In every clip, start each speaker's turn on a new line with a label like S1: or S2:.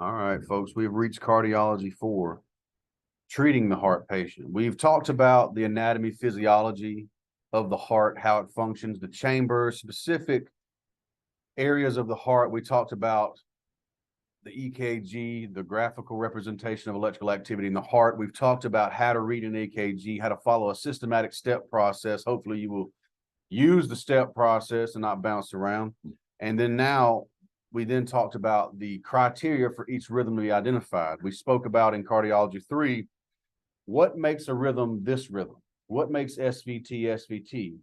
S1: All right, folks, we've reached cardiology 4, treating the heart patient. We've talked about the anatomy, physiology of the heart, how it functions, the chambers, specific areas of the heart. We talked about the EKG, the graphical representation of electrical activity in the heart. We've talked about how to read an EKG, how to follow a systematic step process. Hopefully you will use the step process and not bounce around. And then now we then talked about the criteria for each rhythm to be identified. We spoke about in cardiology 3, what makes a rhythm this rhythm? What makes SVT, SVT?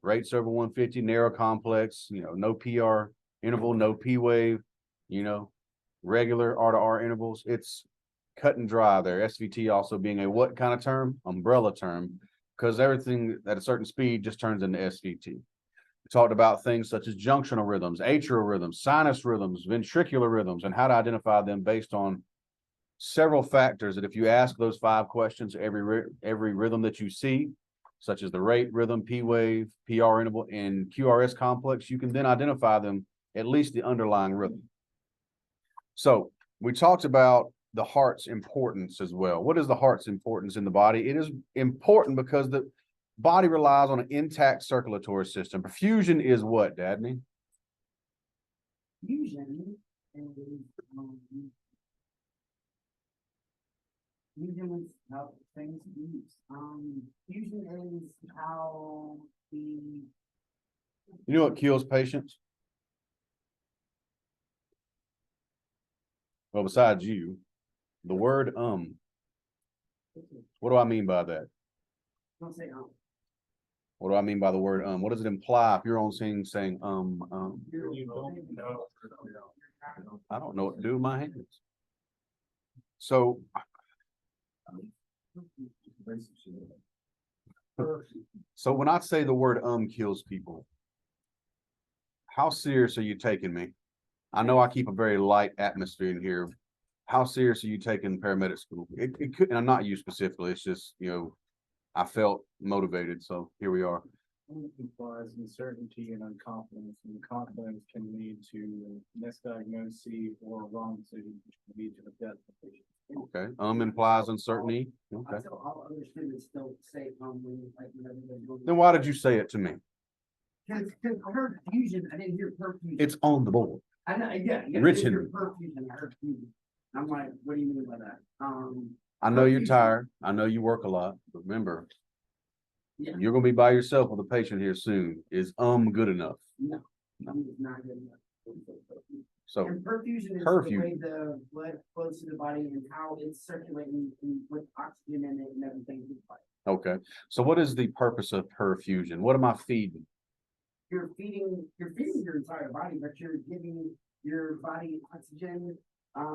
S1: Rates over 150, narrow complex, no PR interval, no P wave, regular R to R intervals. It's cut and dry there. SVT also being a what kind of term? Umbrella term, because everything at a certain speed just turns into SVT. We talked about things such as junctional rhythms, atrial rhythms, sinus rhythms, ventricular rhythms, and how to identify them based on several factors that if you ask those 5 questions, every rhythm that you see, such as the rate, rhythm, P wave, PR interval, and QRS complex, you can then identify them, at least the underlying rhythm. So we talked about the heart's importance as well. What is the heart's importance in the body? It is important because the body relies on an intact circulatory system. Perfusion is what, Dabney?
S2: Fusion is fusion is how things use. Fusion is how the
S1: You know what kills patients? Well, besides you, the word What do I mean by that?
S2: don't say
S1: What do I mean by the word What does it imply if you're on scene saying
S2: you know,
S1: I don't know what to do with my hands. So when I say the word kills people, how serious are you taking me? I know I keep a very light atmosphere in here. How serious are you taking paramedic school? It could, and I'm not you specifically, it's just, I felt motivated, so here we are.
S3: Implies uncertainty and unconfidence, and confidence can lead to misdiagnosis or wrong decision, which can lead to the death of the patient.
S1: Okay, implies uncertainty. Okay.
S2: Until all other students don't say when whenever they're going.
S1: Then why did you say it to me?
S2: Because I heard fusion, I didn't hear perfusion.
S1: It's on the board.
S2: I know, yeah.
S1: Written.
S2: I heard perfusion, I heard fusion. I'm like, what do you mean by that?
S1: I know you're
S2: perfusion.
S1: tired. I know you work a lot, but remember,
S2: Yeah.
S1: you're gonna be by yourself with a patient here soon. Is good enough?
S2: No, it's not good enough.
S1: So
S2: And perfusion is the way the blood flows to the body and how it's circulating with oxygen in it and everything.
S1: okay. So what is the purpose of perfusion? What am I feeding?
S2: You're feeding your entire body, but you're giving your body oxygen.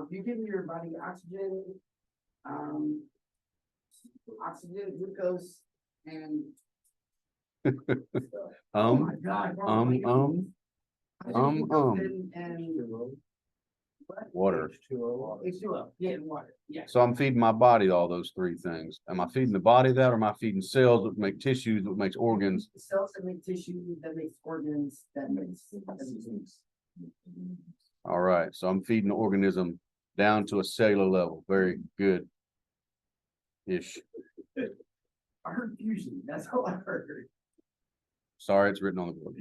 S2: You're giving your body oxygen, glucose, and oh my God,
S1: and water.
S2: H2O, yeah, and water, yeah.
S1: So I'm feeding my body all those 3 things. Am I feeding the body that, or am I feeding cells that make tissues, that makes organs?
S2: Cells that make tissue, that makes organs, that makes things.
S1: All right. So I'm feeding the organism down to a cellular level. Very good. Ish.
S2: I heard fusion, that's all I heard.
S1: Sorry, it's written on the board.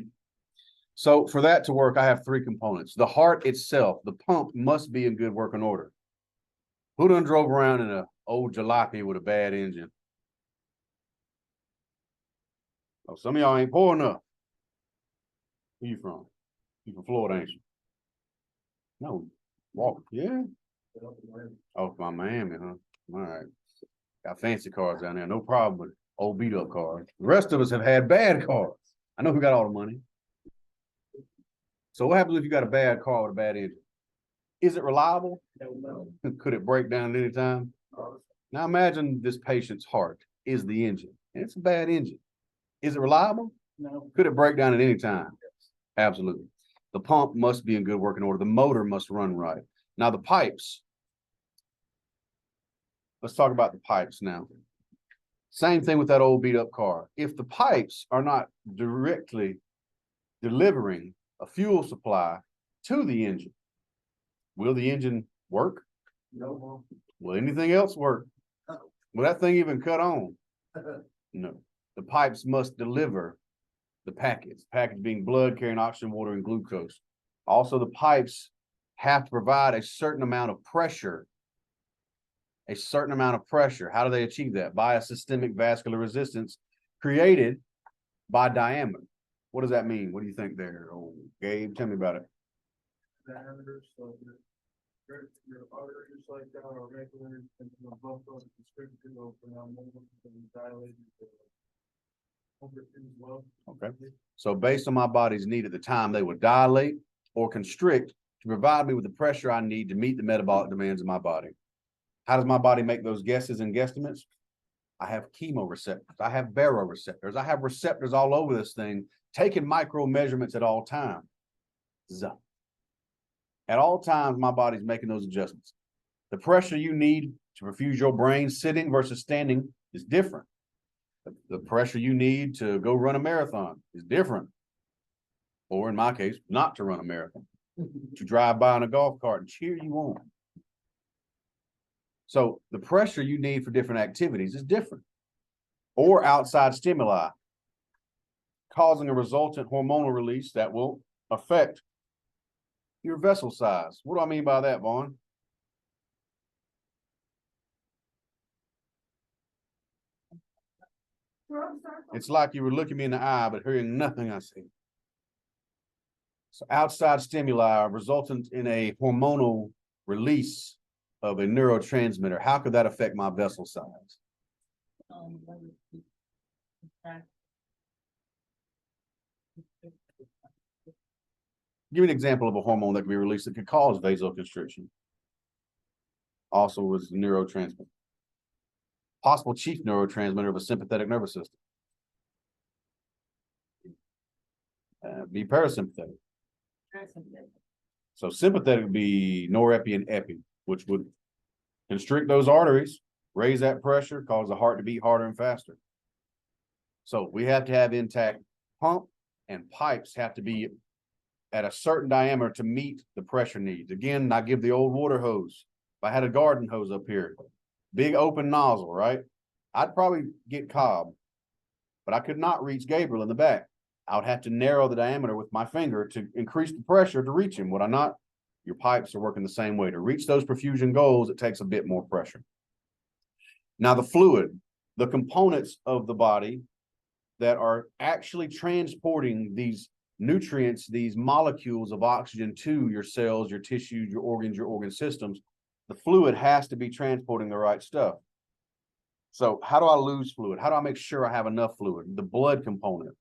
S1: So for that to work, I have 3 components. The heart itself, the pump must be in good working order. Who done drove around in an old jalopy with a bad engine? Oh, some of y'all ain't poor enough. Where you from? You from Florida, ain't you? No, walk. Yeah. Oh, from Miami, huh? All right. Got fancy cars down there. No problem with old beat up cars. The rest of us have had bad cars. I know who got all the money. So what happens if you got a bad car with a bad engine? Is it reliable? Could it break down at any time? Now imagine this patient's heart is the engine. And it's a bad engine. Is it reliable?
S3: No.
S1: Could it break down at any time? Absolutely. The pump must be in good working order. The motor must run right. Now the pipes. Let's talk about the pipes now. Same thing with that old beat up car. If the pipes are not directly delivering a fuel supply to the engine, will the engine Work?
S2: No.
S1: Will anything else work? Will that thing even cut on? No. The pipes must deliver the packets, package being blood carrying oxygen, water, and glucose. Also, the pipes have to provide a certain amount of pressure. A certain amount of pressure. How do they achieve that? By a systemic vascular resistance created by diameter. What does that mean? What do you think there? Oh, Gabe, tell me about it.
S3: Diameter, so your arteries like that are regular and the bump of constricted open on them and dilated over as well.
S1: Okay. So based on my body's need at the time, they would dilate or constrict to provide me with the pressure I need to meet the metabolic demands of my body. How does my body make those guesses and guesstimates? I have chemoreceptors. I have baroreceptors. I have receptors all over this thing, taking micro measurements at all times. At all times, my body's making those adjustments. The pressure you need to perfuse your brain sitting versus standing is different. The pressure you need to go run a marathon is different. Or in my case, not to run a marathon, to drive by in a golf cart and cheer you on. So the pressure you need for different activities is different. Or outside stimuli, causing a resultant hormonal release that will affect your vessel size. What do I mean by that, Vaughn? It's like you were looking me in the eye, but hearing nothing I say. So outside stimuli resultant in a hormonal release of a neurotransmitter. How could that affect my vessel size? Give me an example of a hormone that could be released that could cause vasoconstriction. Also was neurotransmitter. Possible chief neurotransmitter of a sympathetic nervous system. Be parasympathetic. So sympathetic would be norepi and epi, which would constrict those arteries, raise that pressure, cause the heart to beat harder and faster. So we have to have intact pump, and pipes have to be at a certain diameter to meet the pressure needs. Again, I give the old water hose. If I had a garden hose up here, big open nozzle, right? I'd probably get Cobb, but I could not reach Gabriel in the back. I would have to narrow the diameter with my finger to increase the pressure to reach him. Would I not? Your pipes are working the same way. To reach those perfusion goals, it takes a bit more pressure. Now the fluid, the components of the body that are actually transporting these nutrients, these molecules of oxygen to your cells, your tissues, your organs, your organ systems, the fluid has to be transporting the right stuff. So how do I lose fluid? How do I make sure I have enough fluid? The blood component.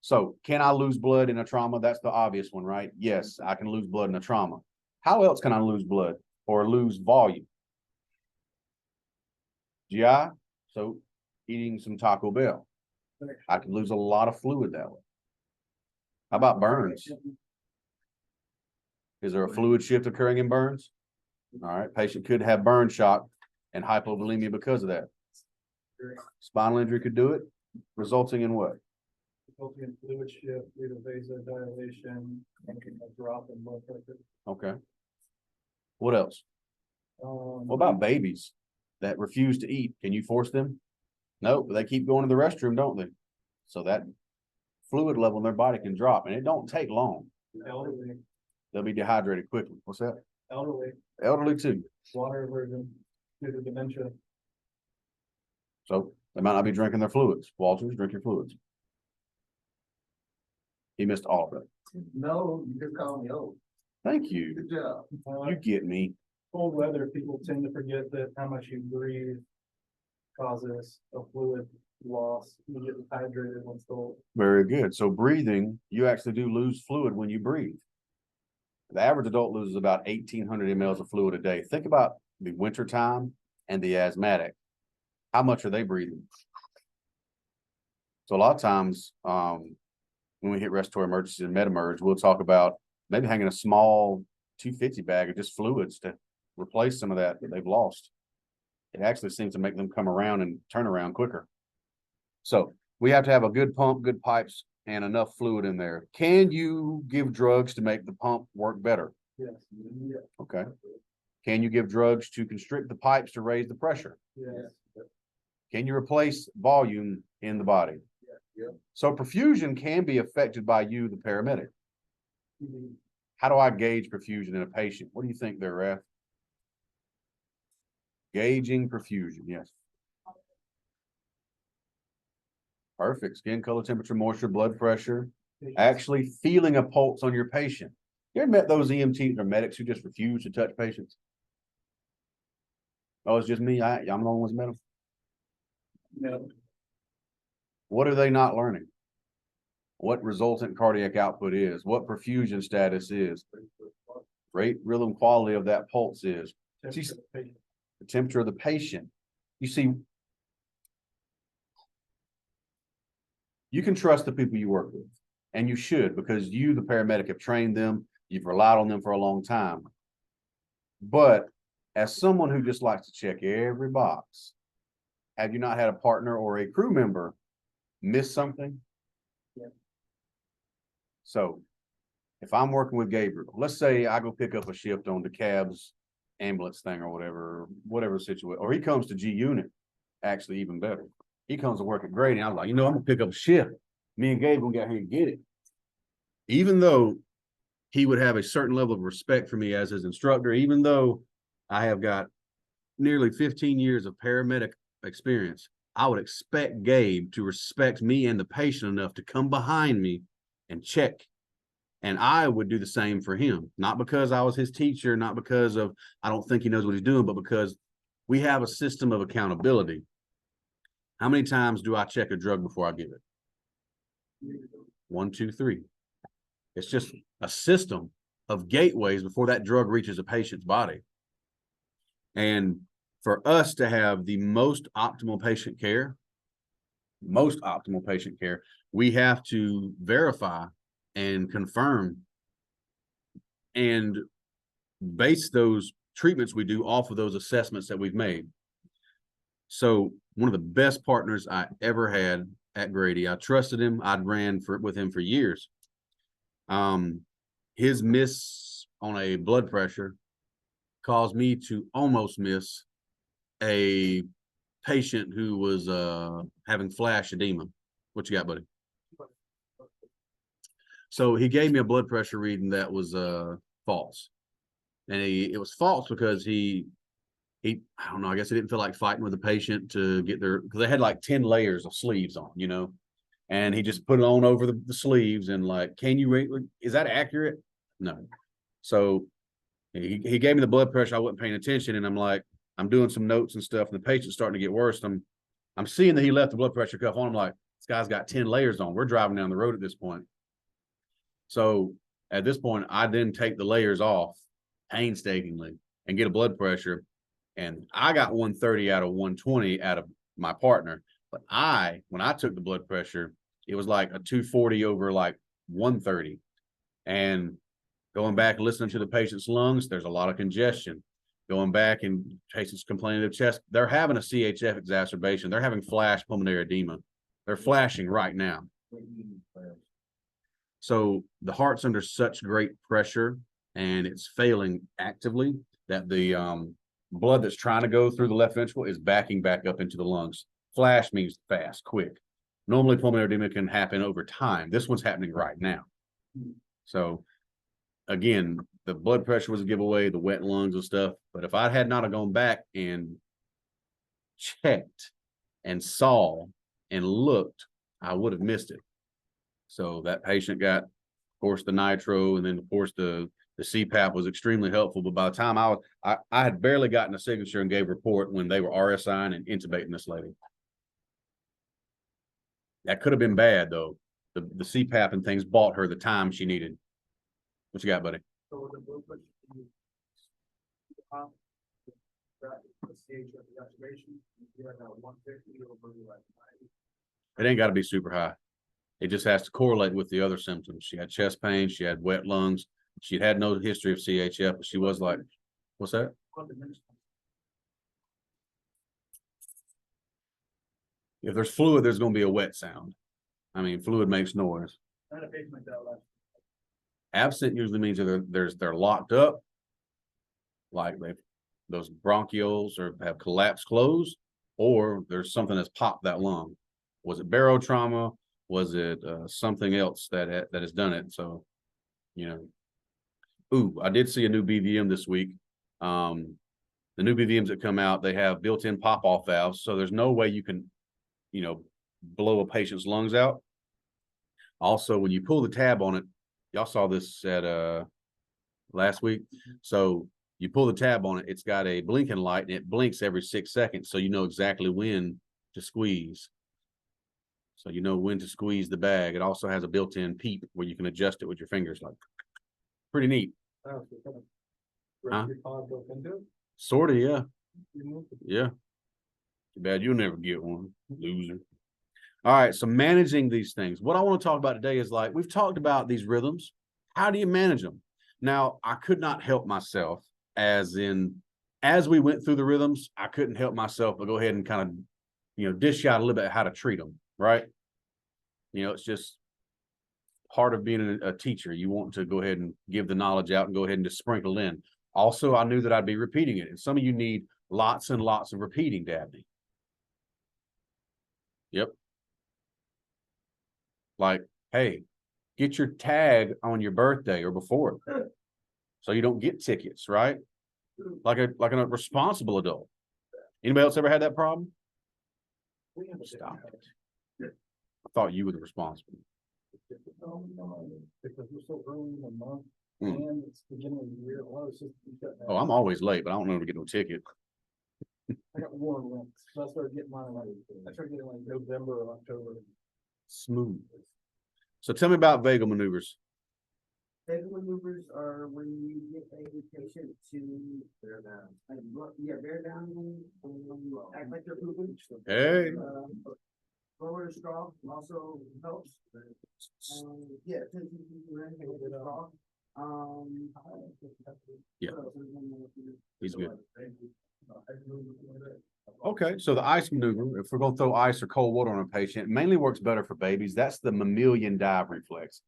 S1: So can I lose blood in a trauma? That's the obvious one, right? Yes, I can lose blood in a trauma. How else can I lose blood or lose volume? GI, so eating some Taco Bell. I can lose a lot of fluid that way. How about burns? Is there a fluid shift occurring in burns? All right, patient could have burn shock and hypovolemia because of that. Spinal injury could do it, resulting in what?
S3: Resulting in fluid shift due to vasodilation and a drop in blood pressure.
S1: Okay. What else? What about babies that refuse to eat? Can you force them? No, but they keep going to the restroom, don't they? So that fluid level in their body can drop, and it don't take long.
S3: Elderly.
S1: They'll be dehydrated quickly. What's that?
S3: Elderly.
S1: Elderly too.
S3: Water aversion due to dementia.
S1: So they might not be drinking their fluids. Walters, drink your fluids. He missed all of it.
S2: No, you just call me old.
S1: Thank you.
S2: Good job.
S1: You get me.
S3: Cold weather, people tend to forget that how much you breathe causes a fluid loss. You get dehydrated when it's cold.
S1: Very good. So breathing, you actually do lose fluid when you breathe. The average adult loses about 1,800 mLs of fluid a day. Think about the winter time and the asthmatic. How much are they breathing? So a lot of times, when we hit respiratory emergencies and med-emerge, we'll talk about maybe hanging a small 250 bag of just fluids to replace some of that they've lost. It actually seems to make them come around and turn around quicker. So we have to have a good pump, good pipes, and enough fluid in there. Can you give drugs to make the pump work better?
S3: Yes.
S1: Okay. Can you give drugs to constrict the pipes to raise the pressure?
S3: Yes.
S1: Can you replace volume in the body?
S3: Yeah.
S1: So perfusion can be affected by you, the paramedic.
S3: Mhm.
S1: How do I gauge perfusion in a patient? What do you think there, Ref? Gauging perfusion, yes. Perfect. Skin color, temperature, moisture, blood pressure. Actually feeling a pulse on your patient. You ever met those EMTs or medics who just refuse to touch patients? Oh, it's just me. I'm the only one who's met them.
S3: No.
S1: What are they not learning? What resultant cardiac output is, what perfusion status is, rate, rhythm, quality of that pulse is, the temperature of the patient. You see, you can trust the people you work with, and you should, because you, the paramedic, have trained them, you've relied on them for a long time. But as someone who just likes to check every box, have you not had a partner or a crew member miss something?
S3: Yeah.
S1: So if I'm working with Gabriel, let's say I go pick up a shift on DeKalb's ambulance thing or whatever situation, or he comes to G Unit, actually even better. He comes to work at Grady, and I'm like, I'm gonna pick up a shift. Me and Gabe gonna get here and get it. Even though he would have a certain level of respect for me as his instructor, even though I have got nearly 15 years of paramedic experience, I would expect Gabe to respect me and the patient enough to come behind me and check. And I would do the same for him, not because I was his teacher, not because of I don't think he knows what he's doing, but because we have a system of accountability. How many times do I check a drug before I give it? 1, 2, 3. It's just a system of gateways before that drug reaches a patient's body. And for us to have the most optimal patient care, we have to verify and confirm and base those treatments we do off of those assessments that we've made. So one of the best partners I ever had at Grady, I trusted him. I'd ran with him for years. His miss on a blood pressure caused me to almost miss a patient who was having flash edema. What you got, buddy? So he gave me a blood pressure reading that was false. And it was false because he I don't know, I guess he didn't feel like fighting with the patient to get because they had like 10 layers of sleeves on, and he just put it on over the sleeves and like, is that accurate? No. So he gave me the blood pressure. I wasn't paying attention, and I'm like, I'm doing some notes and stuff, and the patient's starting to get worse. I'm seeing that he left the blood pressure cuff on. I'm like, this guy's got 10 layers on. We're driving down the road at this point. So at this point, I then take the layers off painstakingly and get a blood pressure. And I got 130 out of 120 out of my partner. But when I took the blood pressure, it was like a 240 over like 130. And going back and listening to the patient's lungs, there's a lot of congestion. Going back and patients complaining of chest, they're having a CHF exacerbation. They're having flash pulmonary edema. They're flashing right now. So the heart's under such great pressure and it's failing actively that the blood that's trying to go through the left ventricle is backing back up into the lungs. Flash means fast, quick. Normally pulmonary edema can happen over time. This one's happening right now. So again, the blood pressure was a giveaway, the wet lungs and stuff. But if I had not have gone back and checked and saw and looked, I would have missed it. So that patient got, of course, the nitro, and then of course the CPAP was extremely helpful. But by the time I had barely gotten a signature and gave a report when they were RSIing and intubating this lady. That could have been bad though. The CPAP and things bought her the time she needed. What you got, buddy?
S3: So the blood pressure, the stage of the activation, you have 150 over like 90.
S1: It ain't got to be super high. It just has to correlate with the other symptoms. She had chest pain. She had wet lungs. She'd had no history of CHF, but she was like, what's that? If there's fluid, there's going to be a wet sound. I mean, fluid makes noise. Absent usually means they're locked up, like they've those bronchioles or have collapsed closed, or there's something that's popped that lung. Was it barotrauma? Was it something else that has done it? So, you know, ooh, I did see a new BVM this week. The new BVMs that come out, they have built-in pop-off valves, so there's no way you can, you know, blow a patient's lungs out. Also, when you pull the tab on it, y'all saw this at last week. So you pull the tab on it, it's got a blinking light and it blinks every 6 seconds, so you know exactly when to squeeze. So you know when to squeeze the bag. It also has a built-in peep where you can adjust it with your fingers. Like, pretty neat. Huh? Sort of, yeah. Yeah. Too bad you'll never get one, loser. All right, so managing these things. What I want to talk about today is, like, we've talked about these rhythms. How do you manage them? Now, I could not help myself, as we went through the rhythms, I couldn't help myself but go ahead and kind of, you know, dish out a little bit how to treat them, right? You know, it's just part of being a teacher. You want to go ahead and give the knowledge out and go ahead and just sprinkle in. Also, I knew that I'd be repeating it. And some of you need lots and lots of repeating, Dabney. Yep. Like, hey, get your tag on your birthday or before it, so you don't get tickets, right? Like a responsible adult. Anybody else ever had that problem? Stop it. I thought you were the responsible.
S3: Because we're so early in the month and it's beginning of the year.
S1: Oh, I'm always late, but I don't know to get no ticket.
S3: I got warm links, so I started getting mine like November or October.
S1: Smooth. So tell me about vagal maneuvers.
S2: Vagal maneuvers are when you get a patient to bear down. Bear down and act like they're pooping.
S1: Hey.
S2: Lower the straw also helps. Yeah, straw.
S1: Yeah. He's good. Okay, so the ice maneuver, if we're going to throw ice or cold water on a patient, it mainly works better for babies. That's the mammalian dive reflex.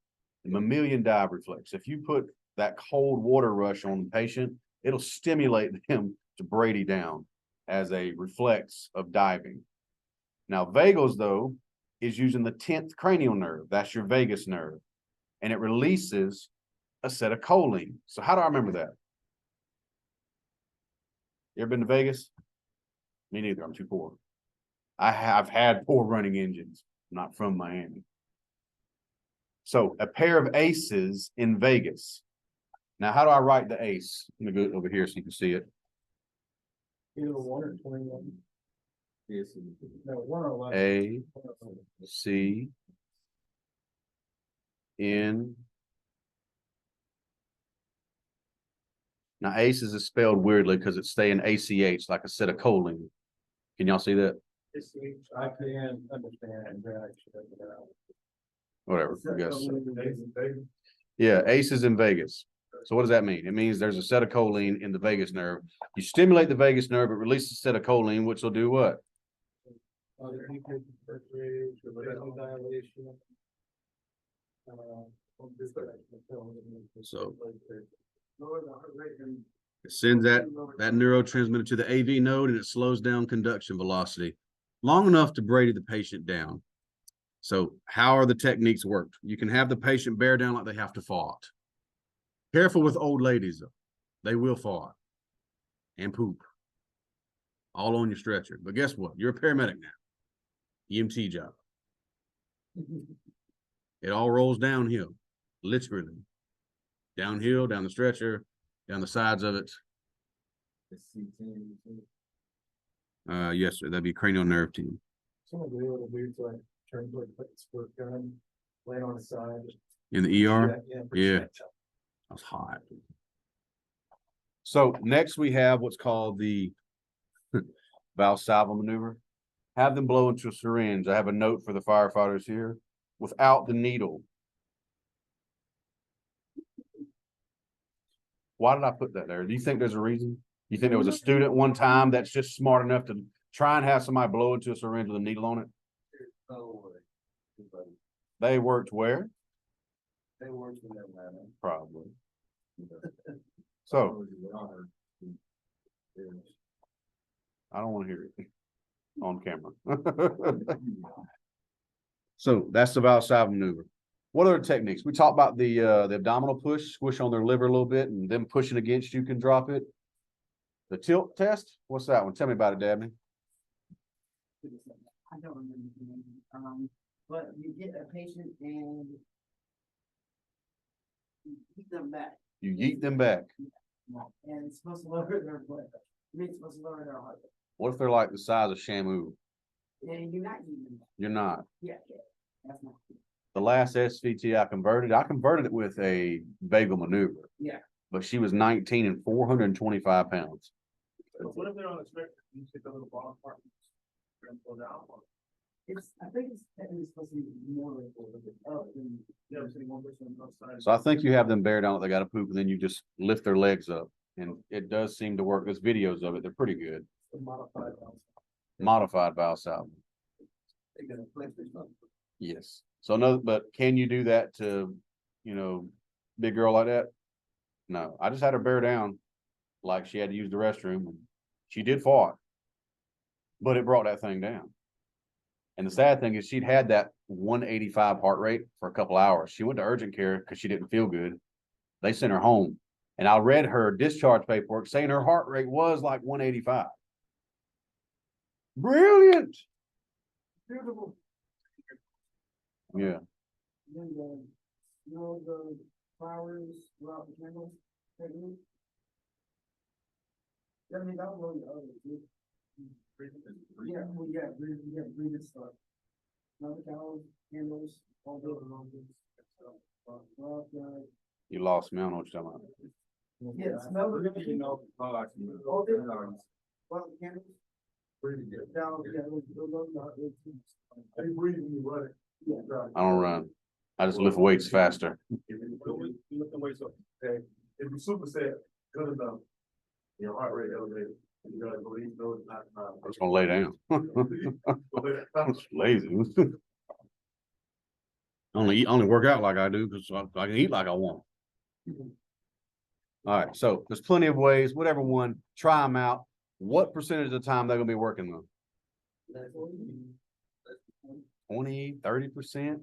S1: The mammalian dive reflex. If you put that cold water rush on the patient, it'll stimulate them to Brady down as a reflex of diving. Now, vagals, though, is using the 10th cranial nerve. That's your vagus nerve. And it releases acetylcholine. So how do I remember that? You ever been to Vegas? Me neither. I'm too poor. I've had poor running engines. I'm not from Miami. So a pair of aces in Vegas. Now, how do I write the ace? Let me go over here so you can see it.
S3: Either 1 or 21. No, 1 or 11.
S1: A, C, N. Now, aces is spelled weirdly because it's staying ACH, like acetylcholine. Can y'all see that?
S3: I can understand.
S1: Whatever, I guess. Yeah, aces in Vegas. So what does that mean? It means there's acetylcholine in the vagus nerve. You stimulate the vagus nerve, it releases acetylcholine, which will do what? So it sends that neurotransmitter to the AV node and it slows down conduction velocity long enough to Brady the patient down. So how are the techniques worked? You can have the patient bear down like they have to fart. Careful with old ladies, though. They will fart and poop all on your stretcher. But guess what? You're a paramedic now. EMT job. It all rolls downhill, literally. Downhill, down the stretcher, down the sides of it. Yes, sir. That'd be cranial nerve team.
S3: Some of the little dudes like turn like put the squirt gun, lay on the side.
S1: In the ER? Yeah. That's hot. So next we have what's called the Valsalva maneuver. Have them blow into a syringe. I have a note for the firefighters here without the needle. Why did I put that there? Do you think there's a reason? You think there was a student one time that's just smart enough to try and have somebody blow into a syringe with a needle on it? They worked where?
S3: They worked in Atlanta.
S1: Probably. So I don't want to hear it on camera. So that's the Valsalva maneuver. What other techniques? We talked about the abdominal push, squish on their liver a little bit, and them pushing against you can drop it. The tilt test, what's that one? Tell me about it, Dabney.
S2: I don't remember the name. But you get a patient and you keep them back.
S1: You yeet them back.
S2: And it's supposed to lower their blood. It's supposed to lower their heart rate.
S1: What if they're like the size of Shamu?
S2: And you're not eating them back.
S1: You're not.
S2: Yeah, that's not good.
S1: The last SVT I converted it with a vagal maneuver.
S2: Yeah.
S1: But she was 19 and 425 pounds.
S3: But what if they're on the spectrum? You take the little bottom part and pull down.
S2: I think it's technically supposed to be more like up than.
S3: Yeah, I'm saying 1% outside.
S1: So I think you have them bear down, they got to poop, and then you just lift their legs up. And it does seem to work. There's videos of it. They're pretty good.
S3: Modified.
S1: Modified Valsalva.
S3: They got a place or something.
S1: Yes. So no, but can you do that to, big girl like that? No, I just had her bear down like she had to use the restroom, and she did fought, but it brought that thing down. And the sad thing is she'd had that 185 heart rate for a couple hours. She went to urgent care because she didn't feel good. They sent her home, and I read her discharge paperwork saying her heart rate was like 185. Brilliant.
S2: Beautiful.
S1: Yeah.
S2: Then the flowers throughout the candles technique. I mean, that was really the other two. Yeah, well, yeah, breathing stuff. Another cows, candles, all those.
S1: You lost me. I don't know what you're talking about.
S2: Yeah, smell the. All the candles.
S3: Breathing good.
S2: Down, yeah,
S3: They breathe when you run it.
S2: Yeah.
S1: I don't run. I just lift weights faster.
S3: If you lift the weights up, okay, if you superset good enough, your heart rate elevated, you gotta go eat those not.
S1: I'm just gonna lay down. I'm just lazy. Only work out like I do because I can eat like I want. All right, so there's plenty of ways, whatever one, try them out. What percentage of the time they're gonna be working them? 20, 30%.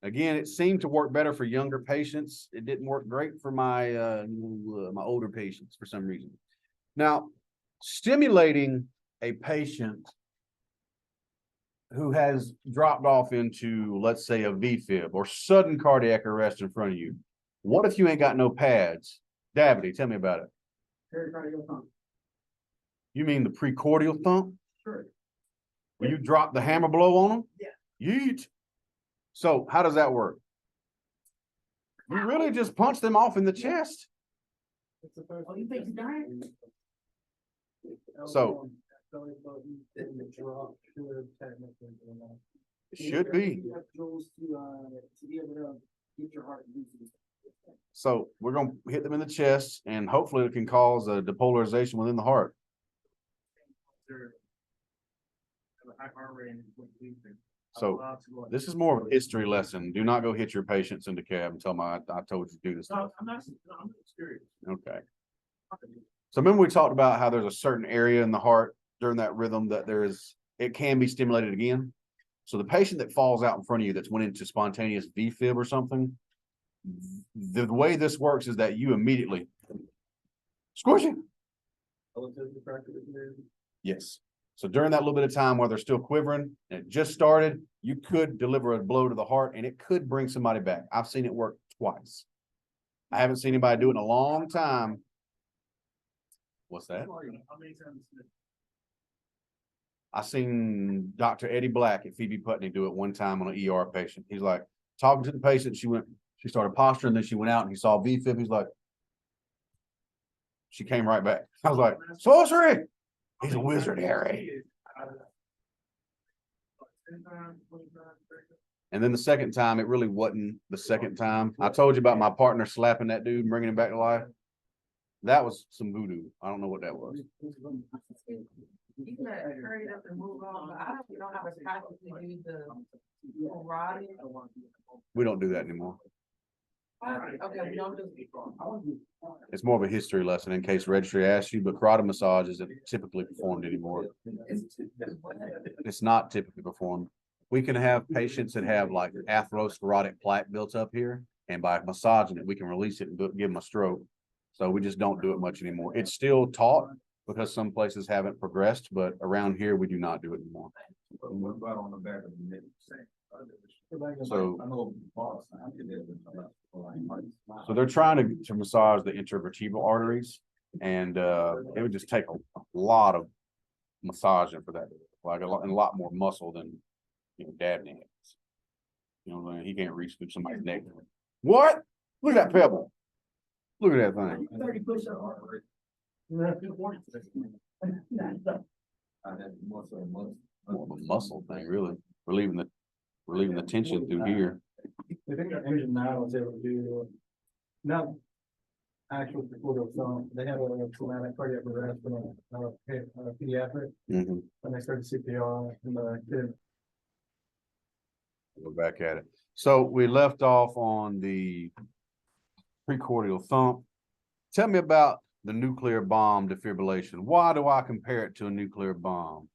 S1: Again, it seemed to work better for younger patients. It didn't work great for my my older patients for some reason. Now, stimulating a patient who has dropped off into, let's say, a VFib or sudden cardiac arrest in front of you. What if you ain't got no pads? Davide, tell me about it.
S2: Pericardial pump.
S1: You mean the precordial thump?
S2: Sure.
S1: Will you drop the hammer blow on them?
S2: Yeah.
S1: Yeet. So how does that work? You really just punch them off in the chest.
S2: Oh, you think he's dying?
S1: So it should be.
S2: You have tools to be able to get your heart beating.
S1: So we're gonna hit them in the chest, and hopefully it can cause a depolarization within the heart. So this is more of a history lesson. Do not go hit your patients in the cab and tell them I told you to do this.
S3: No, I'm not serious.
S1: Okay. So remember we talked about how there's a certain area in the heart during that rhythm that it can be stimulated again. So the patient that falls out in front of you that's went into spontaneous VFib or something, the way this works is that you immediately squish it. Yes. So during that little bit of time while they're still quivering and it just started, you could deliver a blow to the heart and it could bring somebody back. I've seen it work twice. I haven't seen anybody do it in a long time. What's that? I seen Dr. Eddie Black at Phoebe Putney do it one time on an ER patient. He's like talking to the patient. She started posturing, then she went out and he saw VFib. He's like, she came right back. I was like, sorcery. He's a wizard, Harry. And then the second time, it really wasn't the second time. I told you about my partner slapping that dude and bringing him back to life. That was some voodoo. I don't know what that was.
S4: You can hurry up and move on, but I don't have a practice to do the karate.
S1: We don't do that anymore.
S4: Okay, we don't do.
S1: It's more of a history lesson in case registry asks you, but carotid massage isn't typically performed anymore. It's not typically performed. We can have patients that have like atherosclerotic plaque built up here, and by massaging it, we can release it and give them a stroke. So we just don't do it much anymore. It's still taught because some places haven't progressed, but around here, we do not do it anymore.
S5: What about on the back of the neck?
S1: So-
S5: I know.
S1: So they're trying to massage the intervertebral arteries, and it would just take a lot of massaging for that, like a lot more muscle than, you know, Dabney has. You know what I mean? He can't reach through somebody's neck. What? Look at that pebble. Look at that thing.
S2: 30 push-ups.
S1: More of a muscle thing, really. Relieving the tension through here.
S3: I think our engine now is able to do, not actual recorder film, they have a traumatic cardiac arrest from a pediatric,
S1: Mhm.
S3: and they started CPR, and the kid.
S1: Go back at it. So we left off on the precordial thump. Tell me about the nuclear bomb defibrillation. Why do I compare it to a nuclear bomb?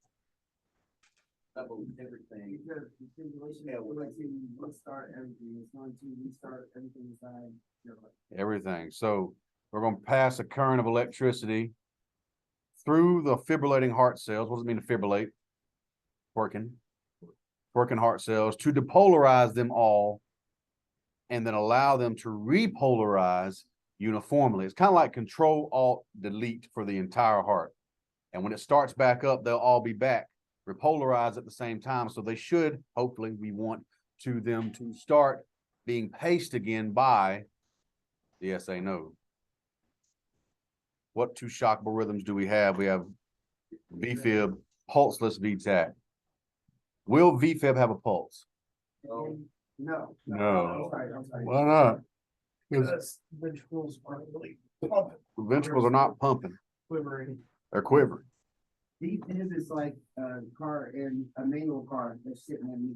S2: Everything. Because the simulation is going to restart everything. It's going to restart everything inside your life.
S1: Everything. So we're going to pass a current of electricity through the fibrillating heart cells. What does it mean to fibrillate? Working heart cells to depolarize them all and then allow them to repolarize uniformly. It's kind of like Control-Alt-Delete for the entire heart. And when it starts back up, they'll all be back, repolarize at the same time. So they should, hopefully, we want them to start being paced again by the SA node. What two shockable rhythms do we have? We have VFib, pulseless VTAC. Will VFib have a pulse?
S2: No.
S1: No.
S2: I'm sorry.
S1: Why not?
S3: Because ventricles aren't really pumping,
S1: The ventricles are not pumping,
S3: quivering.
S1: they're quivering.
S2: His is like a car in a manual car that's sitting in.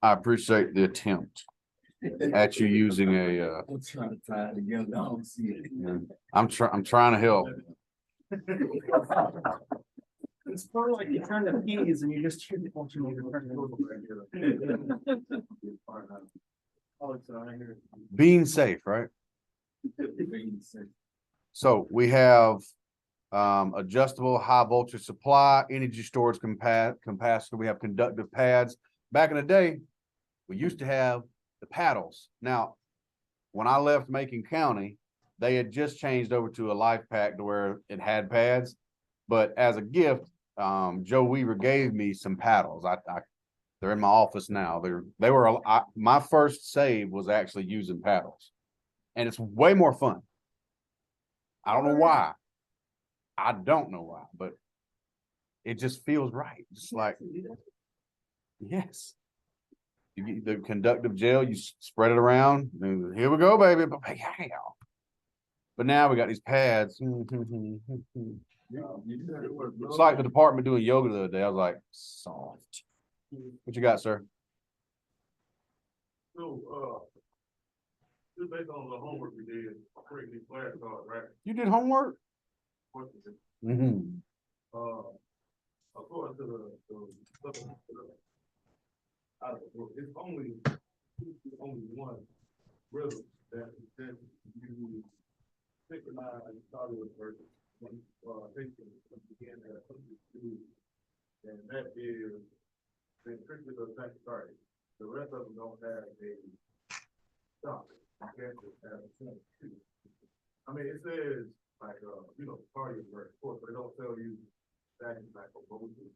S1: I appreciate the attempt at you using a,
S5: I'm trying to tie it together. I don't see it.
S1: I'm trying to help.
S3: It's more like you turn the keys and you just choose what you need to turn it.
S1: Being safe, right? So we have adjustable high voltage supply, energy storage capacitor. We have conductive pads. Back in the day, we used to have the paddles. Now, when I left Macon County, they had just changed over to a life pack to where it had pads. But as a gift, Joe Weaver gave me some paddles. They're in my office now. My first save was actually using paddles, and it's way more fun. I don't know why. I don't know why, but it just feels right. Just like, yes. You get the conductive gel, you spread it around, and here we go, baby. But now we got these pads. It's like the department doing yoga the other day. I was like, soft. What you got, sir?
S3: So, just based on the homework we did, creating these flashcards, right?
S1: You did homework? Mm-hmm.
S3: According to it's only one rhythm that you synchronize cardiac versus when patients begin at 102, and that is ventricular tachycardia. The rest of them don't have a shock. I mean, it says like cardiac versus, of course, but it don't tell you that is like a voltage.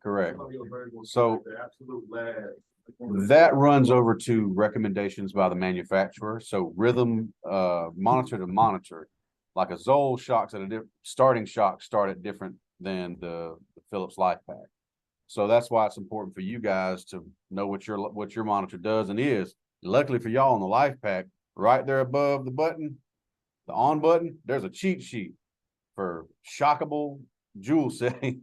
S1: Correct.
S3: So
S1: So
S3: the absolute last.
S1: that runs over to recommendations by the manufacturer. So rhythm monitor to monitor, like a Zoll shocks at a starting shock start at different than the Philips Life Pack. So that's why it's important for you guys to know what your monitor does and is. Luckily for y'all on the Life Pack, right there above the button, the on button, there's a cheat sheet for shockable jewel settings.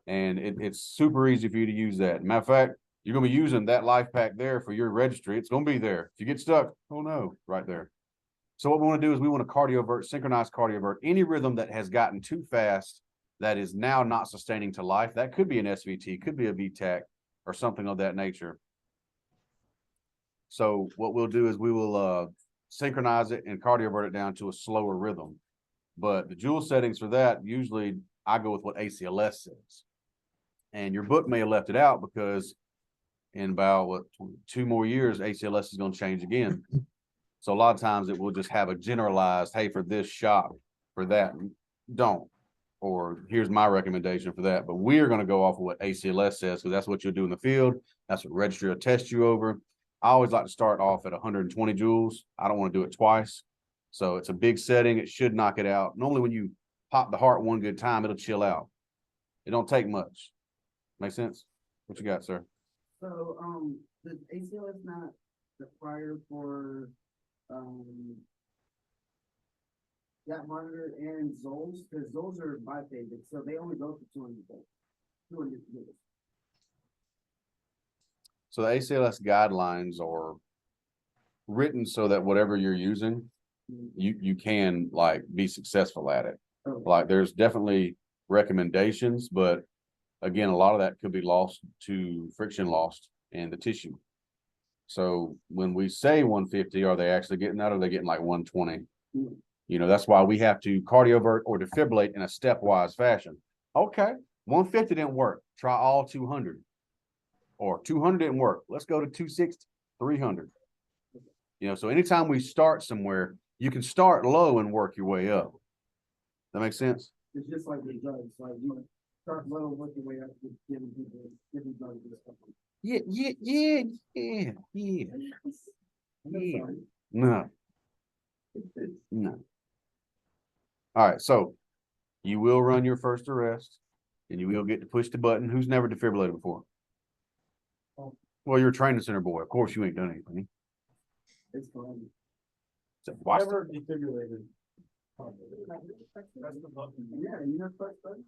S1: And it's super easy for you to use that. Matter of fact, you're gonna be using that life pack there for your registry. It's gonna be there. If you get stuck, oh no, right there. So what we want to do is we want to cardiovert, synchronized cardiovert, any rhythm that has gotten too fast that is now not sustaining to life. That could be an SVT, could be a VTAC or something of that nature. So what we'll do is we will synchronize it and cardiovert it down to a slower rhythm. But the Joule settings for that, usually I go with what ACLS says. And your book may have left it out because in about 2 more years, ACLS is going to change again. So a lot of times it will just have a generalized, hey, for this shop, for that, don't. Or here's my recommendation for that. But we're going to go off of what ACLS says, because that's what you'll do in the field. That's what registry will test you over. I always like to start off at 120 joules. I don't want to do it twice. So it's a big setting. It should knock it out. Normally when you pop the heart one good time, it'll chill out. It don't take much. Make sense? What you got, sir?
S2: So, the ACL is not required for, that monitor and Zols, because those are biphasic, so they only go for 200 volts. 200 volts.
S1: So the ACLS guidelines are written so that whatever you're using, you can like be successful at it.
S2: Oh.
S1: Like there's definitely recommendations, but again, a lot of that could be lost to friction lost in the tissue. So when we say 150, are they actually getting that, or are they getting like 120?
S2: Mm.
S1: You know, that's why we have to cardiovert or defibrillate in a stepwise fashion. Okay, 150 didn't work. Try all 200. Or 200 didn't work. Let's go to 260, 300. You know, so anytime we start somewhere, you can start low and work your way up. That makes sense?
S2: It's just like the drugs, like you start low, work your way up, with giving people different drugs and stuff.
S1: Yeah.
S2: Yeah.
S1: No. No. All right, so you will run your first arrest and you will get to push the button. Who's never defibrillated before? Well, you're a training center boy. Of course you ain't done anything.
S2: It's fun.
S1: So watch the-
S3: Never defibrillated. That's the button.
S2: Yeah, you know, first button.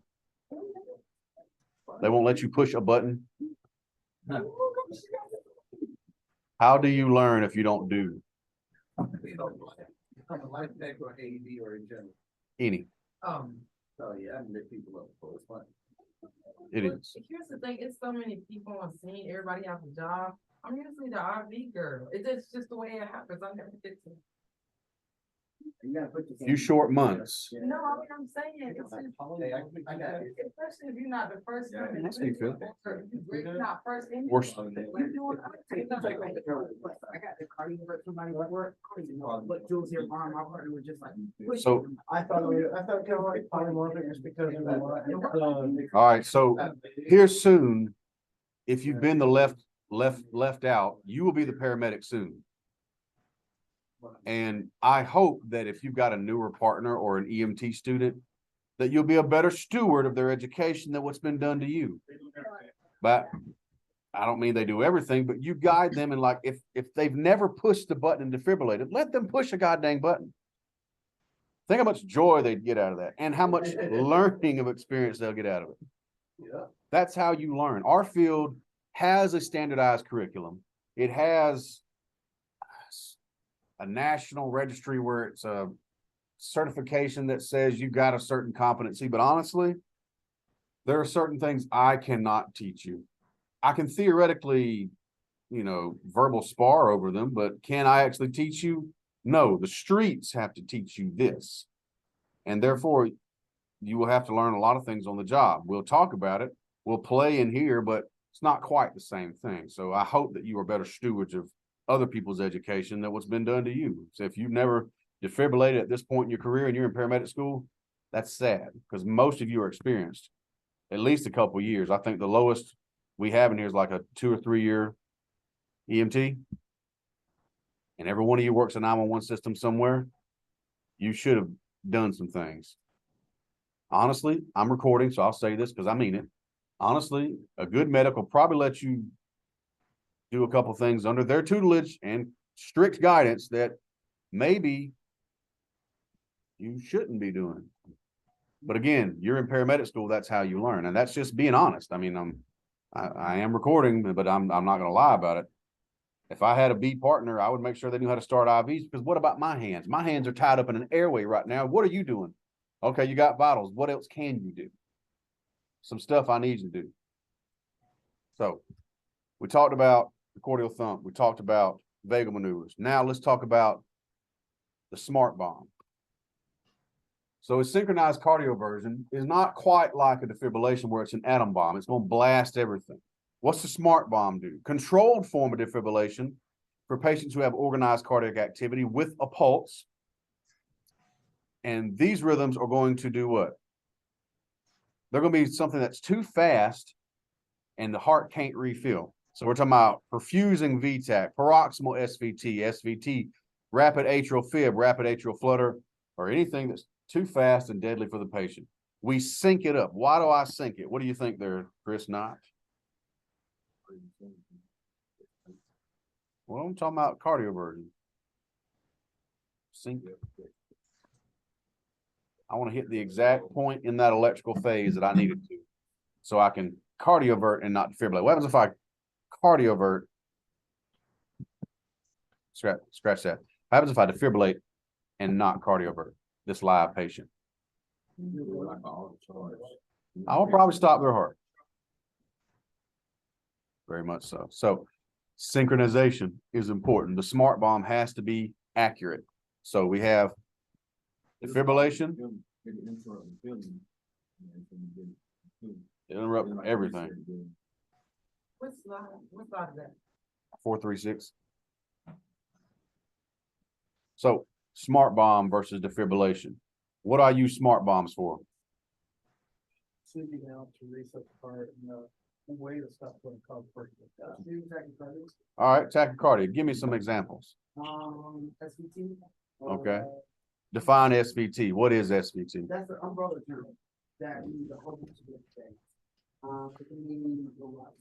S1: They won't let you push a button. How do you learn if you don't do
S5: On a life deck or AED or in general.
S1: any?
S5: Oh yeah, I can lift people up before it's fun.
S1: It
S4: But
S1: is.
S4: here's the thing, it's so many people on scene, everybody has a job. I'm usually the RV girl. It's just the way it happens. I never get to.
S2: You gotta put yourself.
S1: Few short months.
S4: No, I mean, I'm saying, it's just,
S5: Hey, I got it.
S4: especially if you're not the first.
S5: Yeah,
S4: one.
S1: that's how you feel.
S4: If you're not first in.
S1: Worse.
S4: You're doing other things.
S2: I got the cardio for somebody at work, but Jules here, my partner was just like. push
S1: So-
S2: it.
S3: I thought kind of like polymorphic just because of that.
S1: All right, so here soon, if you've been the left out, you will be the paramedic soon. And I hope that if you've got a newer partner or an EMT student, that you'll be a better steward of their education than what's been done to you. But I don't mean they do everything, but you guide them, and like if they've never pushed the button and defibrillated, let them push a goddamn button. Think how much joy they'd get out of that, and how much learning of experience they'll get out of it.
S5: Yeah.
S1: That's how you learn. Our field has a standardized curriculum. It has a national registry where it's a certification that says you got a certain competency, but honestly, there are certain things I cannot teach you. I can theoretically, verbal spar over them, but can I actually teach you? No, the streets have to teach you this. And therefore, you will have to learn a lot of things on the job. We'll talk about it. We'll play in here, but it's not quite the same thing. So I hope that you are better stewards of other people's education than what's been done to you. So if you've never defibrillated at this point in your career and you're in paramedic school, that's sad, because most of you are experienced at least a couple of years. I think the lowest we have in here is like a 2 or 3 year EMT. And every one of you works a 911 system somewhere. You should have done some things. Honestly, I'm recording, so I'll say this because I mean it. Honestly, a good medic will probably let you do a couple things under their tutelage and strict guidance that maybe you shouldn't be doing. But again, you're in paramedic school, that's how you learn. And that's just being honest. I mean, I am recording, but I'm not gonna lie about it. If I had a B partner, I would make sure they knew how to start IVs, because what about my hands? My hands are tied up in an airway right now. What are you doing? Okay, you got vitals. What else can you do? Some stuff I need you to do. So we talked about the cordial thump. We talked about vagal maneuvers. Now let's talk about the smart bomb. So a synchronized cardioversion is not quite like a defibrillation where it's an atom bomb. It's going to blast everything. What's the smart bomb do? Controlled form of defibrillation for patients who have organized cardiac activity with a pulse. And these rhythms are going to do what? They're going to be something that's too fast and the heart can't refill. So we're talking about perfusing VTAC, paroxysmal SVT, SVT, rapid atrial fib, rapid atrial flutter, or anything that's too fast and deadly for the patient. We sync it up. Why do I sync it? What do you think there, Chris Knott? Well, I'm talking about cardioversion. Sync it. I want to hit the exact point in that electrical phase that I needed to, so I can cardiovert and not defibrillate. What happens if I cardiovert? Scratch that. What happens if I defibrillate and not cardiovert this live patient? I will probably stop their heart. Very much so. So synchronization is important. The smart bomb has to be accurate. So we have defibrillation. Interrupt everything.
S4: What slide is that?
S1: 436. So smart bomb versus defibrillation. What do I use smart bombs for?
S3: Sitting down to reset the heart and way to stop what called
S1: All right, tachycardia. Give me some examples.
S2: SVT.
S1: Okay. Define SVT. What is SVT?
S2: That's the umbrella term that means a whole bunch of different things. It can mean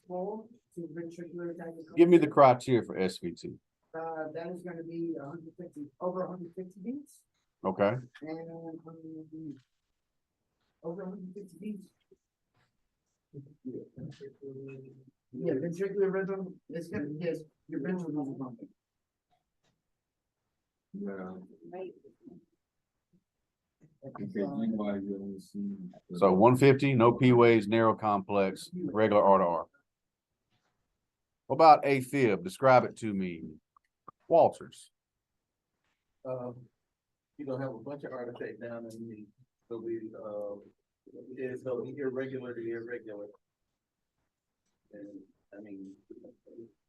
S2: full to ventricular tachycardia.
S1: Give me the criteria for SVT.
S2: That is going to be 150, over 150 beats.
S1: Okay.
S2: And over 150 beats. Yeah, ventricular rhythm is going to get your ventricle pumping.
S1: So 150, no P waves, narrow complex, regular R to R. What about AFib? Describe it to me. Walters.
S5: You don't have a bunch of artifacts down in the, so it'll be irregular to irregular. And I mean.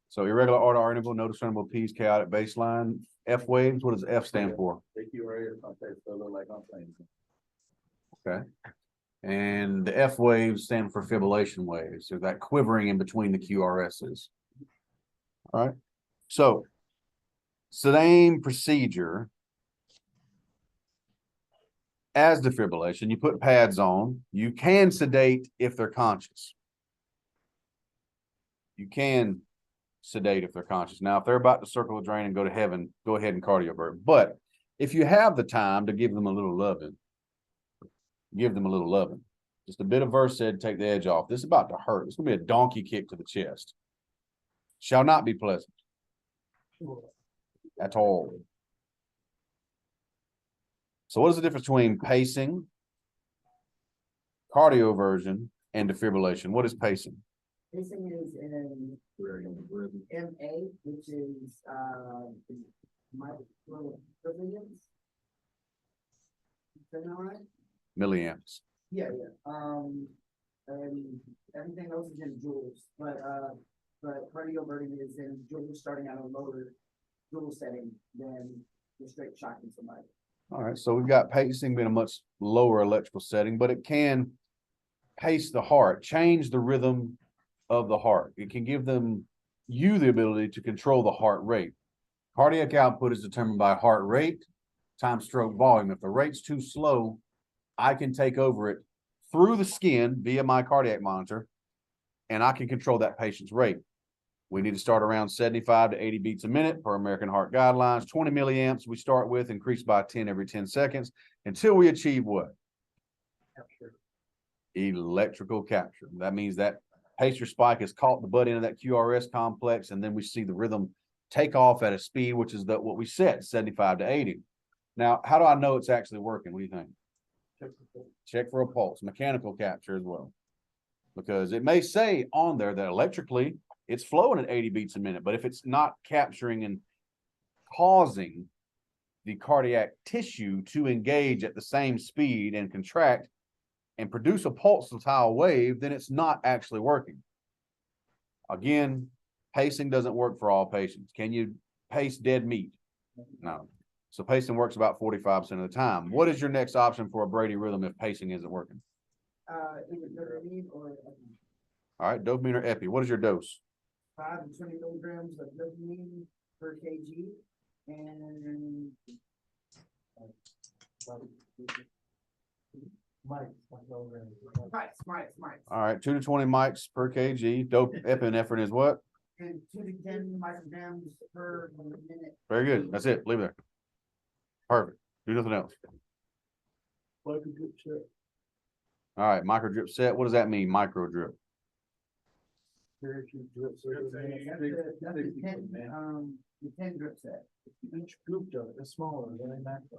S1: So irregular R to R interval, no discernible P's, chaotic baseline. F waves, what does F stand for?
S5: AQRA complex, so look like I'm saying.
S1: Okay. And the F waves stand for fibrillation waves. So that quivering in between the QRSs. All right. So same procedure as defibrillation. You put pads on. You can sedate if they're conscious. You can sedate if they're conscious. Now, if they're about to circle the drain and go to heaven, go ahead and cardiovert. But if you have the time to give them a little loving, give them a little loving. Just a bit of Versed, take the edge off. This is about to hurt. It's going to be a donkey kick to the chest. Shall not be pleasant at all. So what is the difference between pacing, cardioversion, and defibrillation? What is pacing?
S2: Pacing is in MA, which is milliamps. Is that right?
S1: Milliamps.
S2: Yeah. And everything else is in joules, but cardioverting is in joules starting out a lower joule setting than the straight shocking somebody.
S1: All right, so we've got pacing being a much lower electrical setting, but it can pace the heart, change the rhythm of the heart. It can give you the ability to control the heart rate. Cardiac output is determined by heart rate times stroke volume. If the rate's too slow, I can take over it through the skin via my cardiac monitor, and I can control that patient's rate. We need to start around 75 to 80 beats a minute per American Heart Guidelines. 20 milliamps we start with, increase by 10 every 10 seconds until we achieve what? Electrical capture. That means that pacer spike has caught the butt end of that QRS complex, and then we see the rhythm take off at a speed, which is what we set, 75 to 80. Now, how do I know it's actually working? What do you think? Check for a pulse, mechanical capture as well. Because it may say on there that electrically it's flowing at 80 beats a minute, but if it's not capturing and causing the cardiac tissue to engage at the same speed and contract and produce a pulsatile wave, then it's not actually working. Again, pacing doesn't work for all patients. Can you pace dead meat? No. So pacing works about 45% of the time. What is your next option for a Brady rhythm if pacing isn't working?
S2: Either dopamine or
S1: All right, dopamine or epi. What is your dose?
S2: 5 to 20 milligrams of dopamine per kg, and mics.
S1: All right, 2 to 20 mics per kg. Dope epinephrine is what?
S2: And 2 to 10 micrograms per minute.
S1: Very good. That's it. Leave it there. Perfect. Do nothing else. All right, micro drip set. What does that mean? Micro drip.
S2: That's the 10 drip set.
S3: Each group does it, it's smaller than a macro.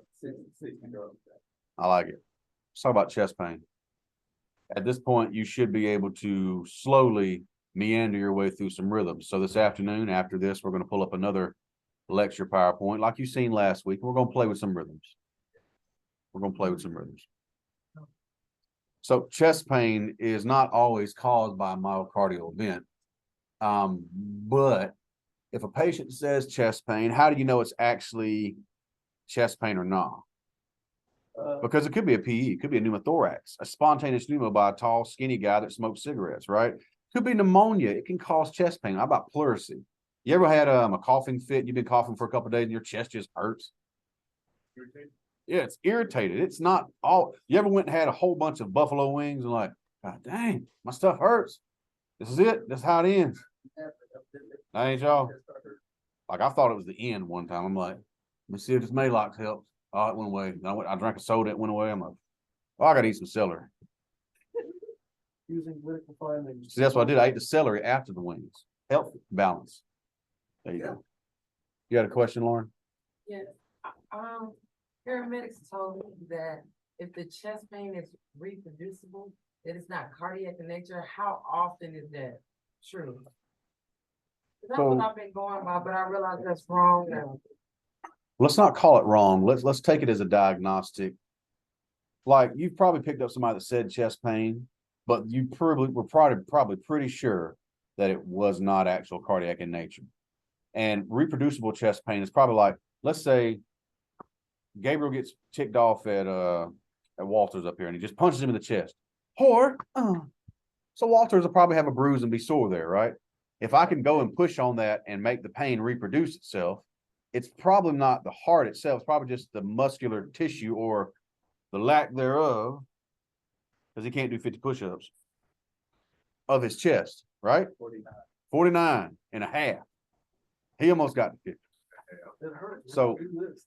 S1: I like it. Let's talk about chest pain. At this point, you should be able to slowly meander your way through some rhythms. So this afternoon, after this, we're going to pull up another lecture PowerPoint like you've seen last week. We're going to play with some rhythms. So chest pain is not always caused by a myocardial event. But if a patient says chest pain, how do you know it's actually chest pain or not? Because it could be a PE, it could be a pneumothorax, a spontaneous pneumo by a tall, skinny guy that smokes cigarettes, right? Could be pneumonia. It can cause chest pain. How about pleurisy? You ever had a coughing fit? You've been coughing for a couple of days and your chest just hurts? Yeah, it's irritated. It's not all. You ever went and had a whole bunch of buffalo wings and like, God dang, my stuff hurts. This is it. This is how it ends. That ain't y'all. Like I thought it was the end one time. I'm like, let me see if this Maalox helps. Oh, it went away. I drank a soda. It went away. I'm like, oh, I gotta eat some celery.
S3: Using political findings.
S1: See, that's what I did. I ate the celery after the wings. Health balance. There you go. You got a question, Lauren?
S4: Yes, paramedics told me that if the chest pain is reproducible, that it's not cardiac in nature. How often is that true? That's what I've been going by, but I realize that's wrong now.
S1: Let's not call it wrong. Let's take it as a diagnostic. Like you've probably picked up somebody that said chest pain, but you were probably pretty sure that it was not actual cardiac in nature. And reproducible chest pain is probably like, let's say Gabriel gets ticked off at Walters up here and he just punches him in the chest. So Walters will probably have a bruise and be sore there, right? If I can go and push on that and make the pain reproduce itself, it's probably not the heart itself. It's probably just the muscular tissue or the lack thereof, because he can't do 50 push-ups of his chest, right? 49 and a half. He almost got to 50. So,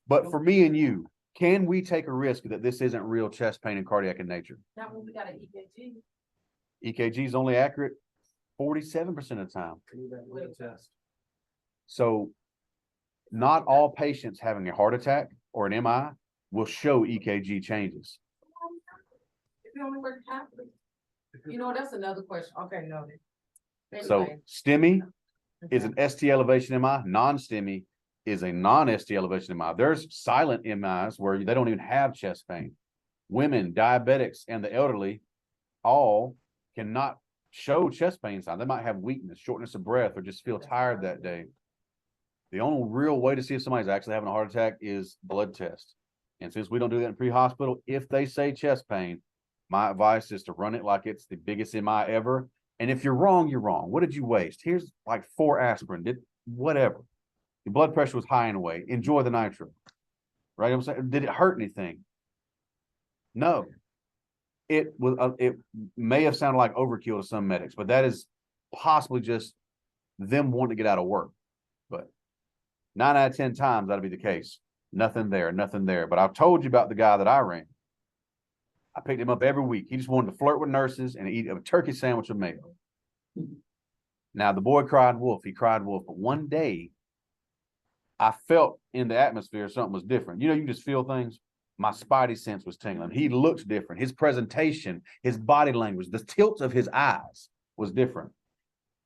S1: but for me and you, can we take a risk that this isn't real chest pain and cardiac in nature?
S4: Not when we got an EKG.
S1: EKG is only accurate 47% of the time. So not all patients having a heart attack or an MI will show EKG changes.
S4: If you only work half of it. You know, that's another question. Okay, no.
S1: So
S4: Anyway.
S1: STEMI is an ST elevation MI. Non-STEMI is a non-ST elevation MI. There's silent MIs where they don't even have chest pain. Women, diabetics, and the elderly all cannot show chest pain signs. They might have weakness, shortness of breath, or just feel tired that day. The only real way to see if somebody's actually having a heart attack is blood test. And since we don't do that in pre-hospital, if they say chest pain, my advice is to run it like it's the biggest MI ever. And if you're wrong, you're wrong. What did you waste? Here's like 4 aspirin, whatever. Your blood pressure was high anyway. Enjoy the nitro. Right? I'm saying, did it hurt anything? No. It was. It may have sounded like overkill to some medics, but that is possibly just them wanting to get out of work. But 9 out of 10 times that'll be the case. Nothing there. But I've told you about the guy that I ran. I picked him up every week. He just wanted to flirt with nurses and eat a turkey sandwich with mayo. Now the boy cried wolf. He cried wolf. But one day, I felt in the atmosphere something was different. You know, you just feel things. My spidey sense was tingling. He looked different. His presentation, his body language, the tilt of his eyes was different.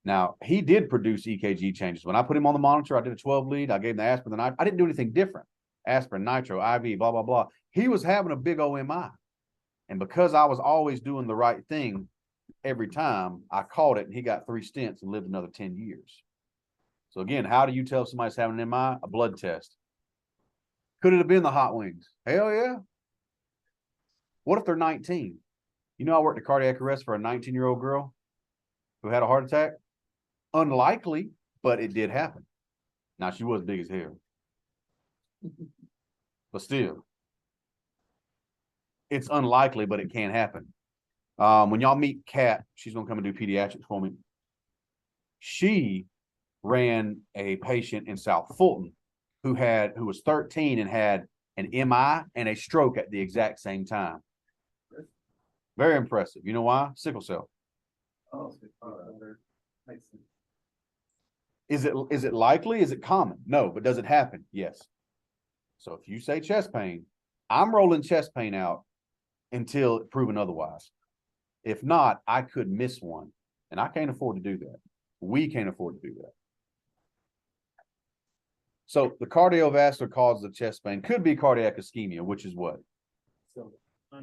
S1: Now, he did produce EKG changes. When I put him on the monitor, I did a 12 lead. I gave him the aspirin, I didn't do anything different. Aspirin, nitro, IV, blah, blah, blah. He was having a big OMI. And because I was always doing the right thing every time, I caught it, and he got 3 stents and lived another 10 years. So again, how do you tell if somebody's having an MI? A blood test. Could it have been the hot wings? Hell yeah. What if they're 19? You know, I worked at cardiac arrest for a 19-year-old girl who had a heart attack. Unlikely, but it did happen. Now, she was big as hell. But still, it's unlikely, but it can happen. When y'all meet Kat, she's going to come and do pediatrics for me. She ran a patient in South Fulton who was 13 and had an MI and a stroke at the exact same time. Very impressive. You know why? Sickle cell.
S3: Makes sense.
S1: Is it likely? Is it common? No, but does it happen? Yes. So if you say chest pain, I'm rolling chest pain out until proven otherwise. If not, I could miss one, and I can't afford to do that. We can't afford to do that. So the cardiovascular cause of chest pain could be cardiac ischemia, which is what?
S3: So,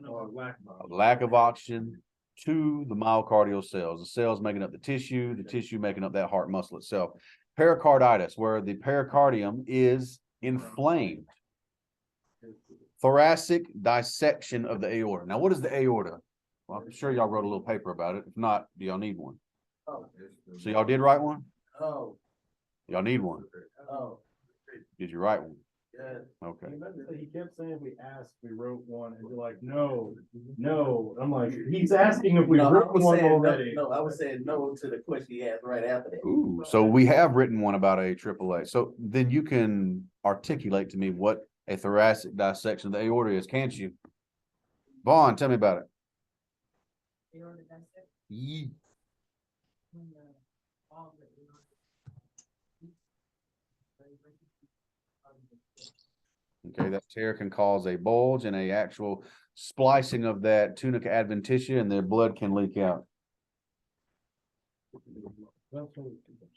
S3: or
S1: A lack of oxygen to the myocardial cells, the cells making up the tissue making up that heart muscle itself. Pericarditis, where the pericardium is inflamed. Thoracic dissection of the aorta. Now, what is the aorta? Well, I'm sure y'all wrote a little paper about it. If not, do y'all need one?
S2: Oh.
S1: So y'all did write one?
S2: Oh.
S1: Y'all need one.
S2: Oh.
S1: Did you write one?
S2: Yeah.
S1: Okay.
S3: he kept saying we asked, we wrote one, and you're like, no. I'm like, he's asking if we
S2: No, I
S3: wrote
S2: was
S3: one
S2: saying
S3: already.
S2: no, I was saying no to the question he asked right after that.
S1: Ooh, so we have written one about a AAA. So then you can articulate to me what a thoracic dissection of the aorta is, can't you? Vaughn, tell me about it. Yee. Okay, that tear can cause a bulge and a actual splicing of that tunica adventitia, and their blood can leak out.
S6: You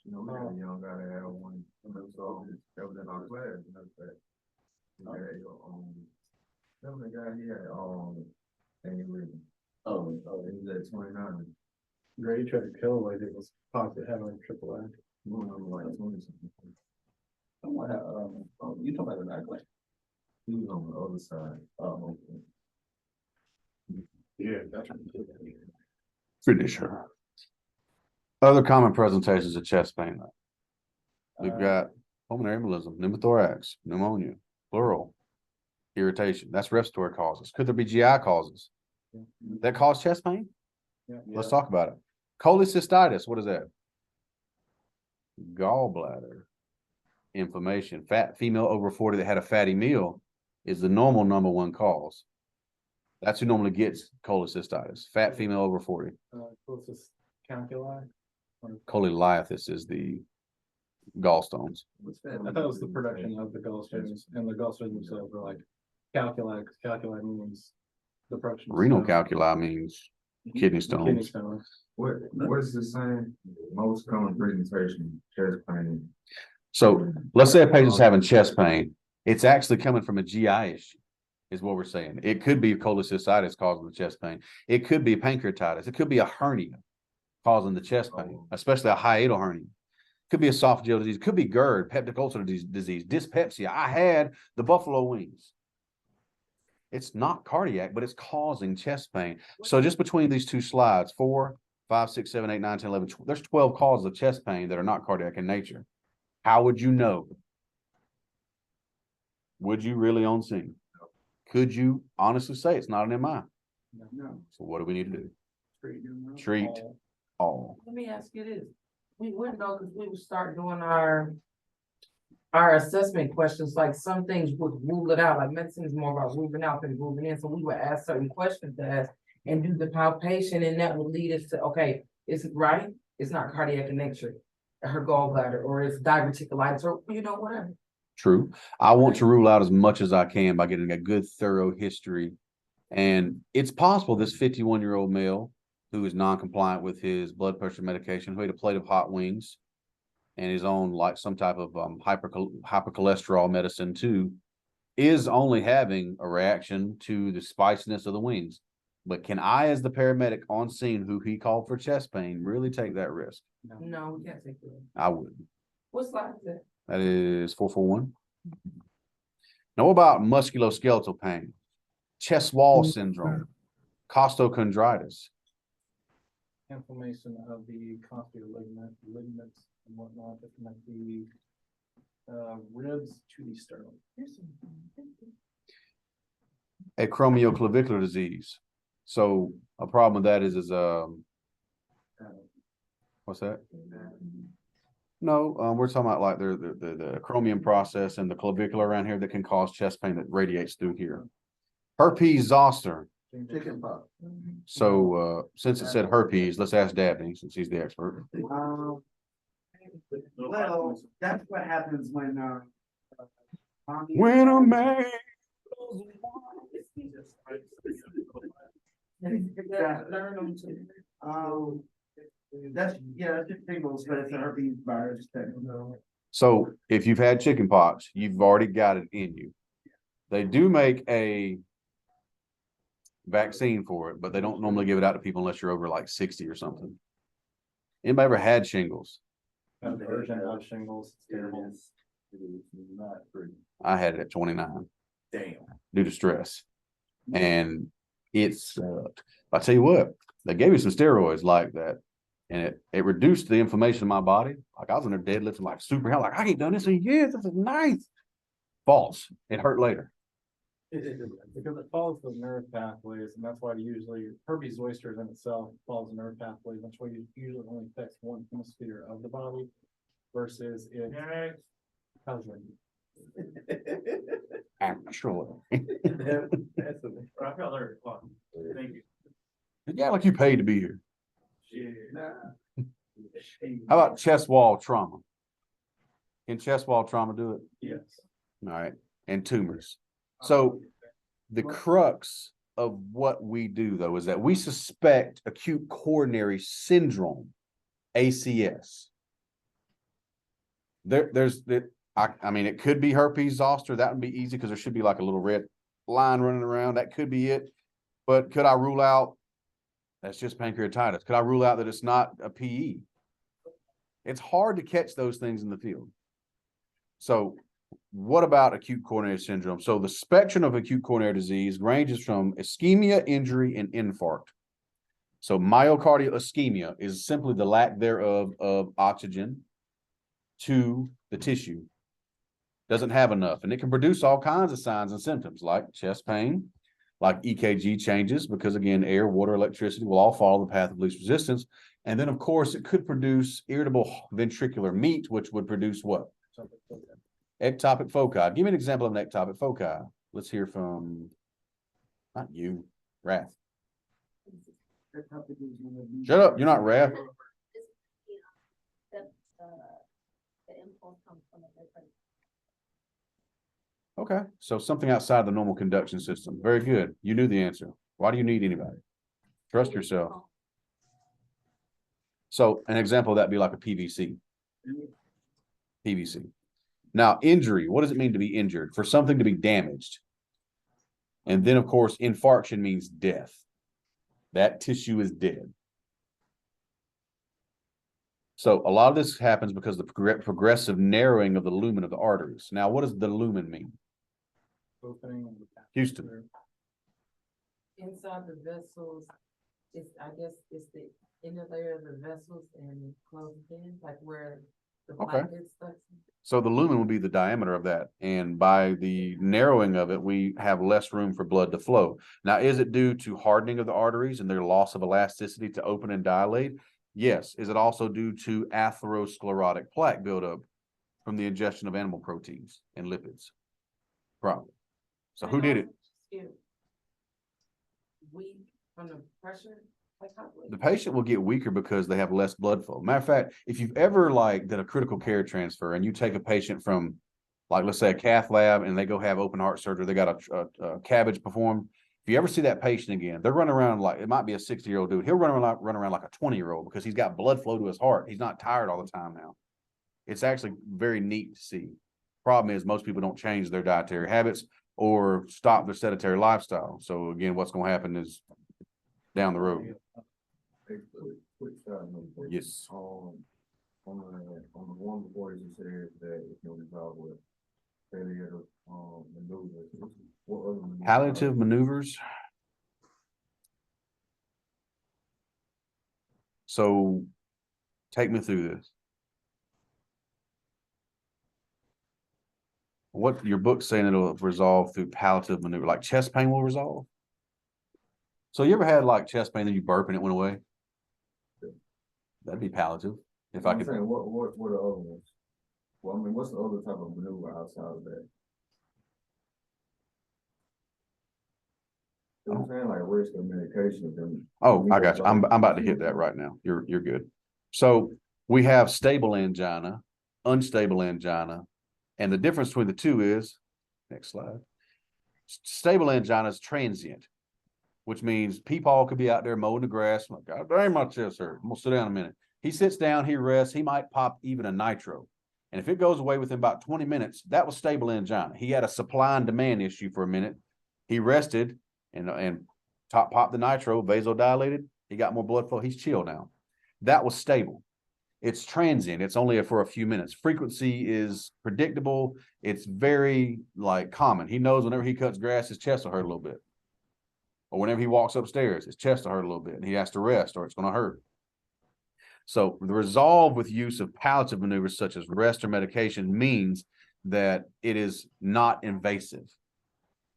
S6: know, man, you don't gotta have one. So that was in our class. That was the guy here. He was at 29.
S3: Ray tried to kill like it was possibly having AAA.
S6: Like 20 something.
S2: You talking about the night class?
S6: He was on the other side.
S2: Oh, okay.
S3: Yeah, that's
S1: Finish her. Other common presentations of chest pain. We've got pulmonary embolism, pneumothorax, pneumonia, pleural, irritation. That's respiratory causes. Could there be GI causes that cause chest pain?
S3: Yeah.
S1: Let's talk about it. Cholecystitis, what is that? Gallbladder inflammation. Fat female over 40 that had a fatty meal is the normal number 1 cause. That's who normally gets cholecystitis. Fat female over 40.
S3: Closest calculi.
S1: Cholelithiasis is the gallstones.
S3: I thought it was the production of the gallstones, and the gallstones themselves are like calculi, because calculi means the production. of
S1: Renal
S3: stones.
S1: calculi means kidney
S3: Kidney
S1: stones.
S3: stones.
S6: What's the same most common presentation? Chest pain.
S1: So let's say a patient's having chest pain. It's actually coming from a GI issue, is what we're saying. It could be cholecystitis causing the chest pain. It could be pancreatitis. It could be a hernia causing the chest pain, especially a hiatal hernia. Could be esophageal disease. Could be GERD, peptic ulcer disease, dyspepsia. I had the buffalo wings. It's not cardiac, but it's causing chest pain. So just between these two slides, 4, 5, 6, 7, 8, 9, 10, 11, there's 12 causes of chest pain that are not cardiac in nature. How would you know? Would you really on scene? Could you honestly say it's not an MI?
S2: No.
S1: So what do we need to do?
S2: Treat.
S1: Treat all.
S4: Let me ask you this. We wouldn't know because we would start doing our our assessment questions, like some things would rule it out, like medicine is more about ruling out than ruling in, so we would ask certain questions to ask and do the palpation, and that would lead us to, okay, is it right? It's not cardiac in nature, her gallbladder, or it's diverticulitis, or whatever.
S1: True. I want to rule out as much as I can by getting a good, thorough history. And it's possible this 51-year-old male who is non-compliant with his blood pressure medication, who ate a plate of hot wings and is on like some type of hypercholesterol medicine too, is only having a reaction to the spiciness of the wings. But can I, as the paramedic on scene who he called for chest pain, really take that risk?
S4: No, we can't take it.
S1: I wouldn't.
S4: What slide is that?
S1: That is 441. Know about musculoskeletal pain, chest wall syndrome, costochondritis.
S3: Inflammation of the costoid ligaments and whatnot that connect the ribs to the sternum.
S1: Acromioclavicular disease. So a problem with that is what's that? No, we're talking about like the chromium process and the clavicular around here that can cause chest pain that radiates through here. Herpes zoster.
S6: Chicken pox.
S1: So since it said herpes, let's ask Dabney since he's the expert.
S2: Well, that's what happens when
S1: When a man
S2: that's just shingles, but it's a herpes virus that.
S1: So if you've had chicken pox, you've already got it in you. They do make a vaccine for it, but they don't normally give it out to people unless you're over like 60 or something. Anybody ever had shingles?
S3: A version of shingles, it's terrible.
S6: Not pretty.
S1: I had it at 29
S6: Damn.
S1: due to stress. And it's, I tell you what, they gave me some steroids like that. And it reduced the inflammation in my body. Like I was in there deadlifting like super hell. Like I ain't done this in years. This is nice. False. It hurt later.
S3: Because it follows the nerve pathways, and that's why usually herpes zoster in itself follows the nerve pathways. That's why it usually only affects one hemisphere of the body versus it covering.
S1: Actually.
S6: That's a.
S5: I felt very fun. Thank you.
S1: Yeah, like you paid to be here.
S6: Nah.
S1: How about chest wall trauma? Can chest wall trauma do it?
S3: Yes.
S1: All right. And tumors. So the crux of what we do though is that we suspect acute coronary syndrome, ACS. I mean, it could be herpes zoster. That would be easy because there should be like a little red line running around. That could be it. But could I rule out that's just pancreatitis? Could I rule out that it's not a PE? It's hard to catch those things in the field. So what about acute coronary syndrome? So the spectrum of acute coronary disease ranges from ischemia, injury, and infarct. So myocardial ischemia is simply the lack thereof of oxygen to the tissue. Doesn't have enough, and it can produce all kinds of signs and symptoms like chest pain, like EKG changes, because again, air, water, electricity will all follow the path of least resistance. And then of course it could produce irritable ventricular meat, which would produce what? Ectopic foci. Give me an example of an ectopic foci. Let's hear from, not you, Wrath. Shut up, you're not Wrath.
S7: The impulse comes from a different.
S1: Okay, so something outside the normal conduction system. Very good. You knew the answer. Why do you need anybody? Trust yourself. So an example of that would be like a PVC. PVC. Now, injury, what does it mean to be injured? For something to be damaged. And then, of course, infarction means death. That tissue is dead. So a lot of this happens because of the progressive narrowing of the lumen of the arteries. Now, what does the lumen mean? Houston.
S4: Inside the vessels, I guess it's the inner layer of the vessels and closed in, like where the plaque is stuck.
S1: So the lumen will be the diameter of that. And by the narrowing of it, we have less room for blood to flow. Now, is it due to hardening of the arteries and their loss of elasticity to open and dilate? Yes. Is it also due to atherosclerotic plaque buildup? from the ingestion of animal proteins and lipids. Probably. So who did it?
S4: Weak from the pressure? Like how?
S1: The patient will get weaker because they have less blood flow. Matter of fact, if you've ever like did a critical care transfer and you take a patient from, like, let's say a cath lab and they go have open heart surgery, they got a cabbage performed. If you ever see that patient again, they're running around like, it might be a 60-year-old dude. He'll run around like a 20-year-old because he's got blood flow to his heart. He's not tired all the time now. It's actually very neat to see. Problem is most people don't change their dietary habits or stop their sedentary lifestyle. So again, what's going to happen is down the road.
S6: Hey, quick side note.
S1: Yes.
S6: On the one before you said that it can resolve with failure, maneuvers. What other maneuvers?
S1: Palliative maneuvers. So take me through this. What your book's saying it'll resolve through palliative maneuver, like chest pain will resolve? So you ever had like chest pain, then you burp and it went away? That'd be palliative. If I
S6: I'm
S1: could,
S6: saying, what are the other ones? Well, I mean, what's the other type of maneuver outside of that? I'm saying like risk of medication.
S1: oh, I got you. I'm about to hit that right now. You're good. So we have stable angina, unstable angina, and the difference between the two is, next slide. Stable angina is transient, which means people could be out there mowing the grass. Like, God dang, my chest hurt. I'm gonna sit down a minute. He sits down, he rests, he might pop even a nitro. And if it goes away within about 20 minutes, that was stable angina. He had a supply and demand issue for a minute. He rested and popped the nitro, vasodilated. He got more blood flow. He's chill now. That was stable. It's transient. It's only for a few minutes. Frequency is predictable. It's very like common. He knows whenever he cuts grass, his chest will hurt a little bit. Or whenever he walks upstairs, his chest will hurt a little bit and he has to rest or it's going to hurt. So the resolve with use of palliative maneuvers such as rest or medication means that it is not invasive.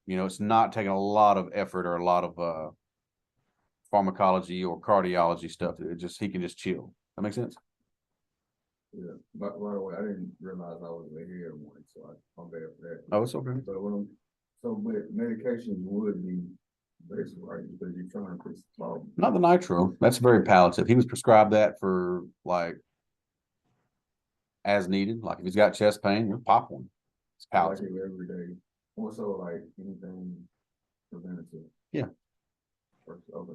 S1: You know, it's not taking a lot of effort or a lot of pharmacology or cardiology stuff. He can just chill. That makes sense?
S6: Yeah, but by the way, I didn't realize I was right here one, so I'm bad for that.
S1: Oh, it's okay.
S6: But medications would be basically right because you're trying to fix the problem.
S1: Not the nitro. That's very palliative. He was prescribed that for like as needed. Like if he's got chest pain, you'll pop one. It's palliative.
S6: Like every day. Also, like anything preventative.
S1: Yeah.
S6: Or other.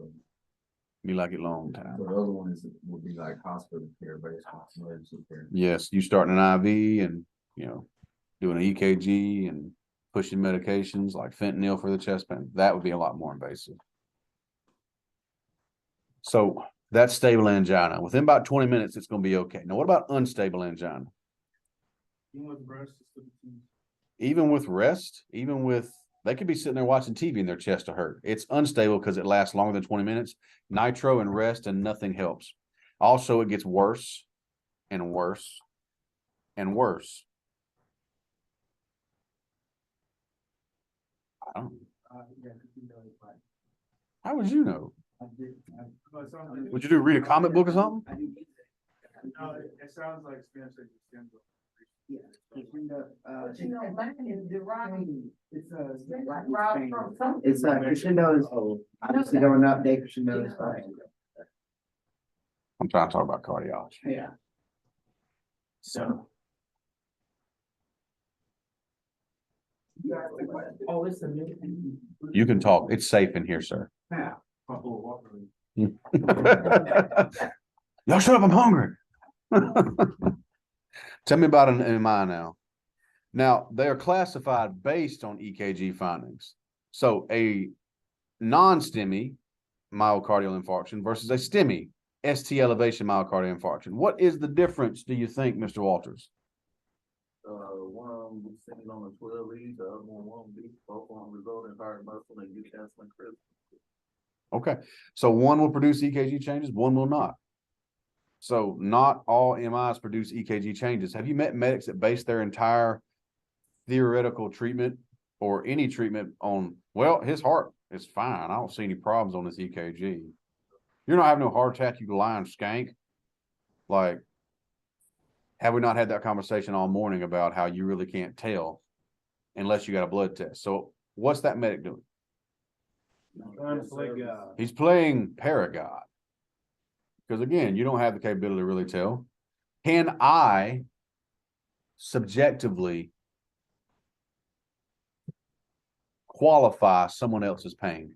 S1: Be like it long time.
S6: So the other ones would be like hospital care based on emergency care.
S1: Yes, you starting an IV and doing an EKG and pushing medications like fentanyl for the chest pain. That would be a lot more invasive. So that's stable angina. Within about 20 minutes, it's going to be okay. Now, what about unstable angina?
S3: Even with breast,
S1: Even with rest, they could be sitting there watching TV and their chest will hurt. It's unstable because it lasts longer than 20 minutes. Nitro and rest and nothing helps. Also, it gets worse and worse and worse. I don't know. How would you know? Would you read a comic book or something?
S3: No, it sounds like Spanish extends.
S2: Yeah, crescendo,
S4: You know, Latin is derived.
S2: it's
S4: derived from something.
S2: it's crescendo is obviously going up, decrescendo is fine.
S1: I'm trying to talk about cardiology.
S2: Yeah. So.
S4: Oh, it's a new thing.
S1: You can talk. It's safe in here, sir.
S2: Yeah.
S1: Y'all shut up, I'm hungry. Tell me about an MI now. Now, they are classified based on EKG findings. So a non-STEMI myocardial infarction versus a STEMI ST elevation myocardial infarction. What is the difference, do you think, Mr. Walters?
S5: One of them was sitting on a 12 lead, the other one won't be, both of them result in heart muscle and you canceling critical.
S1: Okay, so one will produce EKG changes, one will not. So not all MIs produce EKG changes. Have you met medics that base their entire theoretical treatment or any treatment on, well, his heart is fine. I don't see any problems on this EKG. You're not having no heart attack, you lying skank. Like, Have we not had that conversation all morning about how you really can't tell unless you got a blood test? So what's that medic doing?
S3: Trying to play God.
S1: He's playing Paragod. Because again, you don't have the capability to really tell. Can I subjectively qualify someone else's pain?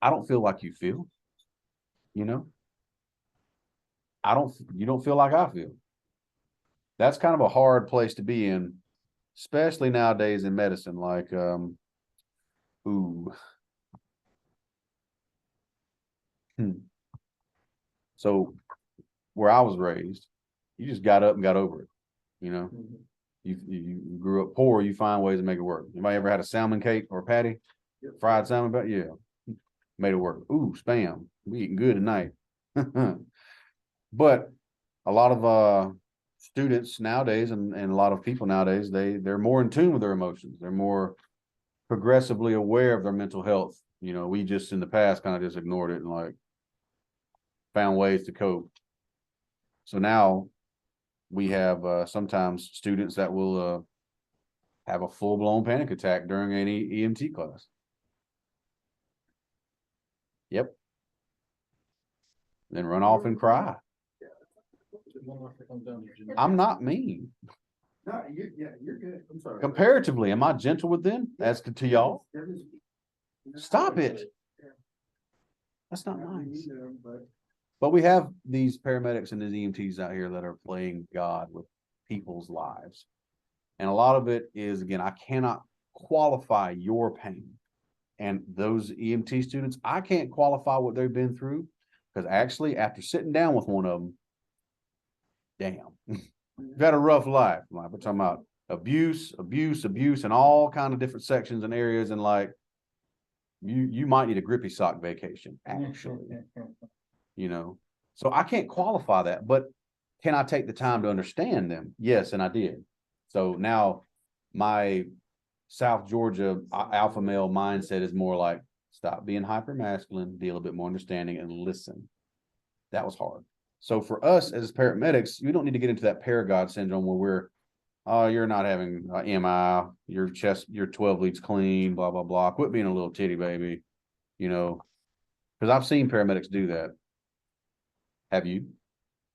S1: I don't feel like you feel, you know? You don't feel like I feel. That's kind of a hard place to be in, especially nowadays in medicine, like, ooh. So where I was raised, you just got up and got over it, you know? You grew up poor, you find ways to make it work. Anybody ever had a salmon cake or a patty? Fried salmon, but yeah, made it work. Ooh, spam. We eating good tonight. But a lot of students nowadays and a lot of people nowadays, they're more in tune with their emotions. They're more progressively aware of their mental health. You know, we just in the past kind of just ignored it and like found ways to cope. So now we have sometimes students that will have a full-blown panic attack during any EMT class. Yep. Then run off and cry. I'm not mean.
S2: No, you're good. I'm sorry.
S1: Comparatively, am I gentle with them as to y'all? Stop it. That's not nice. But we have these paramedics and these EMTs out here that are playing God with people's lives. And a lot of it is, again, I cannot qualify your pain. And those EMT students, I can't qualify what they've been through. Because actually, after sitting down with one of them, damn, you've had a rough life. Like we're talking about abuse, and all kind of different sections and areas. And like, you might need a grippy sock vacation, actually. You know, so I can't qualify that, but can I take the time to understand them? Yes, and I did. So now my South Georgia alpha male mindset is more like, stop being hyper masculine, be a little bit more understanding and listen. That was hard. So for us as paramedics, we don't need to get into that paragod syndrome where we're, oh, you're not having MI, your chest, your 12 leads clean, blah, blah, blah. Quit being a little titty baby, you know, because I've seen paramedics do that. Have you?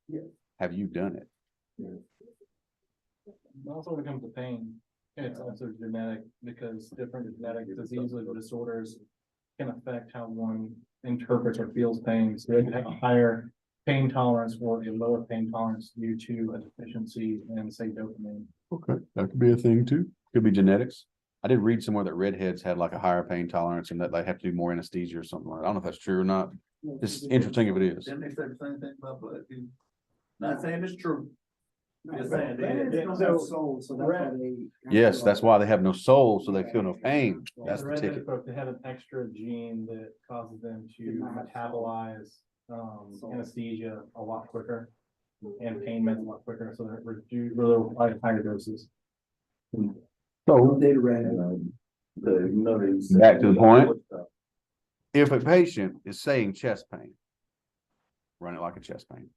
S2: Yeah.
S1: Have you done it?
S3: Also, when it comes to pain, it's also genetic because different genetic diseases or disorders can affect how one interprets or feels pain. So they can have a higher pain tolerance or a lower pain tolerance due to a deficiency in, say, dopamine.
S1: Okay, that could be a thing too. Could be genetics. I did read somewhere that redheads had like a higher pain tolerance and that they have to do more anesthesia or something like that. I don't know if that's true or not. It's interesting if it is.
S5: Didn't they say the same thing about blood? Not saying it's true. Just
S2: But
S5: saying
S2: redheads
S5: they-
S2: don't have soul, so that's why they.
S1: Yes, that's why they have no soul, so they feel no pain. That's
S3: The
S1: the
S3: redheaded
S1: ticket.
S3: folk, they have an extra gene that causes them to metabolize anesthesia a lot quicker and pain meds a lot quicker, so they're reduced really higher doses.
S1: So
S2: They read.
S1: back to the point. If a patient is saying chest pain, run it like a chest pain.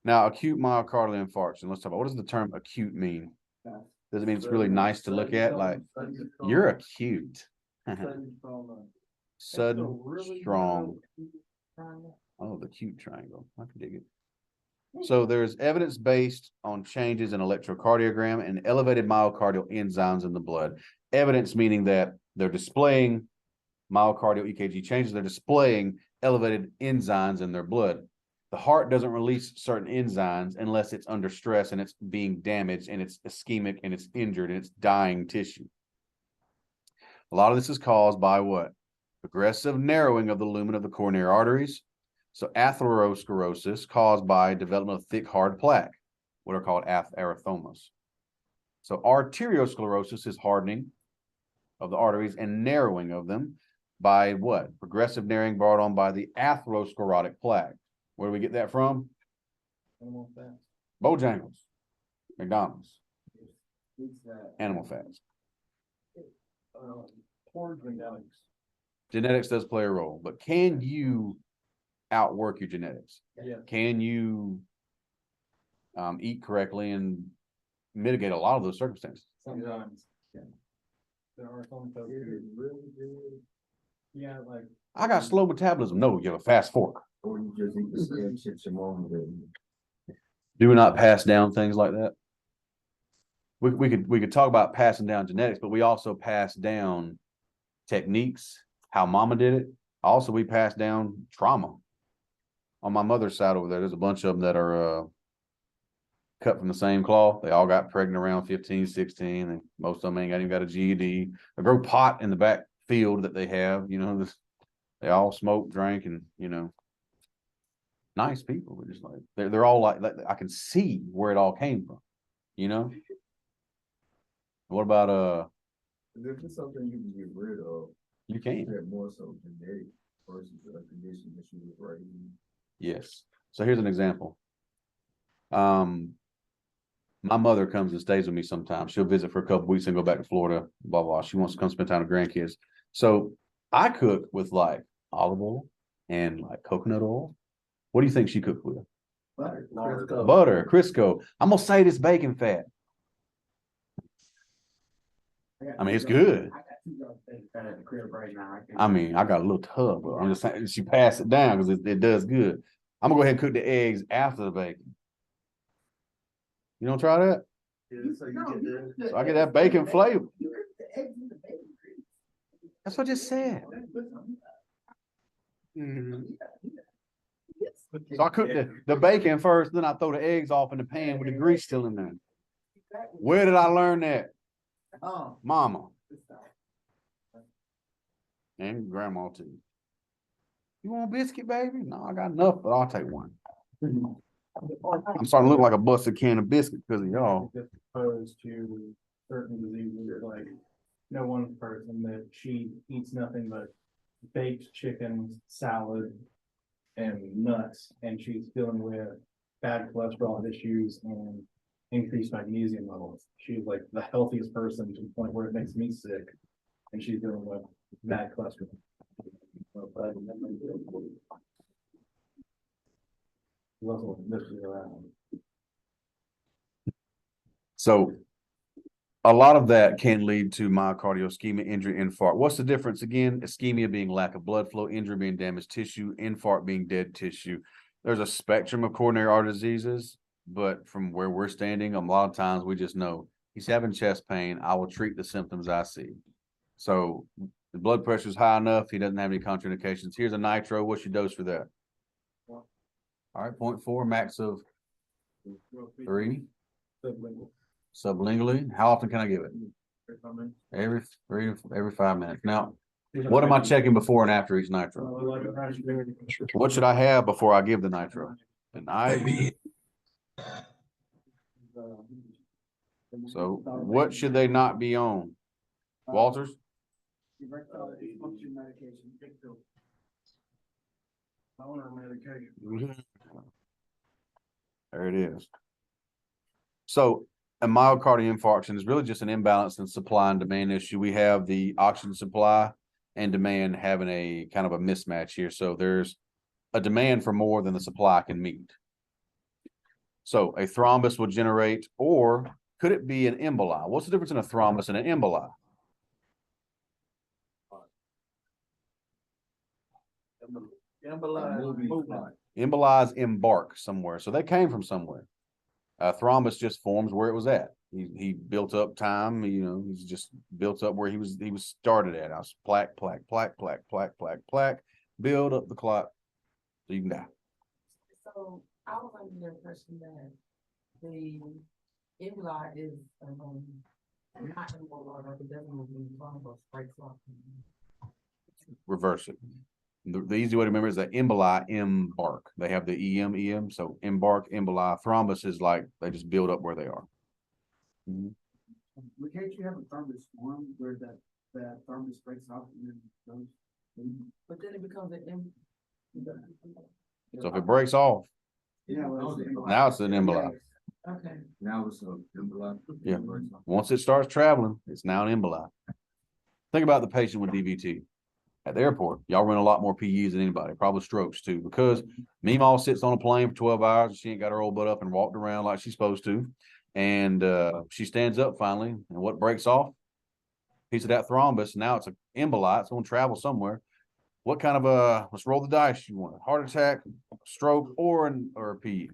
S1: Now, acute myocardial infarction, let's talk about what does the term acute mean? Does it mean it's really nice to look at? Like, you're acute. Sudden, strong. Oh, the cute triangle. I can dig it. So there's evidence based on changes in electrocardiogram and elevated myocardial enzymes in the blood. Evidence meaning that they're displaying myocardial EKG changes, they're displaying elevated enzymes in their blood. The heart doesn't release certain enzymes unless it's under stress and it's being damaged and it's ischemic and it's injured and it's dying tissue. A lot of this is caused by what? Progressive narrowing of the lumen of the coronary arteries. So atherosclerosis caused by development of thick, hard plaque, what are called erythemas. So arteriosclerosis is hardening of the arteries and narrowing of them by what? Progressive narrowing brought on by the atherosclerotic plaque. Where do we get that from?
S3: Animal fats.
S1: Bojangles, McDonald's, animal fats.
S3: Poor genetics.
S1: Genetics does play a role, but can you outwork your genetics?
S3: Yeah.
S1: Can you eat correctly and mitigate a lot of those circumstances?
S3: Sometimes. There are some folks who, yeah, like,
S1: I got slow metabolism. No, you have a fast fork.
S6: Or you just eat the same chips and mom with.
S1: Do we not pass down things like that? We could talk about passing down genetics, but we also pass down techniques, how mama did it. Also, we pass down trauma. On my mother's side over there, there's a bunch of them that are cut from the same cloth. They all got pregnant around 15, 16, and most of them ain't even got a GED. They grow pot in the back field that they have, they all smoke, drink, and nice people. But just like they're all like I can see where it all came from. What about
S6: If it's something you can get rid of,
S1: you can.
S6: that more so genetic versus a condition that you was raised in.
S1: Yes. So here's an example. My mother comes and stays with me sometimes. She'll visit for a couple weeks and go back to Florida, blah, blah. She wants to come spend time with grandkids. So I cook with like olive oil and like coconut oil. What do you think she cooked with?
S2: Butter.
S1: Butter, Crisco. I'm gonna say this bacon fat. I mean, it's good.
S2: I got 2 jars of bacon fat at the crib right now.
S1: I got a little tub, but I'm just saying she passed it down because it does good. I'm gonna go ahead and cook the eggs after the bacon. You don't try that?
S5: Yeah, so you get
S1: So I get that bacon flavor.
S2: You cook the eggs in the bacon grease.
S1: That's what I just said. So I cook the bacon first, then I throw the eggs off in the pan with the grease still in there. Where did I learn that?
S2: Oh.
S1: Mama. And grandma too. You want a biscuit, baby? No, I got enough, but I'll take one. I'm starting to look like a busted can of biscuit because of y'all.
S3: just opposed to certain diseases, like, one person that she eats nothing but baked chicken, salad, and nuts, and she's dealing with bad cholesterol issues and increased magnesium levels. She's like the healthiest person to the point where it makes me sick, and she's dealing with bad cholesterol.
S1: So a lot of that can lead to myocardial ischemia, injury, infarct. What's the difference again? Ischemia being lack of blood flow, injury being damaged tissue, infarct being dead tissue. There's a spectrum of coronary artery diseases, but from where we're standing, a lot of times we just know he's having chest pain. I will treat the symptoms I see. So the blood pressure is high enough. He doesn't have any contraindications. Here's a nitro. What's your dose for that? All right, 0.4, max of 3. Sublingually. How often can I give it? Every 5 minutes. Now, what am I checking before and after each nitro? What should I have before I give the nitro? An IV. So what should they not be on? Walters?
S2: Erectile dysfunction medication.
S1: There it is. So a myocardial infarction is really just an imbalance in supply and demand issue. We have the oxygen supply and demand having a kind of a mismatch here. So there's a demand for more than the supply can meet. So a thrombus will generate, or could it be an emboli? What's the difference in a thrombus and an emboli? Embolize embark somewhere. So they came from somewhere. Thrombus just forms where it was at. He built up time, he's just built up where he was started at. I was plaque, build up the clot so you can die.
S4: So I was under the impression that the emboli is not emboli, it doesn't move in thrombus breaks off.
S1: Reverse it. The easy way to remember is that emboli embark. They have the EM, so embark, emboli. Thrombus is like they just build up where they are.
S2: Can't you have a thrombus form where that thrombus breaks off and then goes?
S4: But then it becomes an
S1: So if it breaks off,
S2: Yeah. Well,
S1: now it's an emboli.
S4: okay.
S6: Now it's a emboli.
S1: Yeah. Once it starts traveling, it's now an emboli. Think about the patient with DVT. At the airport, y'all run a lot more PEs than anybody, probably strokes too, because Meemaw sits on a plane for 12 hours and she ain't got her old butt up and walked around like she's supposed to. And she stands up finally, and what breaks off? Piece of that thrombus. Now it's an emboli. It's going to travel somewhere. What kind of let's roll the dice you want? A heart attack, stroke, or a PE?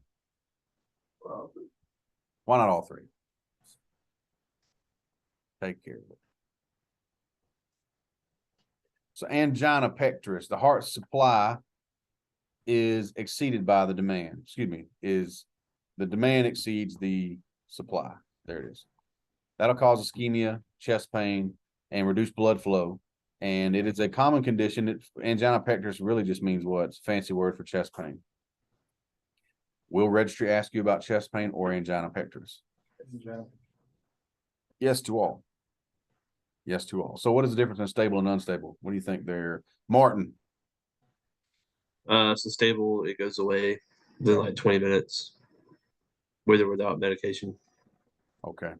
S1: Why not all three? Take care of it. So angina pectoris, the heart supply is exceeded by the demand. Excuse me, is the demand exceeds the supply. There it is. That'll cause ischemia, chest pain, and reduced blood flow. And it is a common condition. Angina pectoris really just means what? It's a fancy word for chest pain. Will registry ask you about chest pain or angina pectoris? Yes to all. Yes to all. So what is the difference in stable and unstable? What do you think there? Martin?
S8: So stable, it goes away within like 20 minutes, with or without medication.
S1: Okay.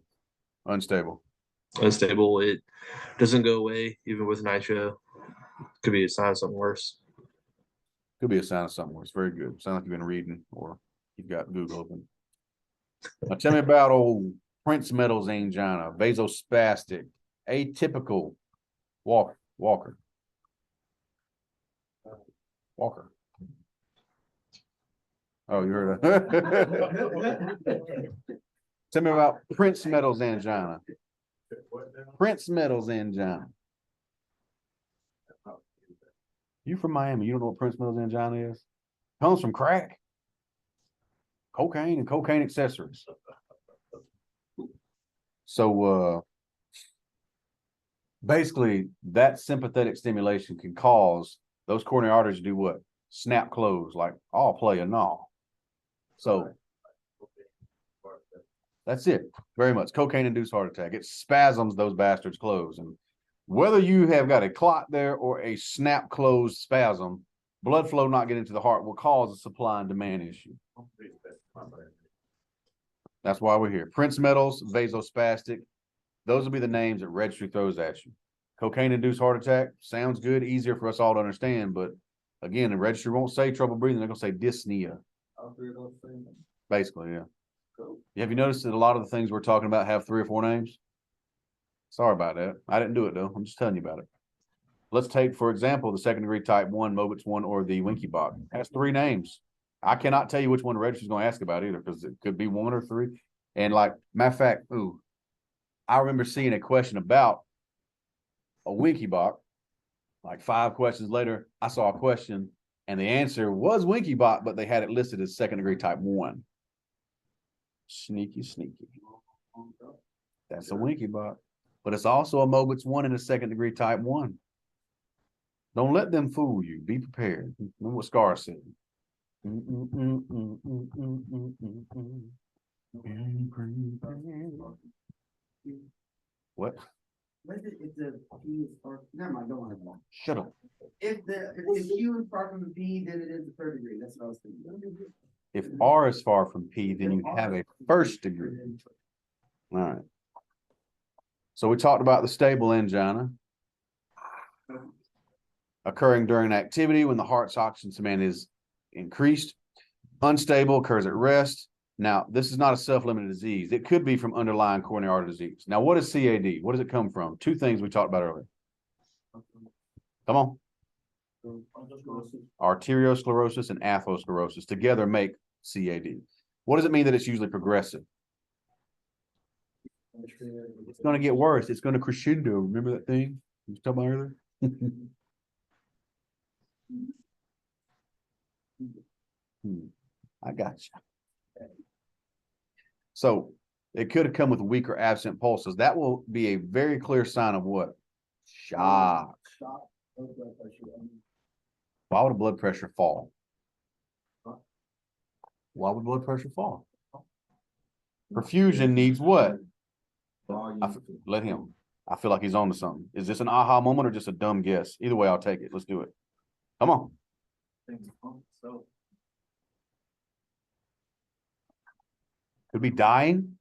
S1: Unstable.
S8: Unstable, it doesn't go away even with nitro. Could be a sign of something worse.
S1: Could be a sign of something worse. Very good. Sounds like you've been reading or you've got Google open. Now tell me about old Prince Meadows angina, vasospastic, atypical Walker. Oh, you heard that. Tell me about Prince Meadows angina. Prince Meadows angina. You from Miami? You don't know what Prince Meadows angina is? Comes from crack, cocaine, and cocaine accessories. So basically, that sympathetic stimulation can cause those coronary arteries to do what? Snap close, like all play and all. So that's it. Very much. Cocaine-induced heart attack. It spasms those bastards close. And whether you have got a clot there or a snap closed spasm, blood flow not getting to the heart will cause a supply and demand issue. That's why we're here. Prince Meadows, vasospastic. Those will be the names that registry throws at you. Cocaine-induced heart attack sounds good, easier for us all to understand, but again, the registry won't say trouble breathing. They're going to say dyspnea. Basically, yeah. Cool. Have you noticed that a lot of the things we're talking about have 3 or 4 names? Sorry about that. I didn't do it though. I'm just telling you about it. Let's take, for example, the second degree type 1, Mobitz 1, or the Winky Bach. It has 3 names. I cannot tell you which one the registry is going to ask about either, because it could be 1 or 3. And like, matter of fact, I remember seeing a question about a Winky Bach. Like 5 questions later, I saw a question and the answer was Winky Bach, but they had it listed as second degree type 1. Sneaky. That's a Winky Bach, but it's also a Mobitz 1 and a second degree type 1. Don't let them fool you. Be prepared. Remember what Scar said. What?
S2: If the P is far, never mind, don't worry about it.
S1: Shut up.
S2: If Q is far from the P, then it is the third degree. That's what I was thinking.
S1: If R is far from P, then you have a first degree. All right. So we talked about the stable angina occurring during activity when the heart's oxygen demand is increased. Unstable occurs at rest. Now, this is not a self-limited disease. It could be from underlying coronary artery disease. Now, what is CAD? What does it come from? 2 things we talked about earlier. Come on. Arteriosclerosis and atherosclerosis together make CAD. What does it mean that it's usually progressive? It's going to get worse. It's going to crescendo. Remember that thing we was talking about earlier? I got you. So it could have come with weak or absent pulses. That will be a very clear sign of what? Shock. Why would blood pressure fall? Why would blood pressure fall? Perfusion needs what? Let him. I feel like he's on to something. Is this an aha moment or just a dumb guess? Either way, I'll take it. Let's do it. Come on. Could be dying.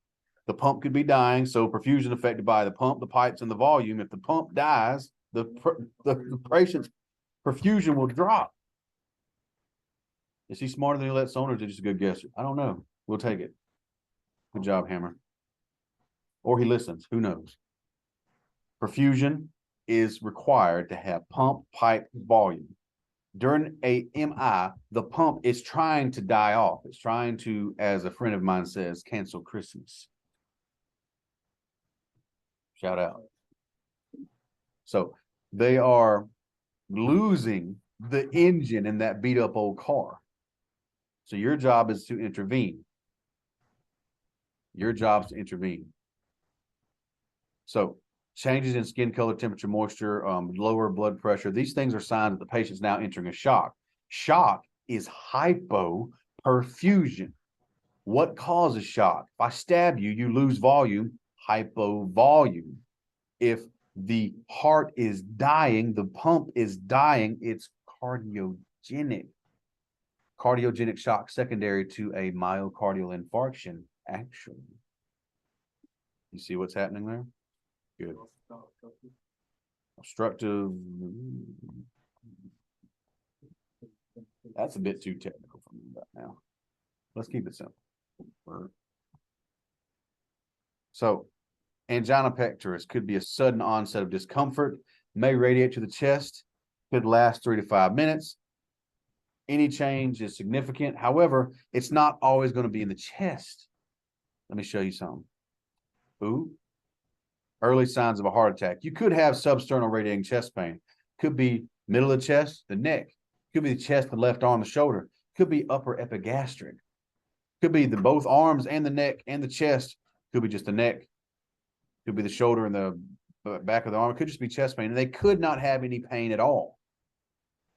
S1: The pump could be dying. So perfusion affected by the pump, the pipes, and the volume. If the pump dies, the patient's perfusion will drop. Is he smarter than he lets on, or is it just a good guess? I don't know. We'll take it. Good job, Hammer. Or he listens. Who knows? Perfusion is required to have pump pipe volume. During a MI, the pump is trying to die off. It's trying to, as a friend of mine says, cancel Christmas. Shout out. So they are losing the engine in that beat up old car. So your job is to intervene. Your job is to intervene. So changes in skin color, temperature, moisture, lower blood pressure. These things are signs that the patient's now entering a shock. Shock is hypoperfusion. What causes shock? If I stab you, you lose volume, hypovolume. If the heart is dying, the pump is dying, it's cardiogenic. Cardiogenic shock secondary to a myocardial infarction, actually. You see what's happening there? Good. Obstructive. That's a bit too technical for me right now. Let's keep it simple. So, angina pectoris could be a sudden onset of discomfort, may radiate to the chest, could last 3 to 5 minutes. Any change is significant. However, it's not always going to be in the chest. Let me show you something. Ooh. Early signs of a heart attack. You could have substernal radiating chest pain. Could be middle of the chest, the neck. Could be the chest, the left arm, the shoulder. Could be upper epigastric. Could be the both arms and the neck and the chest. Could be just the neck. Could be the shoulder and the back of the arm. It could just be chest pain. And they could not have any pain at all.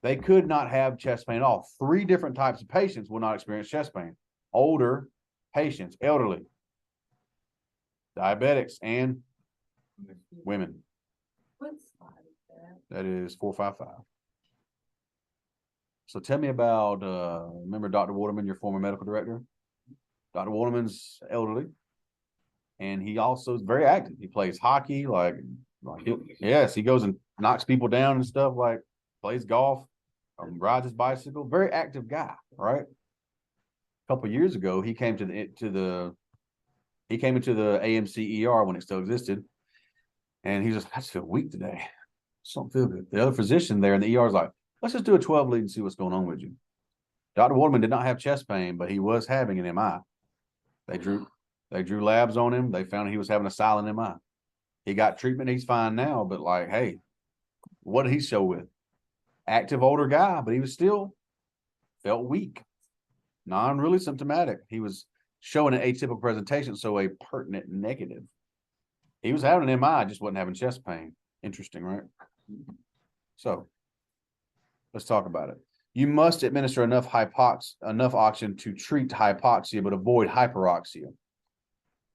S1: They could not have chest pain at all. 3 different types of patients will not experience chest pain. Older patients, elderly, diabetics, and women.
S4: What slide is that?
S1: That is 455. So tell me about, remember Dr. Waterman, your former medical director? Dr. Waterman's elderly. And he also is very active. He plays hockey, yes, he goes and knocks people down and stuff, like plays golf, rides his bicycle. Very active guy, right? A couple of years ago, he came into the AMC ER when it still existed. And he just, I just feel weak today. Just don't feel good. The other physician there in the ER is like, let's just do a 12 lead and see what's going on with you. Dr. Waterman did not have chest pain, but he was having an MI. They drew labs on him. They found he was having a silent MI. He got treatment. He's fine now, but like, hey, what did he show with? Active older guy, but he was still felt weak. Non-really symptomatic. He was showing an atypical presentation, so a pertinent negative. He was having an MI, just wasn't having chest pain. Interesting, right? So let's talk about it. You must administer enough oxygen to treat hypoxia, but avoid hyperoxia.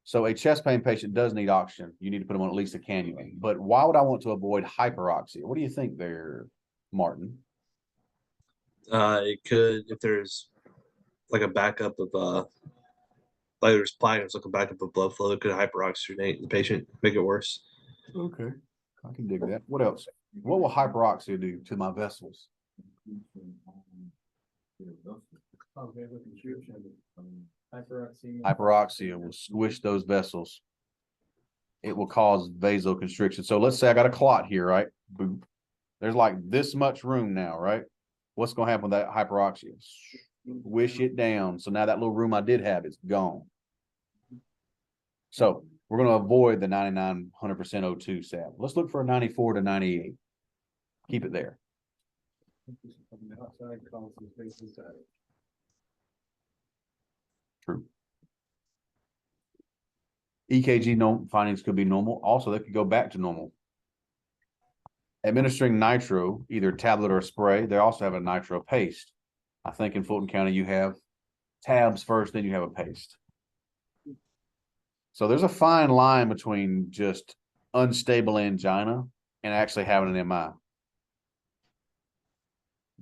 S1: So a chest pain patient does need oxygen. You need to put them on at least a cannula. But why would I want to avoid hyperoxia? What do you think there, Martin?
S8: It could, if there's like a backup of like there's plaques, like a backup of blood flow, it could hyperoxygenate the patient, make it worse.
S1: Okay, I can dig that. What else? What will hyperoxia do to my vessels? Hyperoxia will squish those vessels. It will cause vasoconstriction. So let's say I got a clot here, right? Boop. There's like this much room now, right? What's going to happen with that hyperoxia? Squish it down. So now that little room I did have is gone. So we're going to avoid the 99, 100% O2 sap. Let's look for a 94 to 98. Keep it there. True. EKG findings could be normal. Also, they could go back to normal. Administering nitro, either tablet or spray. They also have a nitro paste. I think in Fulton County, you have tabs first, then you have a paste. So there's a fine line between just unstable angina and actually having an MI.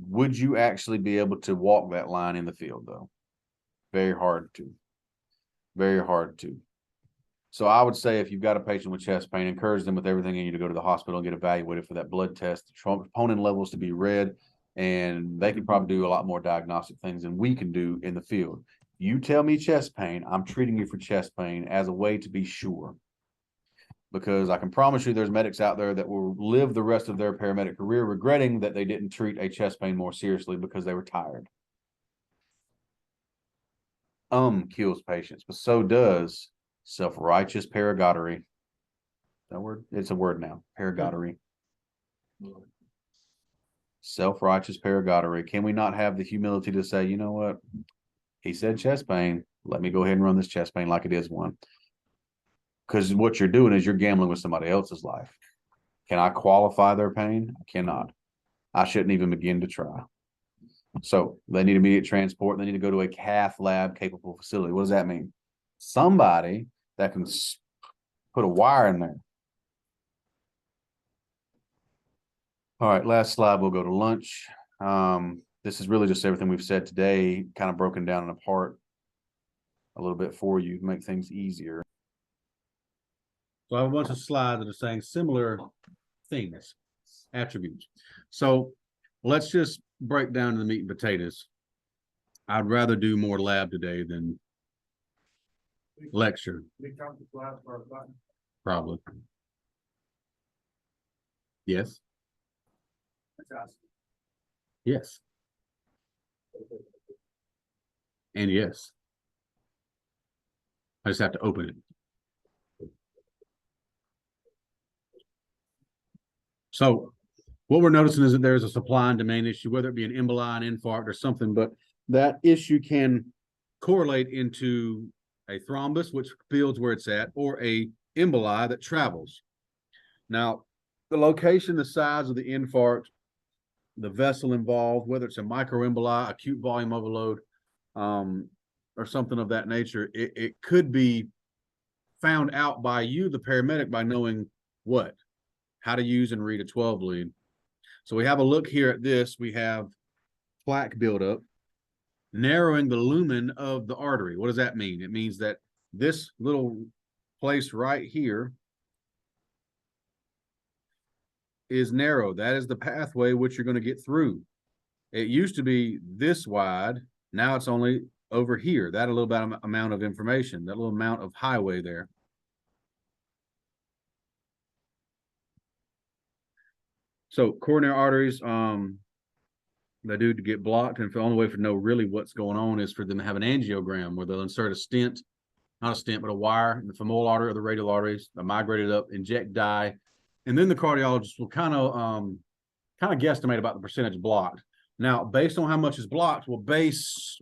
S1: Would you actually be able to walk that line in the field, though? Very hard to. Very hard to. So I would say if you've got a patient with chest pain, encourage them with everything in you to go to the hospital and get evaluated for that blood test, the troponin levels to be read, and they can probably do a lot more diagnostic things than we can do in the field. You tell me chest pain, I'm treating you for chest pain as a way to be sure. Because I can promise you there's medics out there that will live the rest of their paramedic career regretting that they didn't treat a chest pain more seriously because they were tired. Kills patients, but so does self-righteous paragottery. That word? It's a word now. Paragottery. Self-righteous paragottery. Can we not have the humility to say, you know what? He said chest pain. Let me go ahead and run this chest pain like it is one. Because what you're doing is you're gambling with somebody else's life. Can I qualify their pain? I cannot. I shouldn't even begin to try. So they need immediate transport. They need to go to a cath lab capable facility. What does that mean? Somebody that can put a wire in there. All right, last slide. We'll go to lunch. This is really just everything we've said today, kind of broken down and apart a little bit for you to make things easier. So I have a bunch of slides that are saying similar things, attributes. So let's just break down the meat and potatoes. I'd rather do more lab today than lecture.
S3: We count the lab for our button.
S1: Probably. Yes. Yes. And yes. I just have to open it. So what we're noticing is that there's a supply and demand issue, whether it be an emboli, an infarct, or something, but that issue can correlate into a thrombus, which builds where it's at, or a emboli that travels. Now, the location, the size of the infarct, the vessel involved, whether it's a microemboli, acute volume overload, or something of that nature, it could be found out by you, the paramedic, by knowing what? How to use and read a 12 lead. So we have a look here at this. We have plaque buildup, narrowing the lumen of the artery. What does that mean? It means that this little place right here is narrow. That is the pathway which you're going to get through. It used to be this wide. Now it's only over here. That a little bit amount of information, that little amount of highway there. So coronary arteries, they do to get blocked, and the only way to know really what's going on is for them to have an angiogram where they'll insert a stent, not a stent, but a wire in the femoral artery or the radial arteries. They'll migrate it up, inject dye, and then the cardiologist will kind of guesstimate about the percentage blocked. Now, based on how much is blocked, will base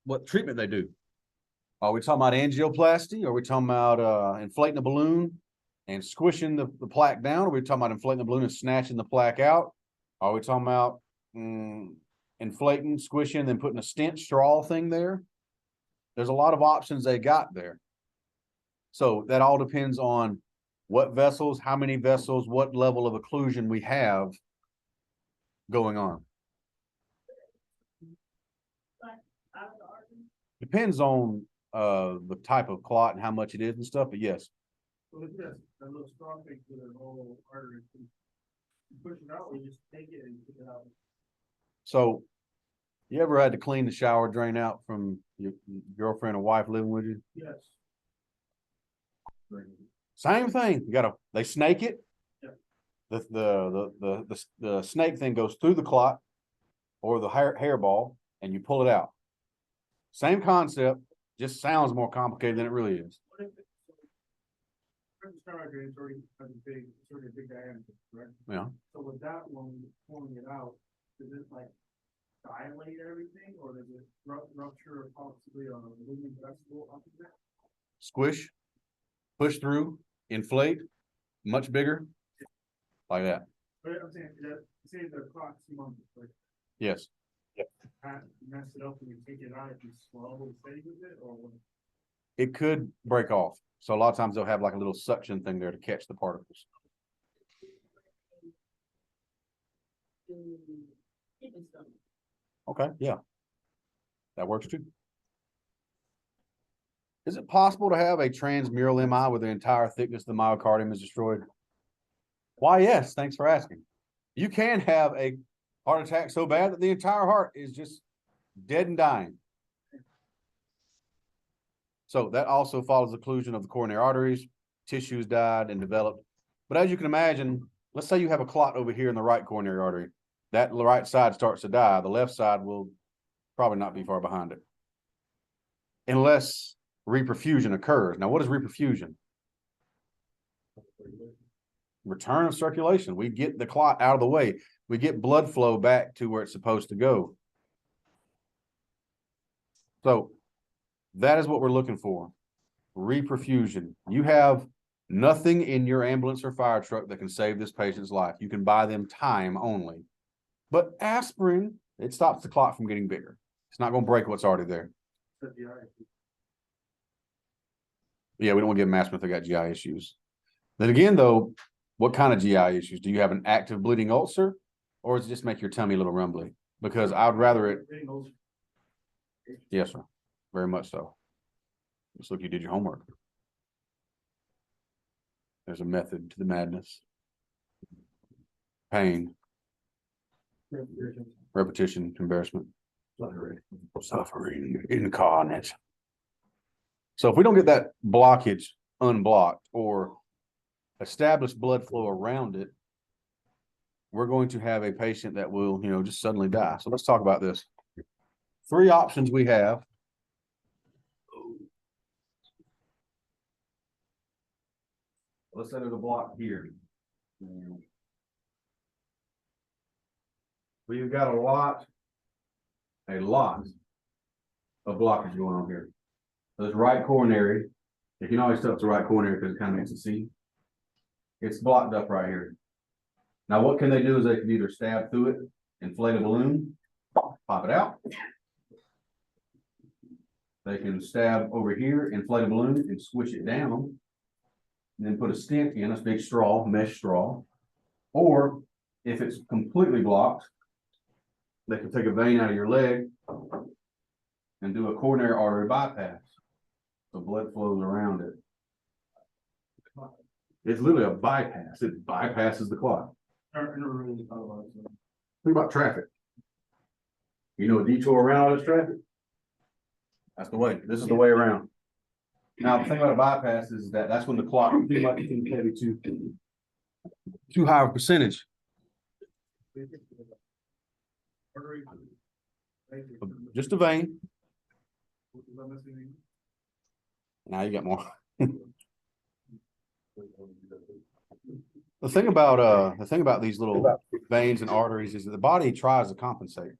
S1: what treatment they do. Are we talking about angioplasty? Are we talking about inflating a balloon and squishing the plaque down? Are we talking about inflating the balloon and snatching the plaque out? Are we talking about inflating, squishing, then putting a stent straw thing there? There's a lot of options they got there. So that all depends on what vessels, how many vessels, what level of occlusion we have going on. Depends on the type of clot and how much it is and stuff, but yes.
S3: So it's just a little straw thing with a whole artery. You push it out, or you just take it and put it out.
S1: So you ever had to clean the shower drain out from your girlfriend or wife living with you?
S3: Yes.
S1: Same thing. They snake it.
S3: Yeah.
S1: The snake thing goes through the clot or the hairball, and you pull it out. Same concept, just sounds more complicated than it really is.
S3: What if it's already has a big diameter, right?
S1: Yeah.
S3: So with that one, pulling it out, does it like dilate everything, or does it rupture or possibly a lumen vessel up to that?
S1: Squish, push through, inflate, much bigger, like that.
S3: But I'm saying that, say the clot's humongous, like
S1: Yes.
S3: mess it up when you take it out, if you swallow stay with it, or what?
S1: It could break off. So a lot of times they'll have like a little suction thing there to catch the particles. Okay, yeah. That works too. Is it possible to have a transmural MI where the entire thickness of the myocardium is destroyed? Why, yes, thanks for asking. You can have a heart attack so bad that the entire heart is just dead and dying. So that also follows the occlusion of the coronary arteries, tissues died and developed. But as you can imagine, let's say you have a clot over here in the right coronary artery. That right side starts to die. The left side will probably not be far behind it. Unless reperfusion occurs. Now, what is reperfusion? Return of circulation. We get the clot out of the way. We get blood flow back to where it's supposed to go. So that is what we're looking for. Reperfusion. You have nothing in your ambulance or fire truck that can save this patient's life. You can buy them time only. But aspirin, it stops the clot from getting bigger. It's not going to break what's already there. Yeah, we don't want to give them aspirin if they got GI issues. Then again, though, what kind of GI issues? Do you have an active bleeding ulcer, or does it just make your tummy a little rumbly? Because I would rather it. Yes, sir. Very much so. Looks like you did your homework. There's a method to the madness. Pain. Repetition, embarrassment. Suffering incarnate. So if we don't get that blockage unblocked or establish blood flow around it, we're going to have a patient that will, just suddenly die. So let's talk about this. 3 options we have. Let's say there's a block here. We've got a lot of blockage going on here. This right coronary, if you know always stuff the right coronary because it kind of makes it see, it's blocked up right here. Now, what can they do is they can either stab through it, inflate a balloon, pop it out. They can stab over here, inflate a balloon, and squish it down. And then put a stent in, a big straw, mesh straw. Or if it's completely blocked, they can take a vein out of your leg and do a coronary artery bypass. So blood flows around it. It's literally a bypass. It bypasses the clot. Think about traffic. You know, a detour around all this traffic? That's the way. This is the way around. Now, the thing about a bypass is that that's when the clot too much too heavy, too high a percentage. Just a vein. Now you got more. The thing about these little veins and arteries is that the body tries to compensate.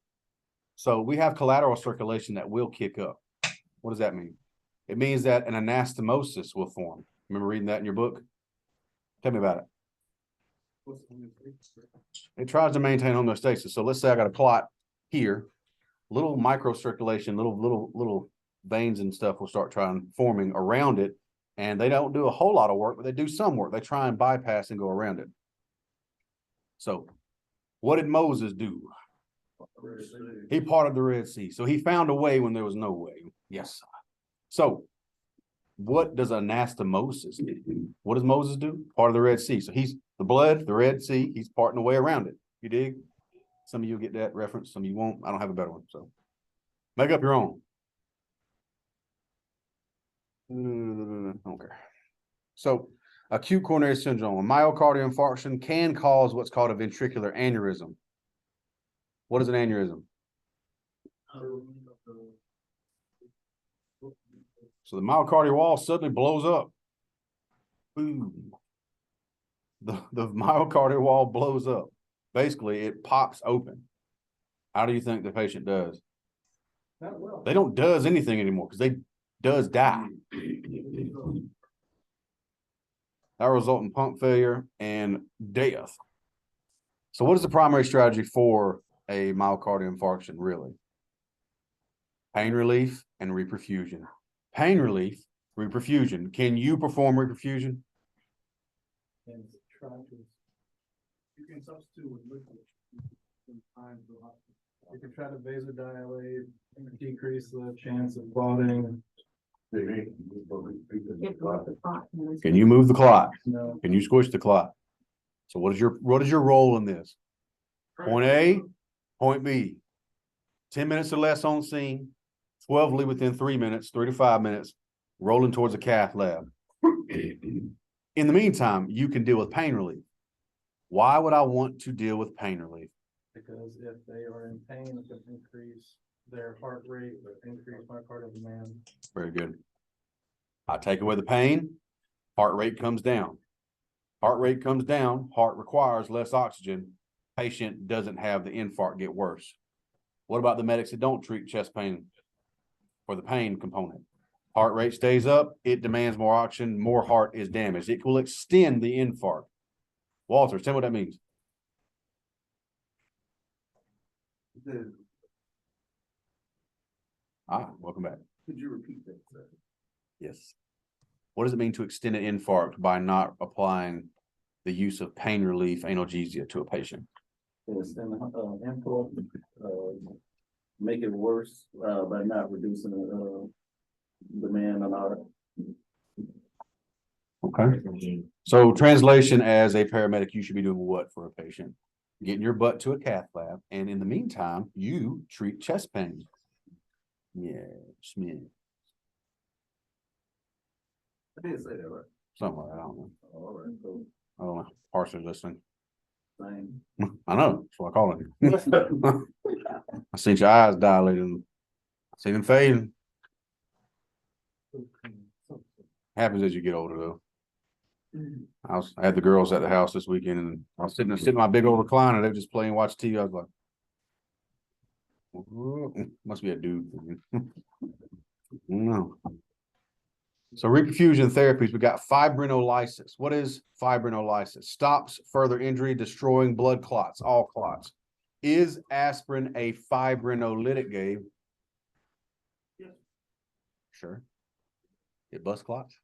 S1: So we have collateral circulation that will kick up. What does that mean? It means that an anastomosis will form. Remember reading that in your book? Tell me about it. It tries to maintain homeostasis. So let's say I got a clot here, little microcirculation, little veins and stuff will start forming around it. And they don't do a whole lot of work, but they do some work. They try and bypass and go around it. So what did Moses do? He parted the Red Sea. So he found a way when there was no way. Yes. So what does anastomosis do? What does Moses do? Part of the Red Sea. So he's the blood, the Red Sea, he's parting the way around it. You dig? Some of you get that reference, some of you won't. I don't have a better one. So make up your own. Okay. So acute coronary syndrome, a myocardial infarction can cause what's called a ventricular aneurysm. What is an aneurysm? So the myocardial wall suddenly blows up. Boom. The myocardial wall blows up. Basically, it pops open. How do you think the patient does?
S3: Not well.
S1: They don't does anything anymore because they does die. That result in pump failure and death. So what is the primary strategy for a myocardial infarction, really? Pain relief and reperfusion. Pain relief, reperfusion. Can you perform reperfusion?
S3: And try to, you can substitute with liquid. You can try to vasodilate and decrease the chance of clotting.
S1: Can you move the clot?
S3: No.
S1: Can you squish the clot? So what is your role in this? Point A, point B. 10 minutes or less on scene, 12 leave within 3 minutes, 3 to 5 minutes, rolling towards a cath lab. In the meantime, you can deal with pain relief. Why would I want to deal with pain relief?
S3: Because if they are in pain, it could increase their heart rate, or increase myocardial demand.
S1: Very good. I take away the pain, heart rate comes down. Heart rate comes down, heart requires less oxygen. Patient doesn't have the infarct get worse. What about the medics that don't treat chest pain for the pain component? Heart rate stays up, it demands more oxygen, more heart is damaged. It will extend the infarct. Walter, tell me what that means. Welcome back.
S5: Could you repeat that, sir?
S1: Yes. What does it mean to extend an infarct by not applying the use of pain relief analgesia to a patient?
S5: Yes, and, import, make it worse, by not reducing the, demand on our.
S1: Okay. So translation as a paramedic, you should be doing what for a patient? Getting your butt to a cath lab, and in the meantime, you treat chest pain. Yeah, Smith.
S5: I did say that, right?
S1: Something like that, I don't know.
S5: All right, cool.
S1: I don't know. Parsley's listening.
S5: Same.
S1: I know. That's what I call it. I seen your eyes dilating. I seen them fading. Happens as you get older, though. I had the girls at the house this weekend, and I was sitting in my big old recliner. They were just playing, watch TV. I was like, "Ooh, must be a dude." No. So reperfusion therapies, we got fibrinolysis. What is fibrinolysis? Stops further injury, destroying blood clots, all clots. Is aspirin a fibrinolytic, Gabe?
S3: Yes.
S1: Sure. It busts clots?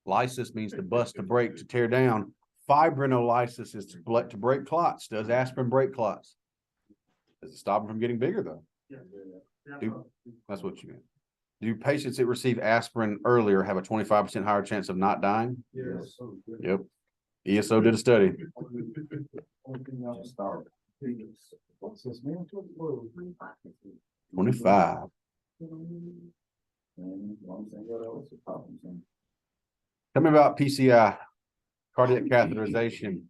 S1: Lysis means to bust, to break, to tear down. Fibrinolysis is to break clots. Does aspirin break clots? Does it stop them from getting bigger, though? That's what you mean. Do patients that receive aspirin earlier have a 25% higher chance of not dying?
S3: Yes.
S1: Yep. ESO did a study. 25. Tell me about PCI, cardiac catheterization.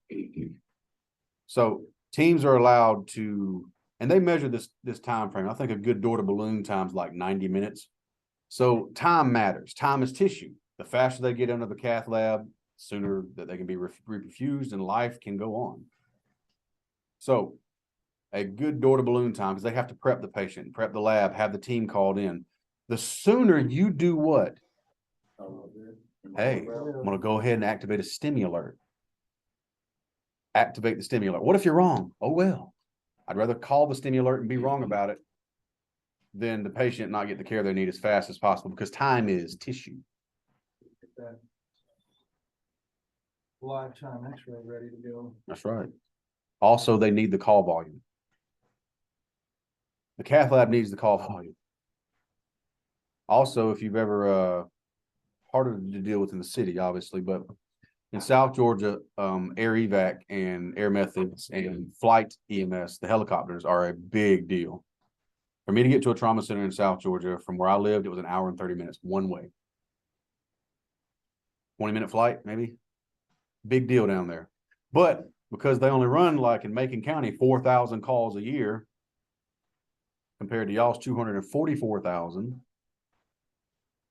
S1: So teams are allowed to, and they measure this time frame. I think a good door to balloon time is like 90 minutes. So time matters. Time is tissue. The faster they get into the cath lab, sooner that they can be reperfused and life can go on. So a good door to balloon time, because they have to prep the patient, prep the lab, have the team called in. The sooner you do what? Hey, I'm going to go ahead and activate a stimulus. Activate the stimulus. What if you're wrong? Oh, well, I'd rather call the stimulus and be wrong about it than the patient not get the care they need as fast as possible, because time is tissue.
S3: Lifetime x-ray ready to go.
S1: That's right. Also, they need the call volume. The cath lab needs the call volume. Also, if you've ever, harder to deal with in the city, obviously, but in South Georgia, air evac and air methods and flight EMS, the helicopters are a big deal. For me to get to a trauma center in South Georgia, from where I lived, it was an hour and 30 minutes one way. 20-minute flight, maybe. Big deal down there. But because they only run, like in Macon County, 4,000 calls a year compared to y'all's 244,000,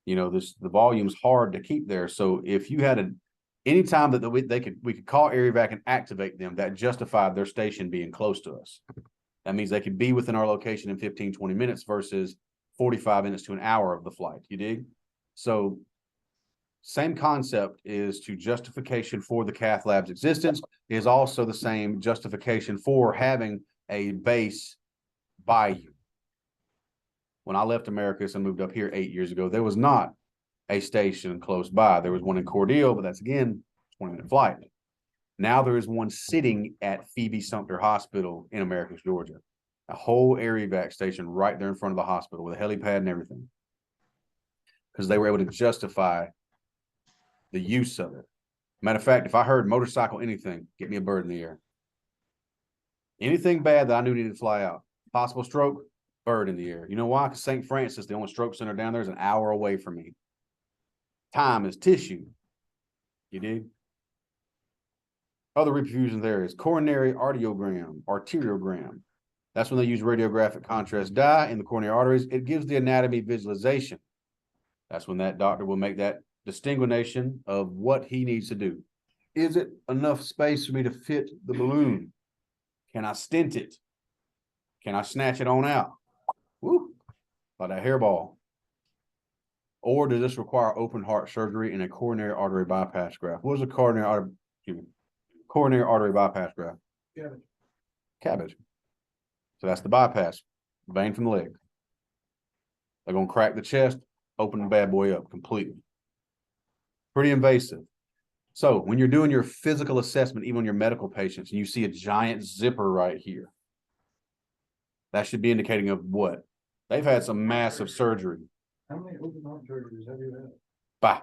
S1: you know, the volume's hard to keep there. So if you had anytime that we could call air evac and activate them, that justified their station being close to us. That means they could be within our location in 15, 20 minutes versus 45 minutes to an hour of the flight. You dig? So same concept is to justification for the cath lab's existence is also the same justification for having a base by you. When I left Americus and moved up here 8 years ago, there was not a station close by. There was one in Cordele, but that's again 20-minute flight. Now there is one sitting at Phoebe Sumter Hospital in Americus, Georgia. A whole area vac station right there in front of the hospital with a helipad and everything. Because they were able to justify the use of it. Matter of fact, if I heard motorcycle anything, get me a bird in the air. Anything bad that I knew needed to fly out. Possible stroke, bird in the air. You know why? Because St. Francis, the only stroke center down there, is an hour away from me. Time is tissue. You dig? Other reperfusions there is coronary arteriogram. That's when they use radiographic contrast dye in the coronary arteries. It gives the anatomy visualization. That's when that doctor will make that distinguishing of what he needs to do. Is it enough space for me to fit the balloon? Can I stent it? Can I snatch it on out? Woo, like that hairball. Or does this require open heart surgery and a coronary artery bypass graft? What is a coronary artery bypass graft? Cabbage. So that's the bypass, vein from the leg. They're gonna crack the chest, open the bad boy up completely. Pretty invasive. So when you're doing your physical assessment, even on your medical patients, and you see a giant zipper right here, that should be indicating of what? They've had some massive surgery.
S3: How many open heart surgeries have you had?
S1: Bah.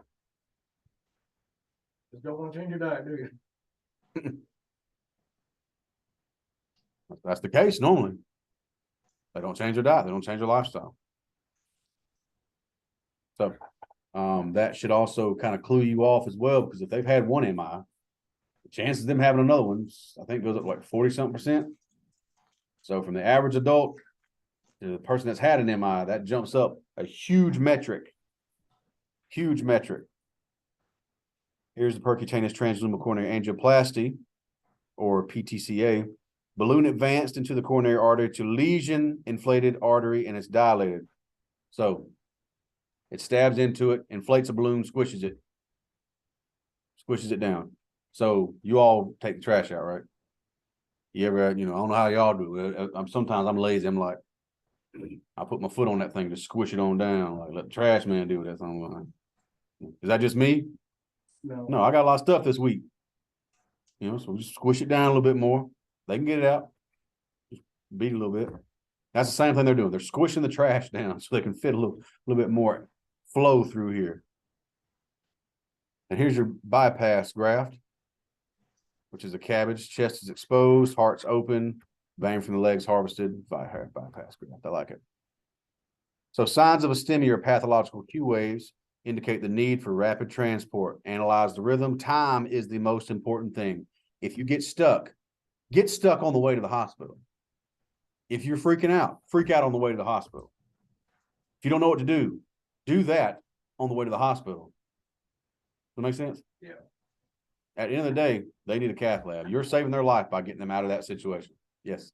S3: Just don't want to change your diet, do you?
S1: That's the case normally. They don't change their diet. They don't change their lifestyle. So that should also kind of clue you off as well, because if they've had one MI, the chances of them having another one, I think, goes up like 40-something%. So from the average adult to the person that's had an MI, that jumps up a huge metric. Huge metric. Here's the percutaneous transluminal coronary angioplasty, or PTCA. Balloon advanced into the coronary artery to lesion inflated artery, and it's dilated. So it stabs into it, inflates a balloon, squishes it down. So you all take the trash out, right? You ever, I don't know how y'all do it. Sometimes I'm lazy. I'm like, I put my foot on that thing to squish it on down. Like, let the trash man do it. That's on. Is that just me? No, I got a lot of stuff this week. So just squish it down a little bit more. They can get it out. Just beat it a little bit. That's the same thing they're doing. They're squishing the trash down so they can fit a little bit more flow through here. And here's your bypass graft, which is a cabbage. Chest is exposed, heart's open, vein from the legs harvested, bypass graft. I like it. So signs of ischemia or pathological Q waves indicate the need for rapid transport. Analyze the rhythm. Time is the most important thing. If you get stuck on the way to the hospital. If you're freaking out, freak out on the way to the hospital. If you don't know what to do that on the way to the hospital. Does that make sense?
S3: Yeah.
S1: At the end of the day, they need a cath lab. You're saving their life by getting them out of that situation. Yes.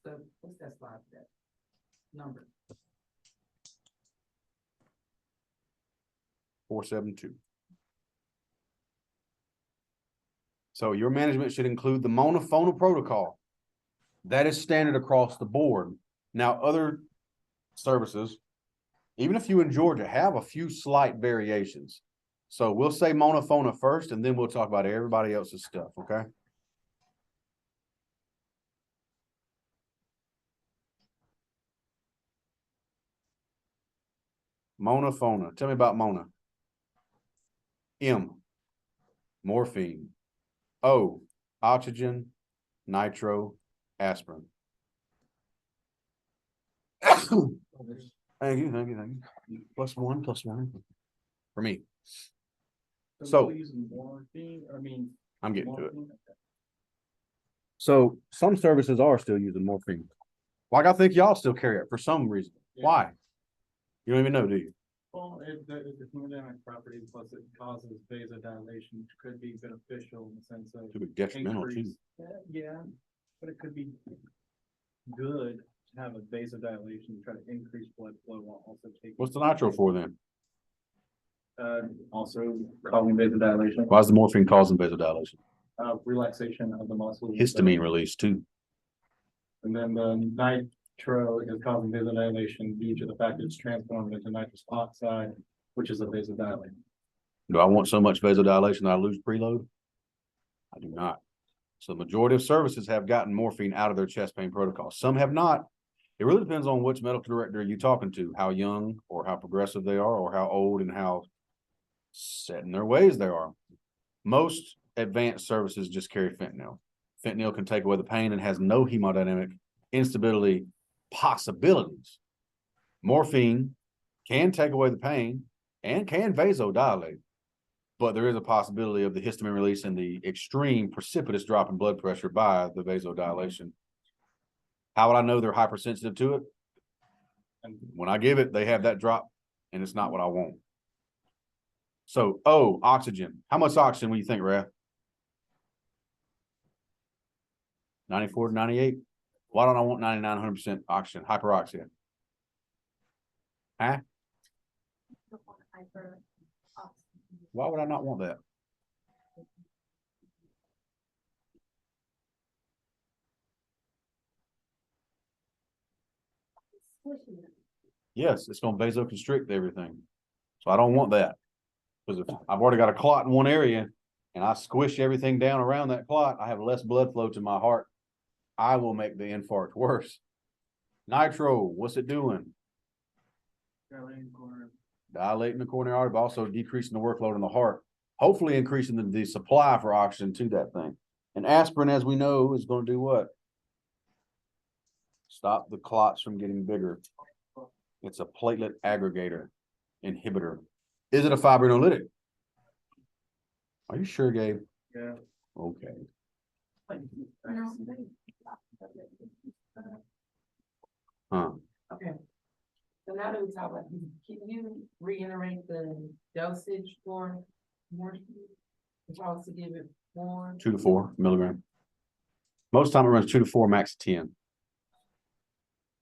S4: So what's that slide for that number?
S1: 472. So your management should include the monofona protocol. That is standard across the board. Now, other services, even a few in Georgia, have a few slight variations. So we'll say monofona first, and then we'll talk about everybody else's stuff, okay? Monofona. Tell me about Mona. M, morphine. O, oxygen, nitro, aspirin. Thank you. Plus one. For me. So
S3: using morphine,
S1: I'm getting to it. So some services are still using morphine. Like I think y'all still carry it for some reason.
S3: Yeah.
S1: Why? You don't even know, do you?
S3: Well, it's a hemodynamic property, plus it causes vasodilation, which could be beneficial in the sense of.
S1: Could be detrimental too.
S3: increase- Yeah, but it could be good to have a vasodilation to try to increase blood flow while also taking.
S1: What's the nitro for then?
S3: Also causing vasodilation,
S1: Why is the morphine causing vasodilation?
S3: relaxation of the muscles.
S1: Histamine release too.
S3: And then the nitro is causing vasodilation due to the fact that it's transformed into nitrous oxide, which is a vasodilator.
S1: Do I want so much vasodilation that I lose preload? I do not. So the majority of services have gotten morphine out of their chest pain protocol. Some have not. It really depends on which medical director you're talking to, how young or how progressive they are, or how old and how set in their ways they are. Most advanced services just carry fentanyl. Fentanyl can take away the pain and has no hemodynamic instability possibilities. Morphine can take away the pain and can vasodilate, but there is a possibility of the histamine release and the extreme precipitous drop in blood pressure by the vasodilation. How would I know they're hypersensitive to it? And when I give it, they have that drop, and it's not what I want. So, oxygen. How much oxygen do you think, Raph? 94 to 98? Why don't I want 99, 100% oxygen, hyperoxia? Huh? Why would I not want that? Yes, it's going to vasoconstrict everything. So I don't want that. Because if I've already got a clot in one area and I squish everything down around that clot, I have less blood flow to my heart. I will make the infarct worse. Nitro, what's it doing? Dilating the coronary artery, but also decreasing the workload in the heart. Hopefully increasing the supply for oxygen to that thing. And aspirin, as we know, is going to do what? Stop the clots from getting bigger. It's a platelet aggregator inhibitor. Is it a fibrinolytic? Are you sure, Gabe?
S3: Yeah.
S1: Okay. Huh.
S4: Okay. So now that we talk about, can you reiterate the dosage for morphine? If I was to give it 4.
S1: 2 to 4 milligrams. Most time it runs 2 to 4, max 10. And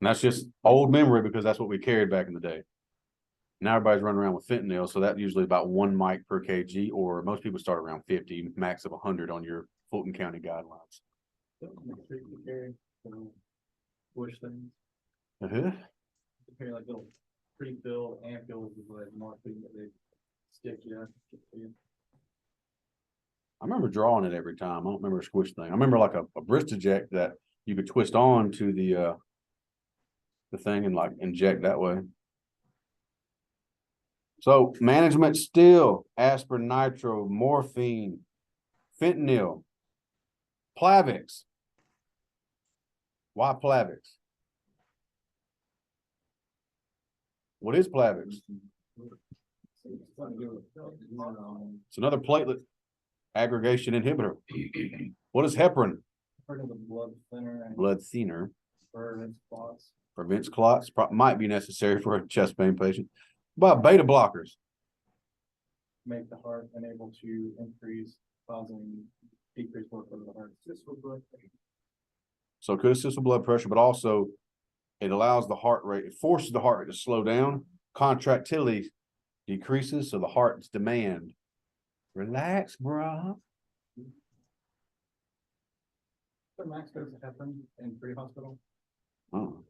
S1: that's just old memory because that's what we carried back in the day. Now everybody's running around with fentanyl, so that's usually about 1 mic per kg, or most people start around 50, max of 100 on your Fulton County guidelines.
S3: Push things.
S1: Uh-huh.
S3: Carry like little pre-filled ampules with like morphine that they stick you.
S1: I remember drawing it every time. I don't remember a squish thing. I remember like a wrist eject that you could twist on to the thing and like inject that way. So management still aspirin, nitro, morphine, fentanyl, Plavix. Why Plavix? What is Plavix? It's another platelet aggregation inhibitor. What is heparin?
S3: Part of the blood thinner and
S1: Blood thinner.
S3: prevents clots.
S1: Prevents clots. Might be necessary for a chest pain patient. But beta blockers.
S3: Make the heart unable to increase, causing decreased workload of the heart. Just for blood pressure.
S1: So it could assist with blood pressure, but also it allows the heart rate, it forces the heart rate to slow down. Contractility decreases, so the heart's demand. Relax, bro.
S3: The max dose of heparin in pre-hospital.
S1: Only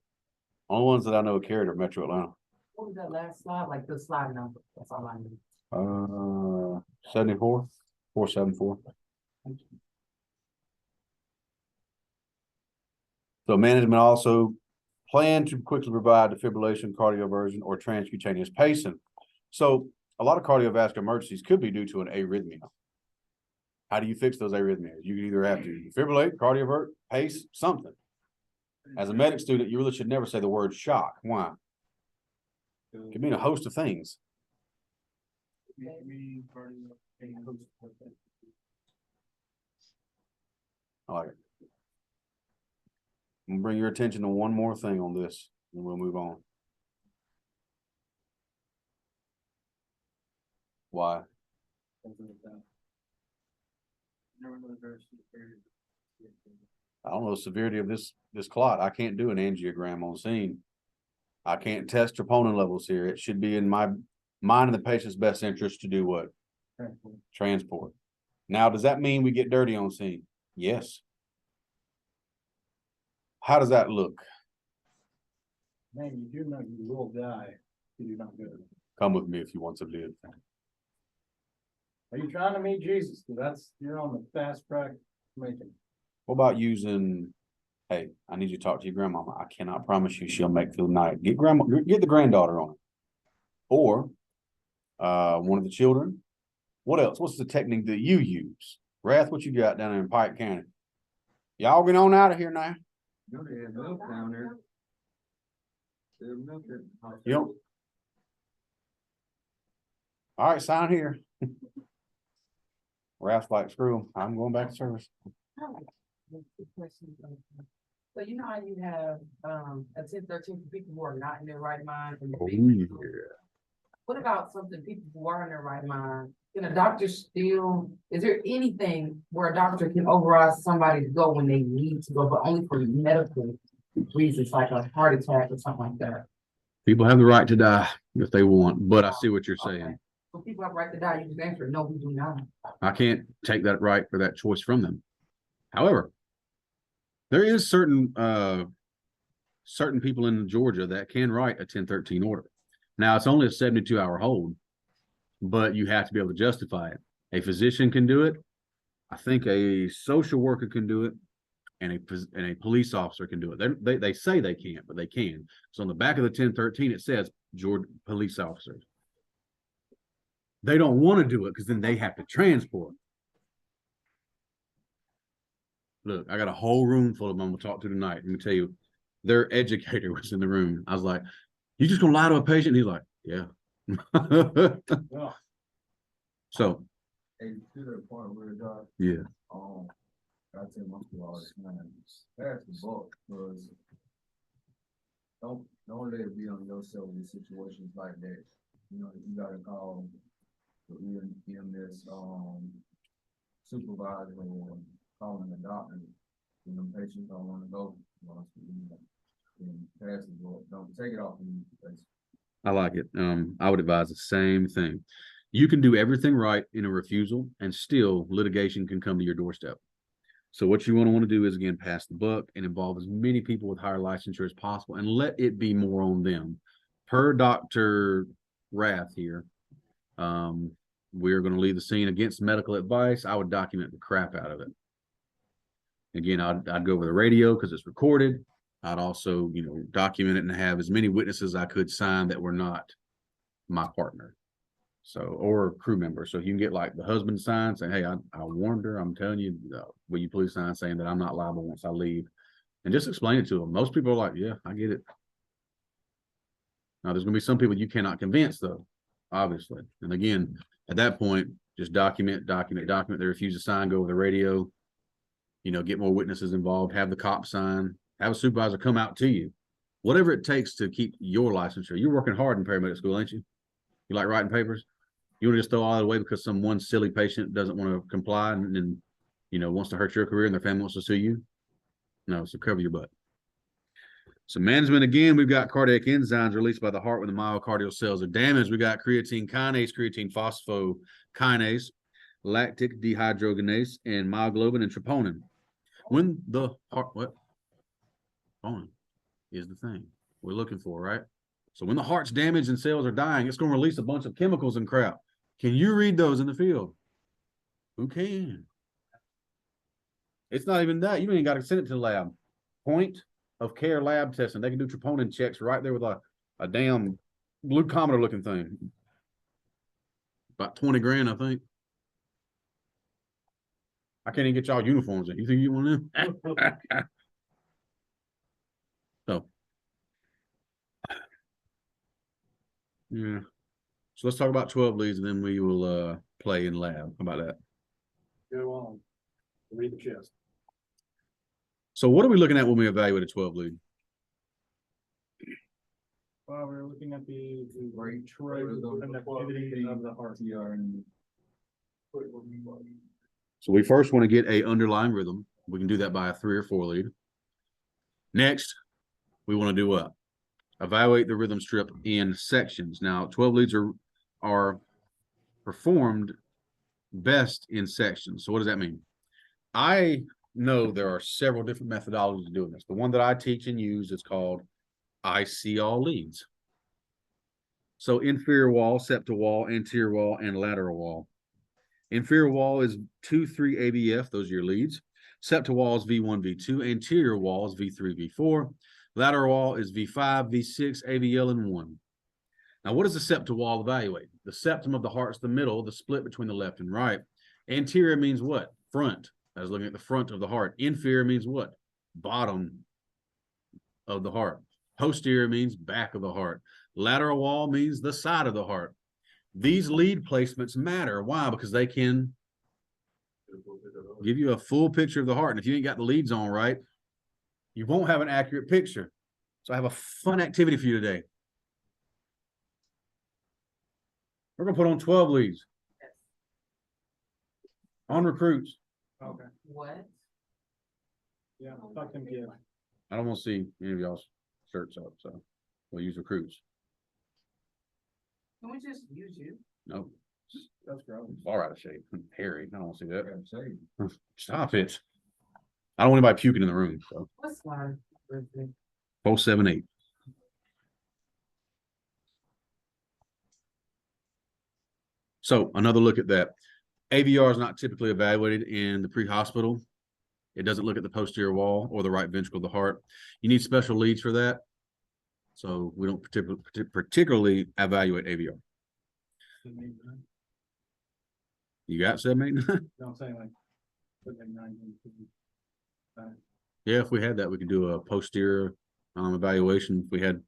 S1: ones that I know carried are Metro Atlanta.
S4: What was that last slide? Like the slide number? That's all I need.
S1: 74, 474. So management also plan to quickly provide defibrillation, cardioversion, or transcutaneous pacing. So a lot of cardiovascular emergencies could be due to an arrhythmia. How do you fix those arrhythmias? You either have to defibrillate, cardiovert, pace, something. As a medic student, you really should never say the word shock. Why? It could mean a host of things. I like it. I'm gonna bring your attention to one more thing on this, and we'll move on. Why? I don't know the severity of this clot. I can't do an angiogram on scene. I can't test troponin levels here. It should be in my mind and the patient's best interest to do what? Transport. Now, does that mean we get dirty on scene? Yes. How does that look?
S3: Man, you do know you will die if you do not go.
S1: Come with me if you want to live.
S3: Are you trying to meet Jesus? Because you're on the fast track to making.
S1: What about using, hey, I need you to talk to your grandmama. I cannot promise you she'll make it through the night. Get the granddaughter on it. Or one of the children. What else? What's the technique that you use? Wrath, what you got down there in Pike County? Y'all get on out of here now.
S6: You know, they had milk down there. They had milk at the hospital.
S1: You don't. All right, sign here. Wrath's like, screw 'em. I'm going back to service.
S4: So you know how you have, a 1013 for people who are not in their right mind? And
S1: Oh, yeah.
S4: what about something people who are in their right mind? Can a doctor still, is there anything where a doctor can override somebody to go when they need to go, but only for medical reasons, like a heart attack or something like that?
S1: People have the right to die if they want, but I see what you're
S4: Okay.
S1: saying.
S4: So people have the right to die, you just answer, no, we do not.
S1: I can't take that right or that choice from them. However, there is certain people in Georgia that can write a 1013 order. Now it's only a 72-hour hold, but you have to be able to justify it. A physician can do it. I think a social worker can do it, and a police officer can do it. They say they can't, but they can. So on the back of the 1013, it says Georgia police officers. They don't want to do it because then they have to transport. Look, I got a whole room full of them I'm gonna talk to tonight. Let me tell you, their educator was in the room. I was like, "You just gonna lie to a patient?" And he's like, "Yeah." So,
S6: Hey, to the point where, Doc,
S1: yeah,
S6: I tell most people all the time, pass the book, because don't let it be on yourself in situations like that. You know, you gotta call the EMS, supervisor or calling the doctor. You know, patients don't wanna go, and pass the book, don't take it off of you, because
S1: I like it. I would advise the same thing. You can do everything right in a refusal, and still litigation can come to your doorstep. So what you want to do is, again, pass the buck and involve as many people with higher licensure as possible, and let it be more on them. Per Dr. Rath here, we're going to leave the scene against medical advice. I would document the crap out of it. Again, I'd go over the radio because it's recorded. I'd also, document it and have as many witnesses I could sign that were not my partner. So, or crew member. So you can get like the husband sign saying, "Hey, I warned her. I'm telling you, will you please sign saying that I'm not liable once I leave?" And just explain it to them. Most people are like, "Yeah, I get it." Now, there's going to be some people you cannot convince, though, obviously. And again, at that point, just document. They refuse to sign, go over the radio, get more witnesses involved, have the cop sign, have a supervisor come out to you. Whatever it takes to keep your licensure. You're working hard in paramedic school, ain't you? You like writing papers? You want to just throw all that away because some one silly patient doesn't want to comply and wants to hurt your career and their family wants to sue you? No, so cover your butt. So management, again, we've got cardiac enzymes released by the heart when the myocardial cells are damaged. We got creatine kinase, creatine phosphokinase, lactic dehydrogenase, and myoglobin and troponin. When the heart, troponin is the thing we're looking for, right? So when the heart's damaged and cells are dying, it's going to release a bunch of chemicals and crap. Can you read those in the field? Who can? It's not even that. You ain't got to send it to the lab. Point of care lab testing. They can do troponin checks right there with a damn glucometer looking thing. About 20 grand, I think. I can't even get y'all uniforms in. You think you want to? So, yeah. So let's talk about 12 leads and then we will play in lab. How about that?
S3: Go on. Read the chest.
S1: So what are we looking at when we evaluate a 12 lead?
S3: We're looking at the rate and activity of the heart.
S1: So we first want to get a underlying rhythm. We can do that by a 3 or 4 lead. Next, we want to do what? Evaluate the rhythm strip in sections. Now, 12 leads are performed best in sections. So what does that mean? I know there are several different methodologies of doing this. The one that I teach and use is called I see all leads. So inferior wall, septal wall, anterior wall, and lateral wall. Inferior wall is 2, 3 ABF. Those are your leads. Septal wall is V1, V2. Anterior wall is V3, V4. Lateral wall is V5, V6, AVL, and 1. Now, what does the septal wall evaluate? The septum of the heart's the middle, the split between the left and right. Anterior means what? Front. I was looking at the front of the heart. Inferior means what? Bottom of the heart. Posterior means back of the heart. Lateral wall means the side of the heart. These lead placements matter. Why? Because they can give you a full picture of the heart. And if you ain't got the leads on right, you won't have an accurate picture. So I have a fun activity for you today. We're going to put on 12 leads on recruits.
S3: Okay,
S4: What?
S3: yeah, talk to him again.
S1: I don't want to see any of y'all's shirts up, so we'll use recruits.
S4: Can we just use you?
S1: No,
S3: That's gross.
S1: far out of shape. Hairy. I don't want to see that.
S6: Yeah, say,
S1: Stop it. I don't want anybody puking in the room. So
S4: What's my birthday?
S1: 478. So another look at that. AVR is not typically evaluated in the pre-hospital. It doesn't look at the posterior wall or the right ventricle of the heart. You need special leads for that. So we don't particularly evaluate AVR. You got 789?
S3: No, I'm saying like, put like 9.
S1: Yeah, if we had that, we could do a posterior evaluation. If we had,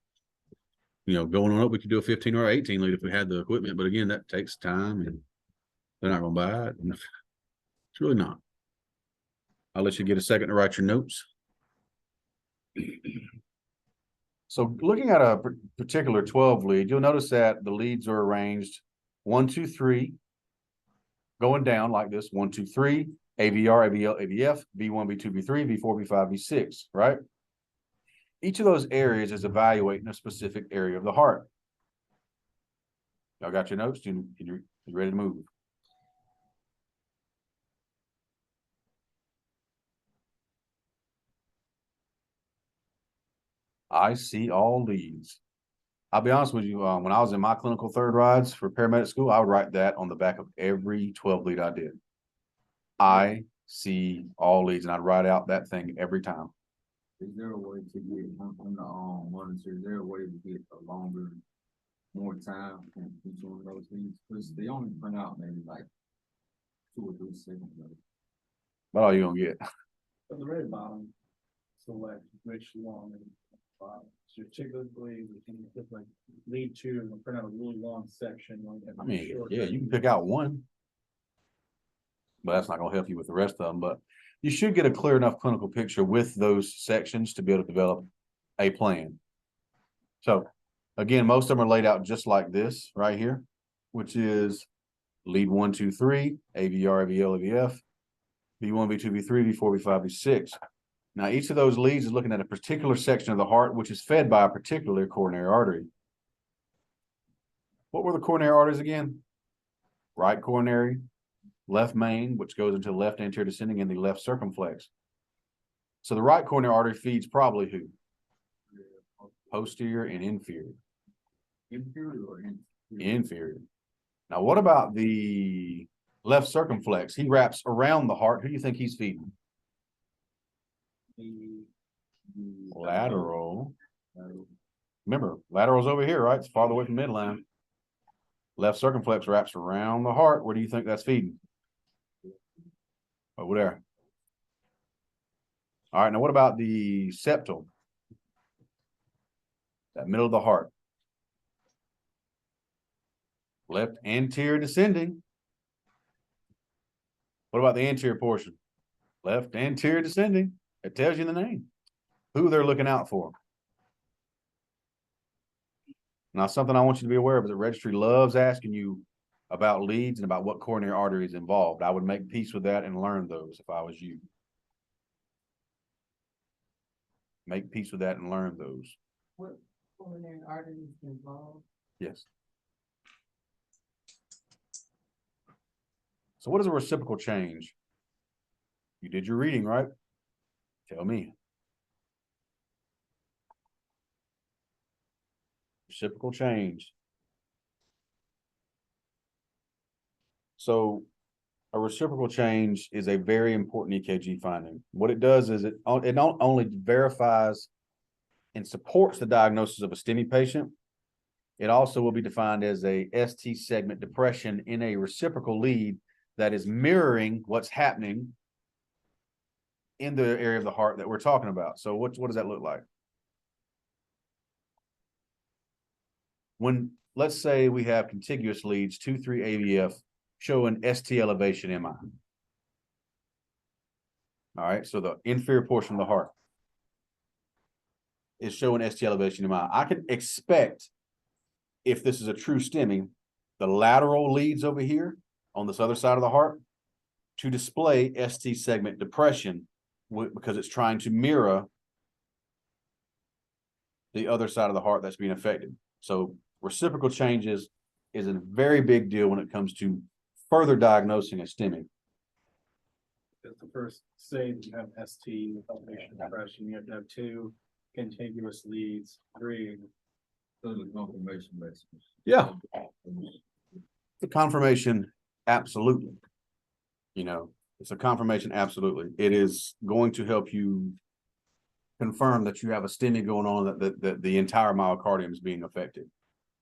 S1: going on up, we could do a 15 or 18 lead if we had the equipment. But again, that takes time and they're not going to buy it. And it's really not. I'll let you get a second to write your notes. So looking at a particular 12 lead, you'll notice that the leads are arranged 1, 2, 3, going down like this: 1, 2, 3, AVR, AVL, AVF, V1, V2, V3, V4, V5, V6, right? Each of those areas is evaluating a specific area of the heart. Y'all got your notes? You ready to move? I see all leads. I'll be honest with you, when I was in my clinical third rides for paramedic school, I would write that on the back of every 12 lead I did. I see all leads, and I'd write out that thing every time.
S6: is there a way to get on the monitor? Is there a way to get a longer, more time on each one of those things? Because they only print out maybe like 2 or 3 seconds.
S1: But all you gonna get.
S3: At the very bottom, select which long and bottom. So typically, we can put like lead 2 and we'll print out a really long section.
S1: I mean, yeah, you can pick out one, but that's not gonna help you with the rest of them. But you should get a clear enough clinical picture with those sections to be able to develop a plan. So again, most of them are laid out just like this right here, which is lead 1, 2, 3, AVR, AVL, AVF, V1, V2, V3, V4, V5, V6. Now, each of those leads is looking at a particular section of the heart, which is fed by a particular coronary artery. What were the coronary arteries again? Right coronary, left main, which goes into the left anterior descending, and the left circumflex. So the right coronary artery feeds probably who? Posterior and inferior.
S6: Inferior or
S1: Inferior. Now, what about the left circumflex? He wraps around the heart. Who do you think he's feeding? Lateral. Remember, lateral's over here, right? It's farther away from midline. Left circumflex wraps around the heart. Where do you think that's feeding? Over there. All right, now what about the septal? That middle of the heart. Left anterior descending. What about the anterior portion? Left anterior descending. It tells you the name. Who they're looking out for. Now, something I want you to be aware of is the registry loves asking you about leads and about what coronary artery is involved. I would make peace with that and learn those if I was you. Make peace with that and learn those.
S4: What coronary arteries involved?
S1: Yes. So what is a reciprocal change? You did your reading, right? Tell me. Reciprocal change. So a reciprocal change is a very important EKG finding. What it does is it not only verifies and supports the diagnosis of a STEMI patient, it also will be defined as a ST segment depression in a reciprocal lead that is mirroring what's happening in the area of the heart that we're talking about. So what does that look like? When, let's say we have contiguous leads, 2-3 AVF showing ST elevation MI. All right, so the inferior portion of the heart is showing ST elevation MI. I can expect, if this is a true STEMI, the lateral leads over here on this other side of the heart to display ST segment depression because it's trying to mirror the other side of the heart that's being affected. So reciprocal changes is a very big deal when it comes to further diagnosing a STEMI.
S3: Because the first, say that you have ST elevation depression, you have to have 2 contiguous leads, 3.
S6: Those are confirmation basically.
S1: Yeah. The confirmation, absolutely. You know, it's a confirmation, absolutely. It is going to help you confirm that you have a STEMI going on, that the entire myocardium is being affected.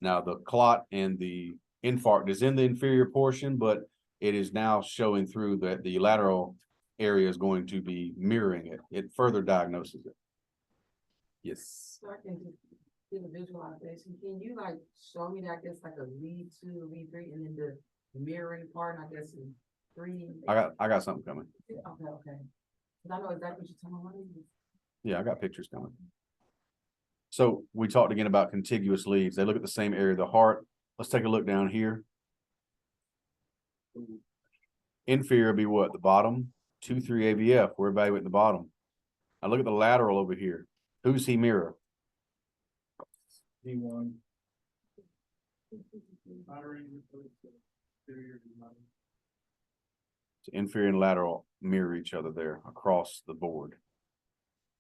S1: Now, the clot and the infarct is in the inferior portion, but it is now showing through that the lateral area is going to be mirroring it. It further diagnoses it. Yes.
S4: So I can just get a visualization. Can you like show me that, I guess, like a lead 2, lead 3, and then the mirroring part, I guess, in 3?
S1: I got something coming.
S4: Okay, okay. 'Cause I know exactly what you're talking about.
S1: Yeah, I got pictures coming. So we talked again about contiguous leads. They look at the same area of the heart. Let's take a look down here. Inferior would be what? The bottom, 2-3 AVF. We're evaluating the bottom. Now look at the lateral over here. Who's he mirror?
S3: D1.
S1: So inferior and lateral mirror each other there across the board.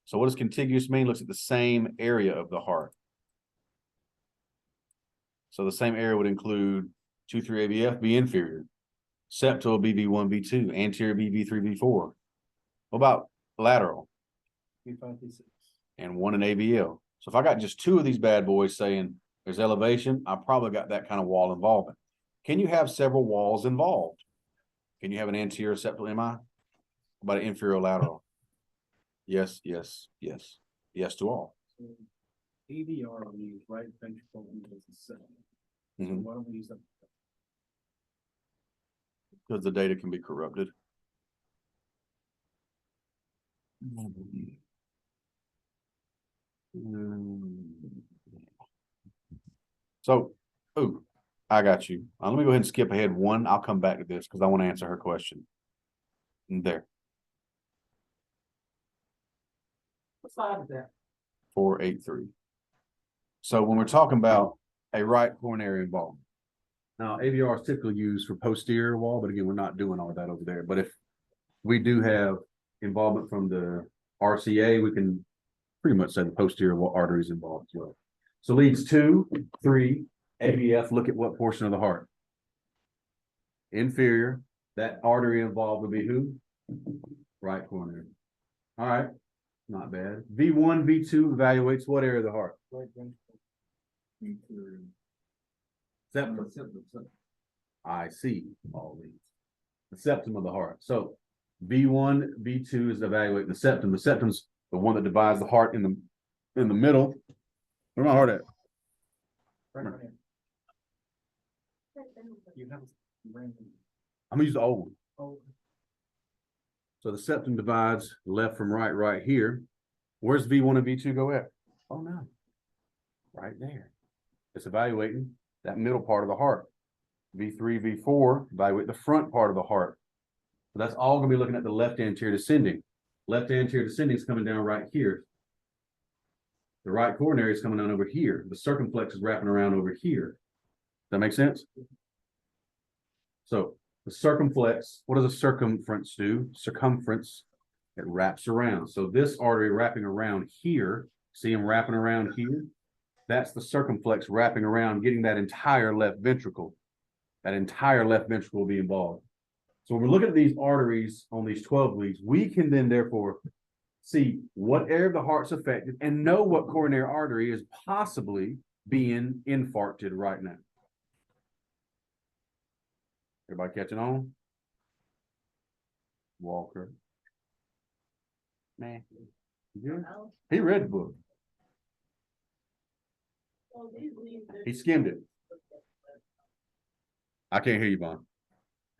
S1: So what does contiguous mean? Looks at the same area of the heart. So the same area would include 2-3 AVF, be inferior. Septal, BV1, B2, anterior, BV3, B4. What about lateral?
S3: B5, B6.
S1: And 1 in AVL. So if I got just 2 of these bad boys saying there's elevation, I probably got that kind of wall involvement. Can you have several walls involved? Can you have an anterior septal MI? About an inferior lateral? Yes, yes, yes. Yes to all.
S3: So AVR leads right ventricle into the cell. So
S1: Mhm.
S3: why don't we use that?
S1: Because the data can be corrupted. So, ooh, I got you. Let me go ahead and skip ahead 1. I'll come back to this because I want to answer her question. There,
S4: What slide is that?
S1: 483. So when we're talking about a right coronary involvement. Now, AVR is typically used for posterior wall, but again, we're not doing all of that over there. But if we do have involvement from the RCA, we can pretty much say the posterior artery is involved as well. So leads 2, 3, AVF, look at what portion of the heart. Inferior, that artery involved would be who? Right coronary. All right, not bad. V1, V2 evaluates what area of the heart?
S3: Right ventricle.
S1: Septum. I see all these. The septum of the heart. So V1, V2 is evaluating the septum. The septum's the one that divides the heart in the middle. Where's my heart at?
S3: Right on here. You have random.
S1: I'm gonna use the old one.
S3: Oh,
S1: So the septum divides left from right here. Where's V1 and V2 go at? Oh no. Right there. It's evaluating that middle part of the heart. V3, V4, evaluate the front part of the heart. So that's all gonna be looking at the left anterior descending. Left anterior descending is coming down right here. The right coronary is coming down over here. The circumflex is wrapping around over here. Does that make sense? So the circumflex, what does a circumference do? Circumference, it wraps around. So this artery wrapping around here, see him wrapping around here? That's the circumflex wrapping around, getting that entire left ventricle. That entire left ventricle will be involved. So when we're looking at these arteries on these 12 leads, we can then therefore see what area of the heart's affected and know what coronary artery is possibly being infarcted right now. Everybody catching on? Walker. Man. Good. He read the book. He skimmed it. I can't hear you, Vaughn.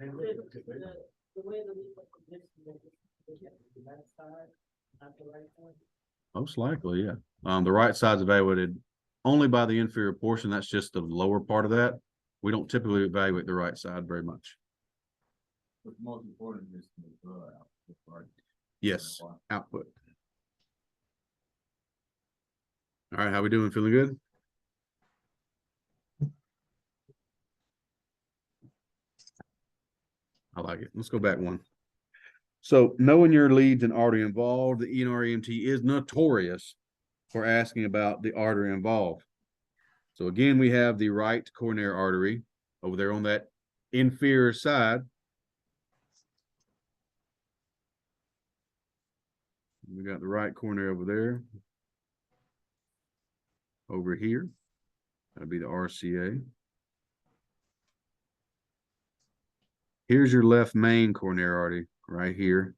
S2: The way the lead was positioned, the left side, not the right one.
S1: Most likely, yeah. The right side's evaluated only by the inferior portion. That's just the lower part of that. We don't typically evaluate the right side very much.
S6: What's most important is the blood output, right?
S1: Yes, output. All right, how we doing? Feeling good? I like it. Let's go back one. So knowing your leads and artery involved, the ENR EMT is notorious for asking about the artery involved. So again, we have the right coronary artery over there on that inferior side. We got the right coronary over there. Over here, that'd be the RCA. Here's your left main coronary artery right here.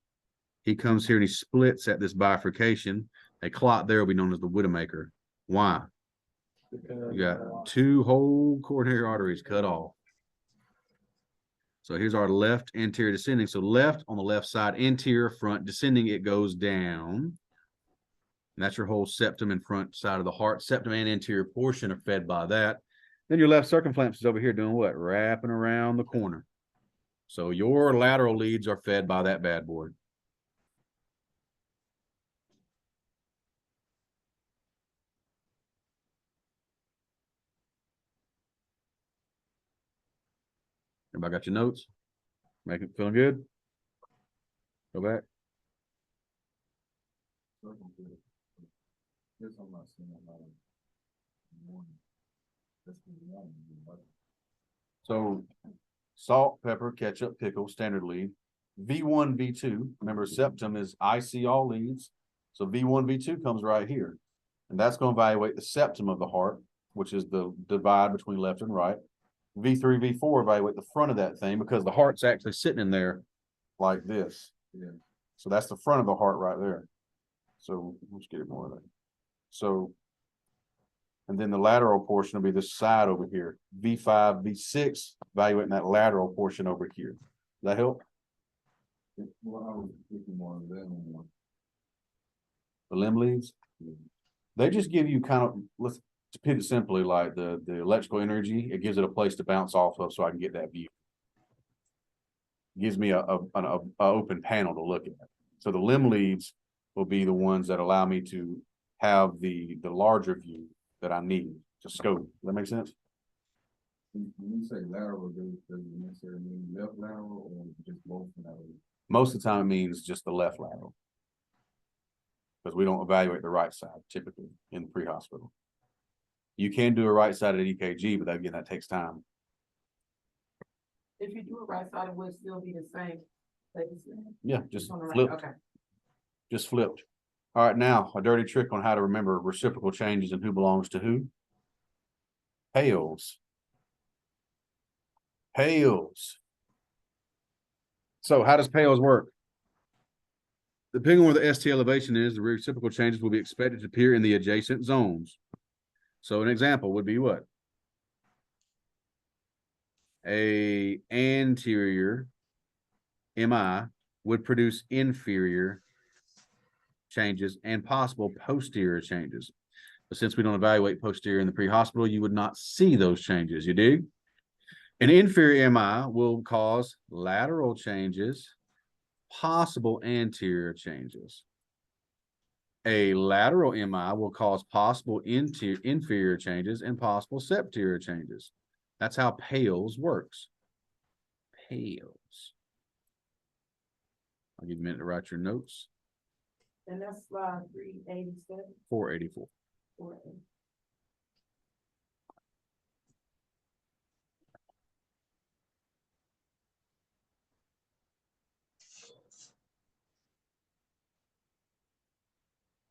S1: He comes here and he splits at this bifurcation. A clot there will be known as the Widowmaker. Why? You got two whole coronary arteries cut off. So here's our left anterior descending. So left on the left side, anterior front descending, it goes down. And that's your whole septum and front side of the heart. Septum and anterior portion are fed by that. Then your left circumflex is over here doing what? Wrapping around the corner. So your lateral leads are fed by that bad boy. Everybody got your notes? Make it feeling good? Go back.
S6: This I'm not seeing a lot of morning. That's the morning, but
S1: So salt, pepper, ketchup, pickle, standard lead. V1, V2, remember septum is IC all leads. So V1, V2 comes right here. And that's going to evaluate the septum of the heart, which is the divide between left and right. V3, V4 evaluate the front of that thing because the heart's actually sitting in there like this.
S6: yeah.
S1: So that's the front of the heart right there. So let's get it more of that. So, and then the lateral portion will be this side over here. V5, V6, evaluating that lateral portion over here. Does that help?
S6: Well, I was thinking more of them one.
S1: The limb leads? They just give you kind of, let's put it simply, like the electrical energy, it gives it a place to bounce off of so I can get that view. It gives me an open panel to look at. So the limb leads will be the ones that allow me to have the larger view that I need to scope. Does that make sense?
S6: When you say lateral, does it necessarily mean left lateral or just both lateral?
S1: Most of the time it means just the left lateral. Because we don't evaluate the right side typically in the pre-hospital. You can do a right sided EKG, but again, that takes time.
S4: If you do it right side, it would still be the same. Like you said.
S1: Yeah, just
S4: On the right,
S1: flipped.
S4: okay.
S1: Just flipped. All right, now a dirty trick on how to remember reciprocal changes and who belongs to who. Pales. Pales. So how does pales work? Depending on where the ST elevation is, the reciprocal changes will be expected to appear in the adjacent zones. So an example would be what? A anterior MI would produce inferior changes and possible posterior changes. But since we don't evaluate posterior in the pre-hospital, you would not see those changes. You dig? An inferior MI will cause lateral changes, possible anterior changes. A lateral MI will cause possible inferior changes and possible septerior changes. That's how PALS works. PALS. I'll give you a minute to write your notes.
S4: And that's slide 387.
S1: 484.
S4: 480.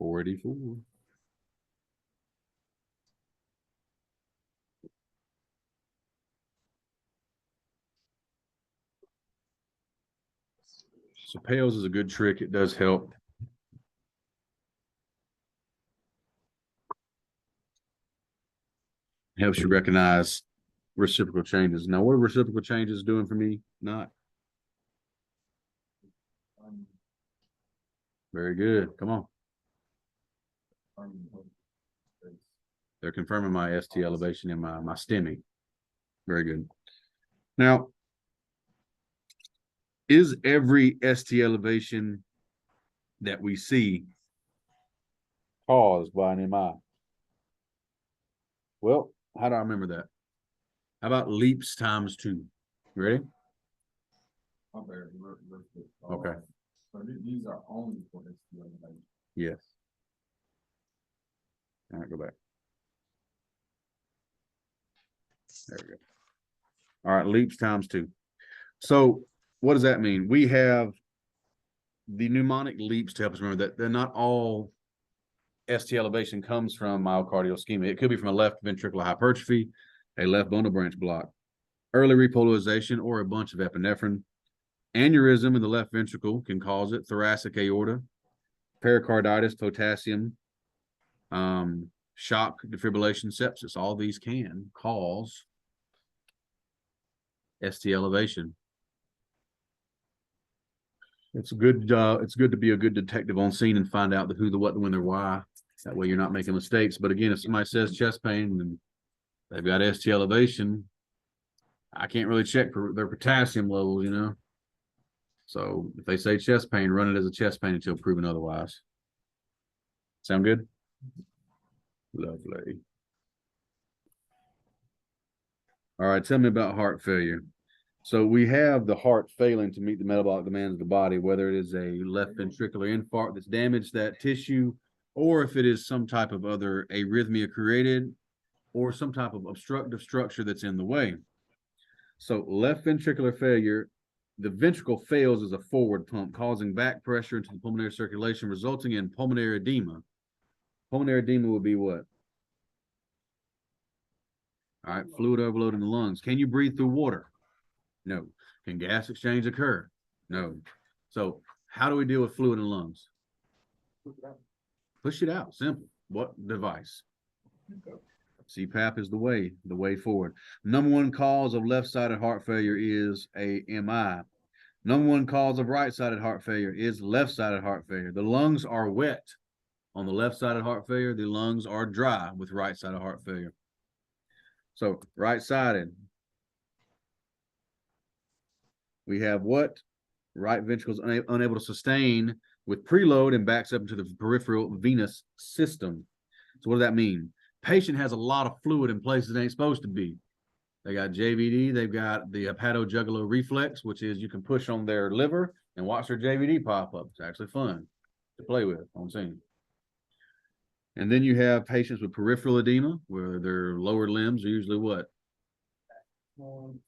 S1: 484. So Pales is a good trick. It does help. Helps you recognize reciprocal changes. Now, what are reciprocal changes doing for me? Not. Very good. Come on. They're confirming my ST elevation and my STEMI. Very good. Now, is every ST elevation that we see caused by an MI? Well, how do I remember that? How about leaps times 2? Ready? Okay.
S6: So these are only for ST elevation.
S1: Yes. All right, go back. There we go. All right, leaps times 2. So what does that mean? We have the mnemonic leaps to help us remember that they're not all ST elevation comes from myocardial ischemia. It could be from a left ventricular hypertrophy, a left bundle branch block, early repolarization, or a bunch of epinephrine. Aneurysm in the left ventricle can cause it, thoracic aorta, pericarditis, potassium, shock, defibrillation, sepsis. All these can cause ST elevation. It's good to be a good detective on scene and find out the who, the what, the when, the why. That way you're not making mistakes. But again, if somebody says chest pain and they've got ST elevation, I can't really check for their potassium levels, you know. So if they say chest pain, run it as a chest pain until proven otherwise. Sound good? Lovely. All right, tell me about heart failure. So we have the heart failing to meet the metabolic demands of the body, whether it is a left ventricular infarct that's damaged that tissue, or if it is some type of other arrhythmia created, or some type of obstructive structure that's in the way. So left ventricular failure, the ventricle fails as a forward pump, causing back pressure into the pulmonary circulation, resulting in pulmonary edema. Pulmonary edema would be what? All right, fluid overload in the lungs. Can you breathe through water? No. Can gas exchange occur? No. So how do we deal with fluid in the lungs? Push it out. Simple. What device? CPAP is the way forward. Number one cause of left-sided heart failure is a MI. Number one cause of right-sided heart failure is left-sided heart failure. The lungs are wet on the left-sided heart failure. The lungs are dry with right-sided heart failure. So right-sided, we have what? Right ventricle is unable to sustain with preload and backs up into the peripheral venous system. So what does that mean? Patient has a lot of fluid in places they ain't supposed to be. They got JVD, they've got the hepatojugular reflex, which is you can push on their liver and watch their JVD pop up. It's actually fun to play with on scene. And then you have patients with peripheral edema, where their lower limbs are usually what?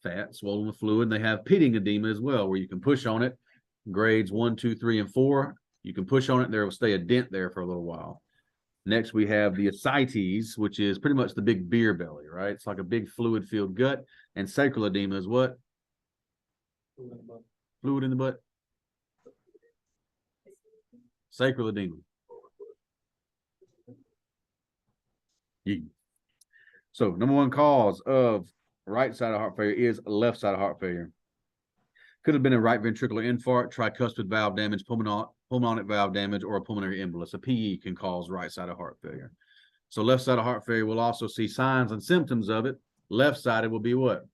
S1: Fat, swollen with fluid. And they have pitting edema as well, where you can push on it. Grades 1, 2, 3, and 4. You can push on it, and there will stay a dent there for a little while. Next, we have the ascites, which is pretty much the big beer belly, right? It's like a big fluid-filled gut. And sacral edema is what? Fluid in the butt. Sacral edema. Yeah. So, number one cause of right-sided heart failure is left-sided heart failure. Could have been a right ventricular infarct, tricuspid valve damage, pulmonic valve damage, or a pulmonary embolus. A PE can cause right-sided heart failure. So left-sided heart failure will also see signs and symptoms of it. Left-sided will be what?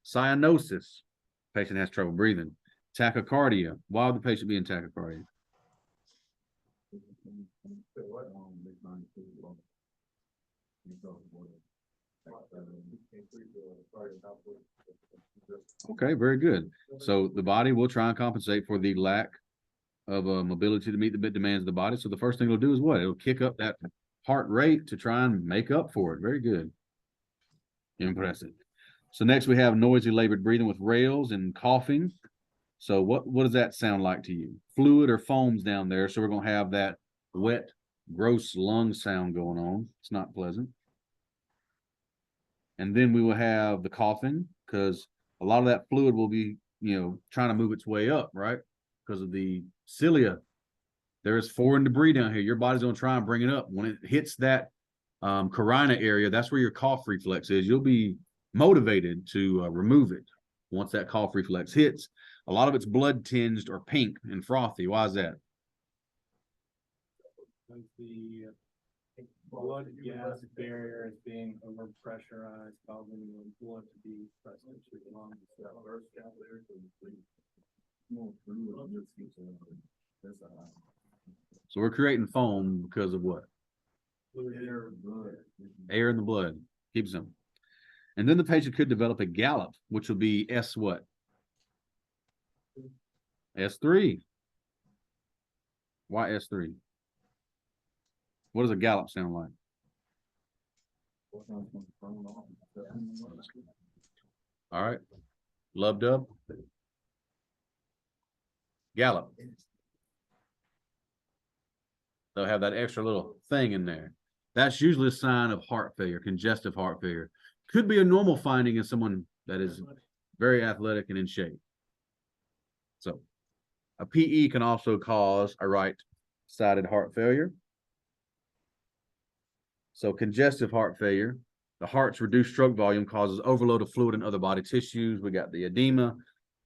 S1: Cyanosis. Patient has trouble breathing. Tachycardia. Why would the patient be in tachycardia? Okay, very good. So the body will try and compensate for the lack of mobility to meet the demands of the body. So the first thing it'll do is what? It'll kick up that heart rate to try and make up for it. Very good. Impressive. So next we have noisy labored breathing with rales and coughing. So what does that sound like to you? Fluid or foams down there. So we're going to have that wet gross lung sound going on. It's not pleasant. And then we will have the coughing, because a lot of that fluid will be, trying to move its way up, right? Because of the cilia. There is foreign debris down here. Your body's going to try and bring it up. When it hits that carina area, that's where your cough reflex is. You'll be motivated to remove it once that cough reflex hits. A lot of it's blood tinged or pink and frothy. Why is that?
S3: The blood gas barrier is being over pressurized, causing the blood to be pressed into the lungs.
S1: So we're creating foam because of what? Air in the blood keeps them. And then the patient could develop a gallop, which will be S what? S3. Why S3? What does a gallop sound like? All right. Love dub. Gallop. They'll have that extra little thing in there. That's usually a sign of heart failure, congestive heart failure. Could be a normal finding in someone that is very athletic and in shape. So a PE can also cause a right-sided heart failure. So congestive heart failure, the heart's reduced stroke volume causes overload of fluid in other body tissues. We got the edema,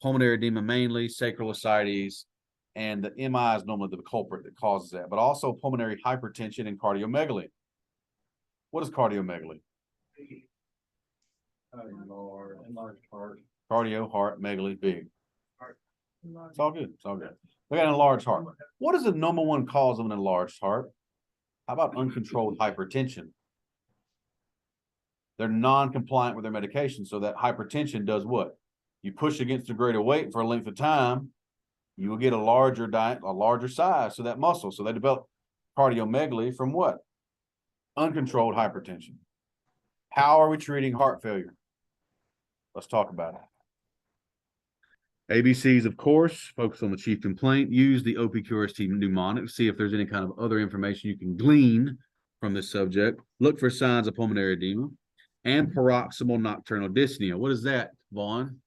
S1: pulmonary edema mainly, sacral ascites, and the MI is normally the culprit that causes that, but also pulmonary hypertension and cardiomegaly. What is cardiomegaly?
S3: Enlarged heart.
S1: Cardio, heart, megaly, big. It's all good. It's all good. We got an enlarged heart. What is the number one cause of an enlarged heart? How about uncontrolled hypertension? They're non-compliant with their medication, so that hypertension does what? You push against a greater weight for a length of time, you will get a larger size to that muscle. So they develop cardiomegaly from what? Uncontrolled hypertension. How are we treating heart failure? Let's talk about it. ABCs, of course, focus on the chief complaint. Use the OPQRST mnemonic to see if there's any kind of other information you can glean from this subject. Look for signs of pulmonary edema and paroxysmal nocturnal dyspnea. What is that, Vaughn?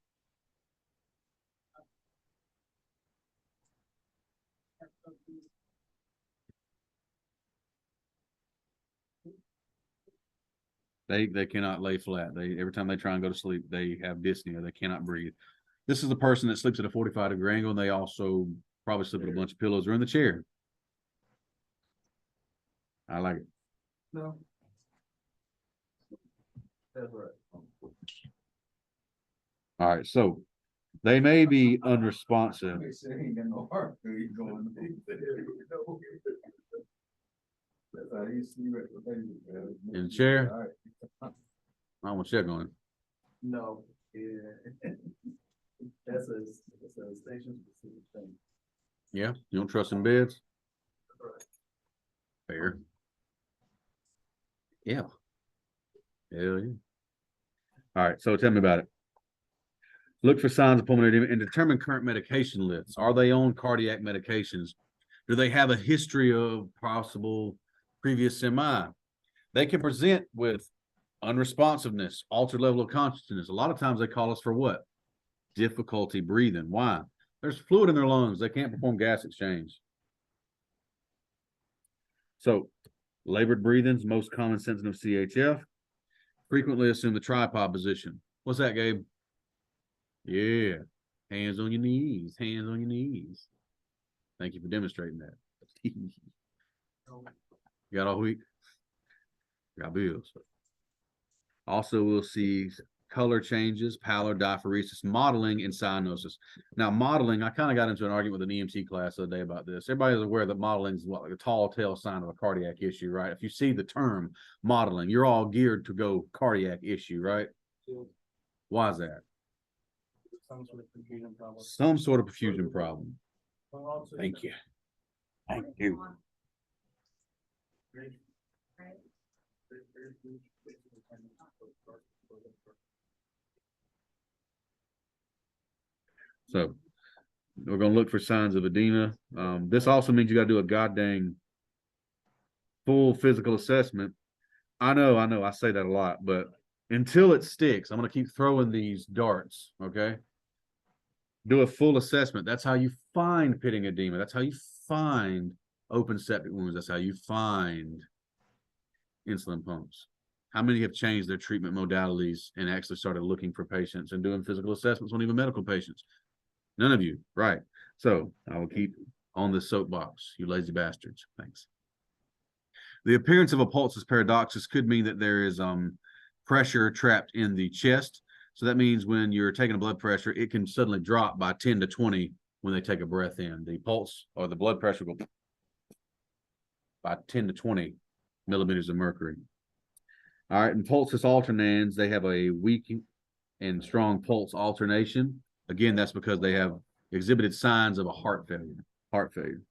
S1: They cannot lay flat. Every time they try and go to sleep, they have dyspnea. They cannot breathe. This is a person that sleeps at a 45-degree angle, and they also probably sleep with a bunch of pillows or in the chair. I like it.
S3: No. That's right.
S1: All right, so they may be unresponsive. In the chair? I don't want to check on it.
S5: No, yeah. That's a station specific thing.
S1: Yeah, you don't trust in beds? Fair. Yeah. Hell yeah. All right, so tell me about it. Look for signs of pulmonary edema and determine current medication lists. Are they on cardiac medications? Do they have a history of possible previous MI? They can present with unresponsiveness, altered level of consciousness. A lot of times they call us for what? Difficulty breathing. Why? There's fluid in their lungs. They can't perform gas exchange. So labored breathing's most common symptom of CHF. Frequently assume the tripod position. What's that, Gabe? Yeah. Hands on your knees. Hands on your knees. Thank you for demonstrating that. You got all week? Got bills. Also, we'll see color changes, pallor, diaphoresis, modeling, and cyanosis. Now, modeling, I kind of got into an argument with an EMT class the other day about this. Everybody's aware that modeling is what, like a tall tale sign of a cardiac issue, right? If you see the term modeling, you're all geared to go cardiac issue, right? Why is that?
S3: Some sort of confusion problem.
S1: Some sort of perfusion problem. Thank you. Thank you. So we're going to look for signs of edema. This also means you got to do a goddamn full physical assessment. I know, I say that a lot, but until it sticks, I'm going to keep throwing these darts, okay? Do a full assessment. That's how you find pitting edema. That's how you find open septic wounds. That's how you find insulin pumps. How many have changed their treatment modalities and actually started looking for patients and doing physical assessments on even medical patients? None of you, right? So I will keep on this soapbox, you lazy bastards. Thanks. The appearance of a pulsus paradoxus could mean that there is pressure trapped in the chest. So that means when you're taking a blood pressure, it can suddenly drop by 10 to 20 when they take a breath in. The pulse or the blood pressure will by 10 to 20 millimeters of mercury. All right, and pulsus alternans, they have a weak and strong pulse alternation. Again, that's because they have exhibited signs of a heart failure.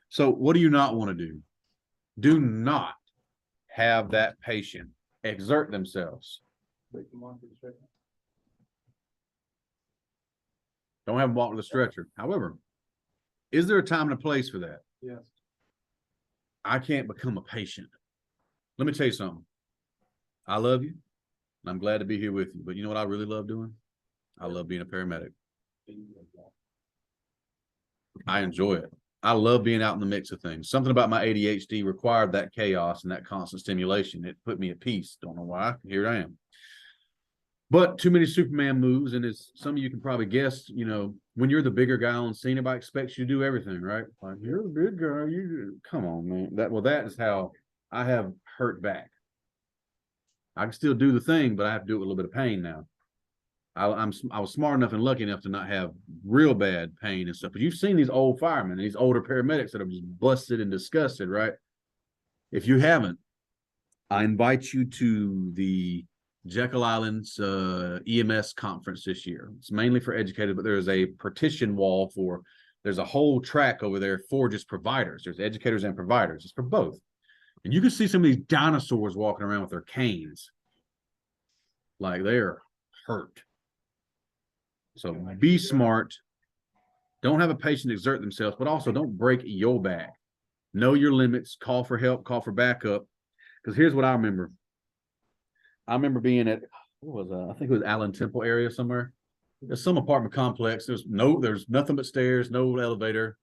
S1: So what do you not want to do? Do not have that patient exert themselves. Don't have them walk to the stretcher. However, is there a time and a place for that?
S3: Yes.
S1: I can't become a patient. Let me tell you something. I love you, and I'm glad to be here with you. But you know what I really love doing? I love being a paramedic. I enjoy it. I love being out in the mix of things. Something about my ADHD required that chaos and that constant stimulation. It put me at peace. Don't know why. Here I am. But too many Superman moves, and as some of you can probably guess, you know, when you're the bigger guy on scene, everybody expects you to do everything, right? Like, you're the big guy. You come on, man. That is how I have hurt back. I can still do the thing, but I have to do it with a little bit of pain now. I was smart enough and lucky enough to not have real bad pain and stuff. But you've seen these old firemen, these older paramedics that are just busted and disgusted, right? If you haven't, I invite you to the Jekyll Island's EMS conference this year. It's mainly for educators, but there's a partition wall there's a whole track over there for just providers. There's educators and providers. It's for both. And you can see some of these dinosaurs walking around with their canes. Like they're hurt. So be smart. Don't have a patient exert themselves, but also don't break your back. Know your limits. Call for help. Call for backup. Because here's what I remember. I remember being at, I think it was Allen Temple area somewhere. There's some apartment complex. There's nothing but stairs, no elevator.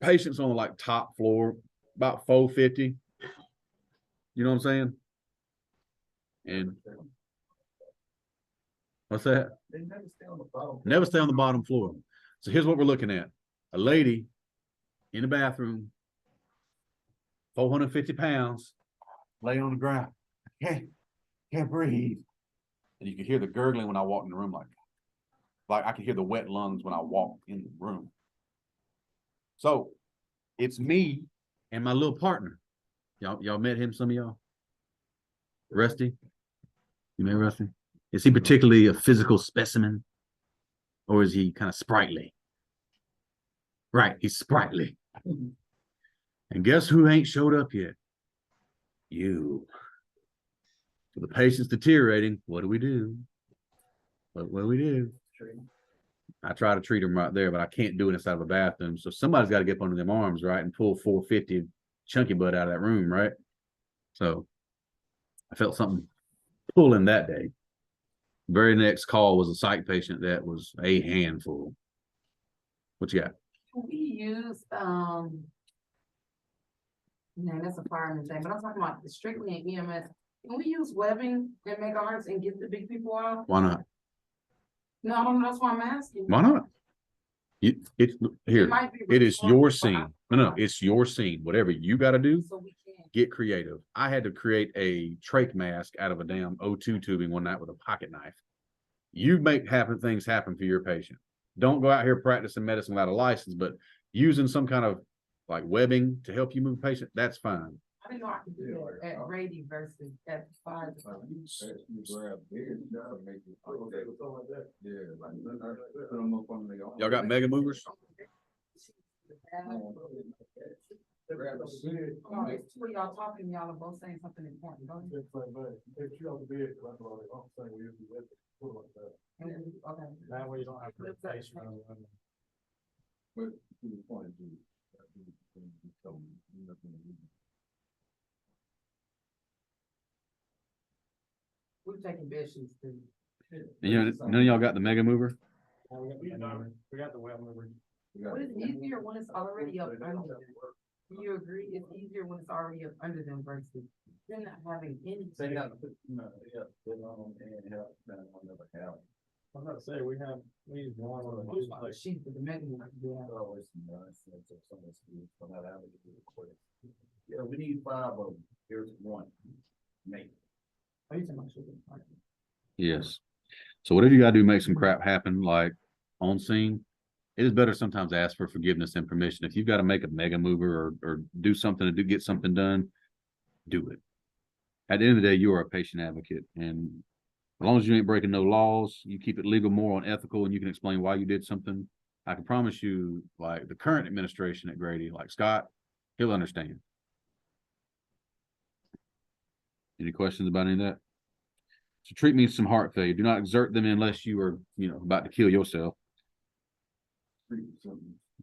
S1: Patients on the like top floor, about 450. You know what I'm saying? And what's that?
S3: They never stay on the bottom.
S1: Never stay on the bottom floor. So here's what we're looking at. A lady in the bathroom, 450 pounds, lay on the ground. Can't breathe. And you can hear the gurgling when I walk in the room, like I can hear the wet lungs when I walk in the room. So it's me and my little partner. Y'all met him, some of y'all? Rusty? You met Rusty? Is he particularly a physical specimen? Or is he kind of sprightly? Right, he's sprightly. And guess who ain't showed up yet? You. So the patient's deteriorating. What do we do? What do we do? I try to treat him right there, but I can't do it inside of a bathroom. So somebody's got to get up under them arms, right, and pull 450 chunky butt out of that room, right? So I felt something pulling that day. Very next call was a psych patient that was a handful. What you got?
S4: Can we use, that's a fireman thing, but I'm talking about strictly in EMS. Can we use webbing and make ours and get the big people out?
S1: Why not?
S4: No, I don't know, that's why I'm asking.
S1: Why not? Here,
S4: might be
S1: it is your
S4: responsible,
S1: scene. No, it's your scene. Whatever you got to do,
S4: So we can.
S1: get creative. I had to create a trach mask out of a damn O2 tubing one night with a pocket knife. You make things happen for your patient. Don't go out here practicing medicine without a license, but using some kind of like webbing to help you move a patient, that's fine.
S4: I didn't know I could do that at Brady versus at Pfizer.
S6: You grab beer, you gotta make it. Okay, something like that. Yeah, like, put them up on the.
S1: Y'all got mega movers?
S3: Grab a seat.
S4: Oh, it's two of y'all talking, y'all are both saying something important, don't you?
S3: It's like, but if you off the bed, that's what I'm saying, we usually let it put it like that.
S4: And then, okay.
S3: That way you don't have to replace it.
S6: But to the point,
S4: We've taken bed sheets too.
S1: You know, none of y'all got the mega mover?
S3: We got the well mover.
S4: But it's easier when it's already up under them. Do you agree? It's easier when it's already up under them versus they're not having any.
S5: They got to put, help, put on and help, on another help.
S3: I'm not saying we use one of them.
S4: Most of the sheets, but the mechanism, yeah.
S5: Always nice, some of the schools come out of it. Yeah, we need 5 of them. Here's 1. Maybe.
S4: Are you talking about sugar?
S1: Yes. So whatever you gotta do, to make some crap happen, like on scene, it is better sometimes to ask for forgiveness and permission. If you've got to make a mega mover or do something to get something done, do it. At the end of the day, you are a patient advocate, and as long as you ain't breaking no laws, you keep it legal, moral, and ethical, and you can explain why you did something. I can promise you, like the current administration at Grady, like Scott, he'll understand. Any questions about any of that? So treat me some heart failure. Do not exert them unless you are, about to kill yourself.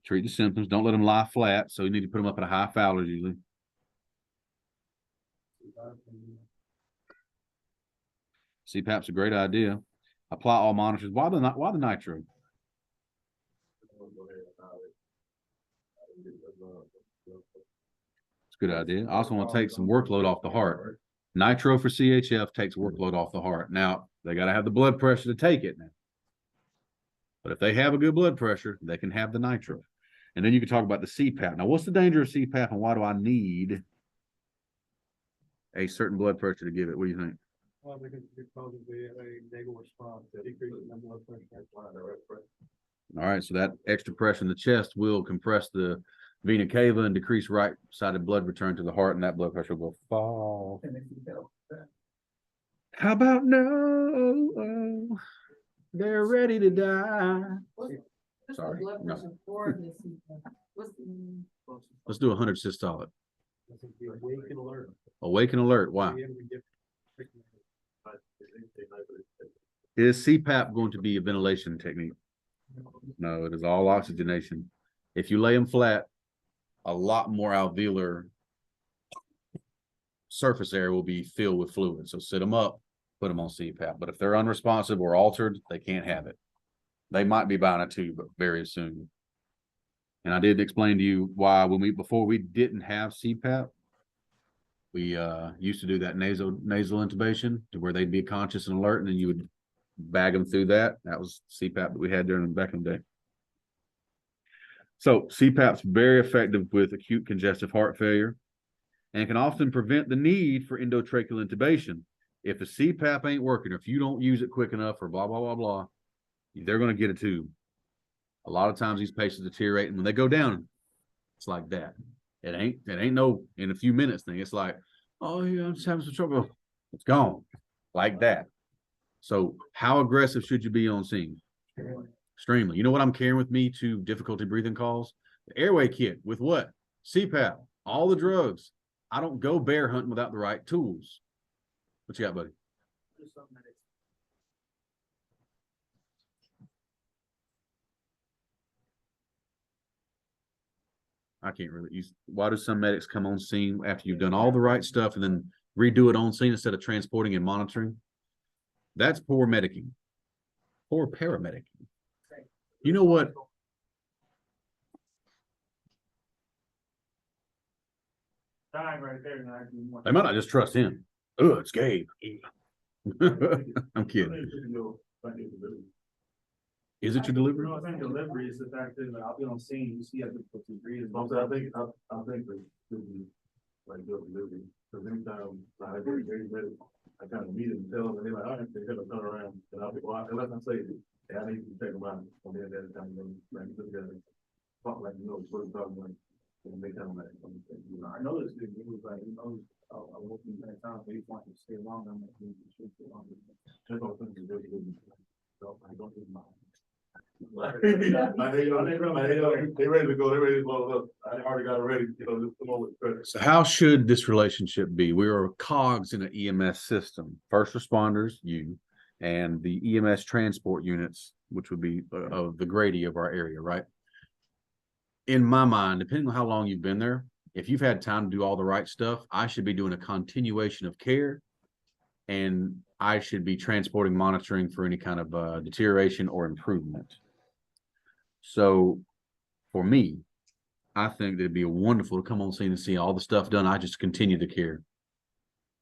S1: Treat the symptoms. Don't let them lie flat. So you need to put them up at a high Fowler's usually. CPAP's a great idea. Apply all monitors. Why the nitro? It's a good idea. I also want to take some workload off the heart. Nitro for CHF takes workload off the heart. Now, they got to have the blood pressure to take it now. But if they have a good blood pressure, they can have the nitro. And then you can talk about the CPAP. Now, what's the danger of CPAP and why do I need a certain blood pressure to give it? What do you think?
S3: Well, because it causes a negative response that decreases the blood pressure.
S1: All right, so that extra pressure in the chest will compress the vena cava and decrease right-sided blood return to the heart, and that blood pressure will fall. How about no? They're ready to die.
S4: What's
S1: Sorry,
S4: the blood
S1: no.
S4: pressure for the CPAP? What's the?
S1: Let's do 100 systolic.
S3: Awake and alert.
S1: Awake and alert. Why? Is CPAP going to be a ventilation technique? No, it is all oxygenation. If you lay them flat, a lot more alveolar surface area will be filled with fluid. So sit them up, put them on CPAP. But if they're unresponsive or altered, they can't have it. They might be buying a tube very soon. And I did explain to you why before we didn't have CPAP, we used to do that nasal intubation to where they'd be conscious and alert, and then you would bag them through that. That was CPAP that we had during back in the day. So CPAP's very effective with acute congestive heart failure and can often prevent the need for endotracheal intubation. If the CPAP ain't working, or if you don't use it quick enough, or blah, blah, blah, blah, they're going to get a tube. A lot of times these patients deteriorate, and when they go down, it's like that. It ain't no in a few minutes thing. It's like, oh yeah, I'm just having some trouble. It's gone. Like that. So how aggressive should you be on scene? Extremely. You know what I'm carrying with me to difficulty breathing calls? The airway kit with what? CPAP, all the drugs. I don't go bear hunting without the right tools. What you got, buddy? I can't really use. Why do some medics come on scene after you've done all the right stuff and then redo it on scene instead of transporting and monitoring? That's poor medicing. Poor paramedic. You know what?
S3: Dying right there.
S1: They might not just trust him. Oh, it's Gabe. I'm kidding. Is it your delivery?
S3: No, I think delivery is the fact that I'll be on scene, you see how difficult it is. I think like delivery, because anytime I agree, I kind of meet them, tell them, and they're like, all right, they're gonna turn around, and I'll be, well, unless I say, hey, I need to take them out, and then at the time, like, put together, talk like, what it's talking about, and they tell them that, I know this thing, it was like, I worked in that time, but he wanted to stay longer, I'm like, just don't think it's really good. So I don't do mine. They ready to go. They ready to blow up. I already got it ready. Just come on with credit.
S1: So how should this relationship be? We are cogs in an EMS system. First responders, you, and the EMS transport units, which would be of the Grady of our area, right? In my mind, depending on how long you've been there, if you've had time to do all the right stuff, I should be doing a continuation of care. And I should be transporting, monitoring for any kind of deterioration or improvement. So for me, I think that it'd be wonderful to come on scene and see all the stuff done. I just continue to care.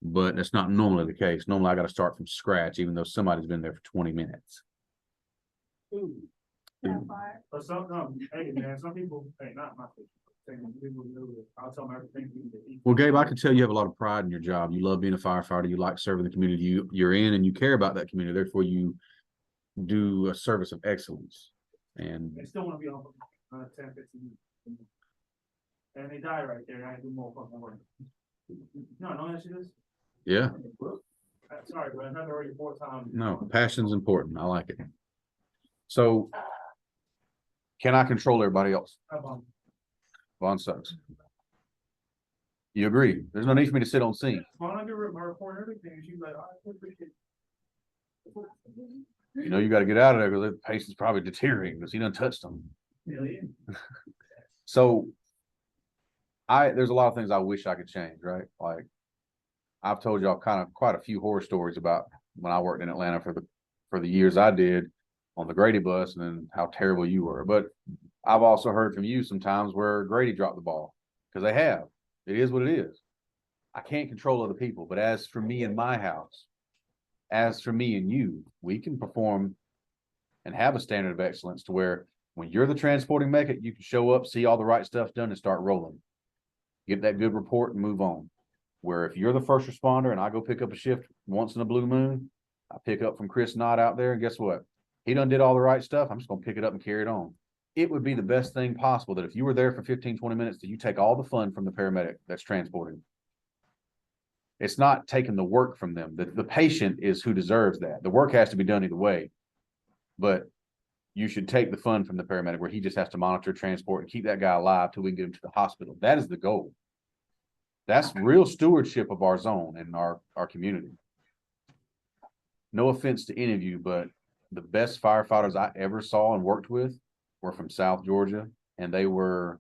S1: But that's not normally the case. Normally I got to start from scratch, even though somebody's been there for 20 minutes.
S3: But some, hey man, some people, hey, not my people do it. I'll tell them everything.
S1: Well, Gabe, I can tell you have a lot of pride in your job. You love being a firefighter. You like serving the community you're in, and you care about that community. Therefore, you do a service of excellence. And
S3: They still want to be on 10, 15 minutes. And they die right there. I do more fucking work. No that shit is.
S1: yeah,
S3: Sorry, but I've had already 4 times.
S1: no, passion's important. I like it. So, can I control everybody else? Vaughn sucks. You agree? There's no need for me to sit on scene.
S3: Why don't I give her my report and everything? She's like, I appreciate it.
S1: You know, you got to get out of there because the patient's probably deteriorating because he done touched them.
S3: Hell yeah.
S1: So, there's a lot of things I wish I could change, right? Like, I've told y'all kind of quite a few horror stories about when I worked in Atlanta for the years I did on the Grady bus, and then how terrible you were. But I've also heard from you sometimes where Grady dropped the ball, because they have. It is what it is. I can't control other people, but as for me and my house, as for me and you, we can perform and have a standard of excellence to where when you're the transporting mech, you can show up, see all the right stuff done, and start rolling. Get that good report and move on. Where if you're the first responder and I go pick up a shift once in a blue moon, I pick up from Chris Knott out there, and guess what? He done did all the right stuff. I'm just going to pick it up and carry it on. It would be the best thing possible that if you were there for 15, 20 minutes, that you take all the fun from the paramedic that's transporting. It's not taking the work from them. The patient is who deserves that. The work has to be done either way. But you should take the fun from the paramedic where he just has to monitor, transport, and keep that guy alive till we can get him to the hospital. That is the goal. That's real stewardship of our zone and our community. No offense to any of you, but the best firefighters I ever saw and worked with were from South Georgia, and they were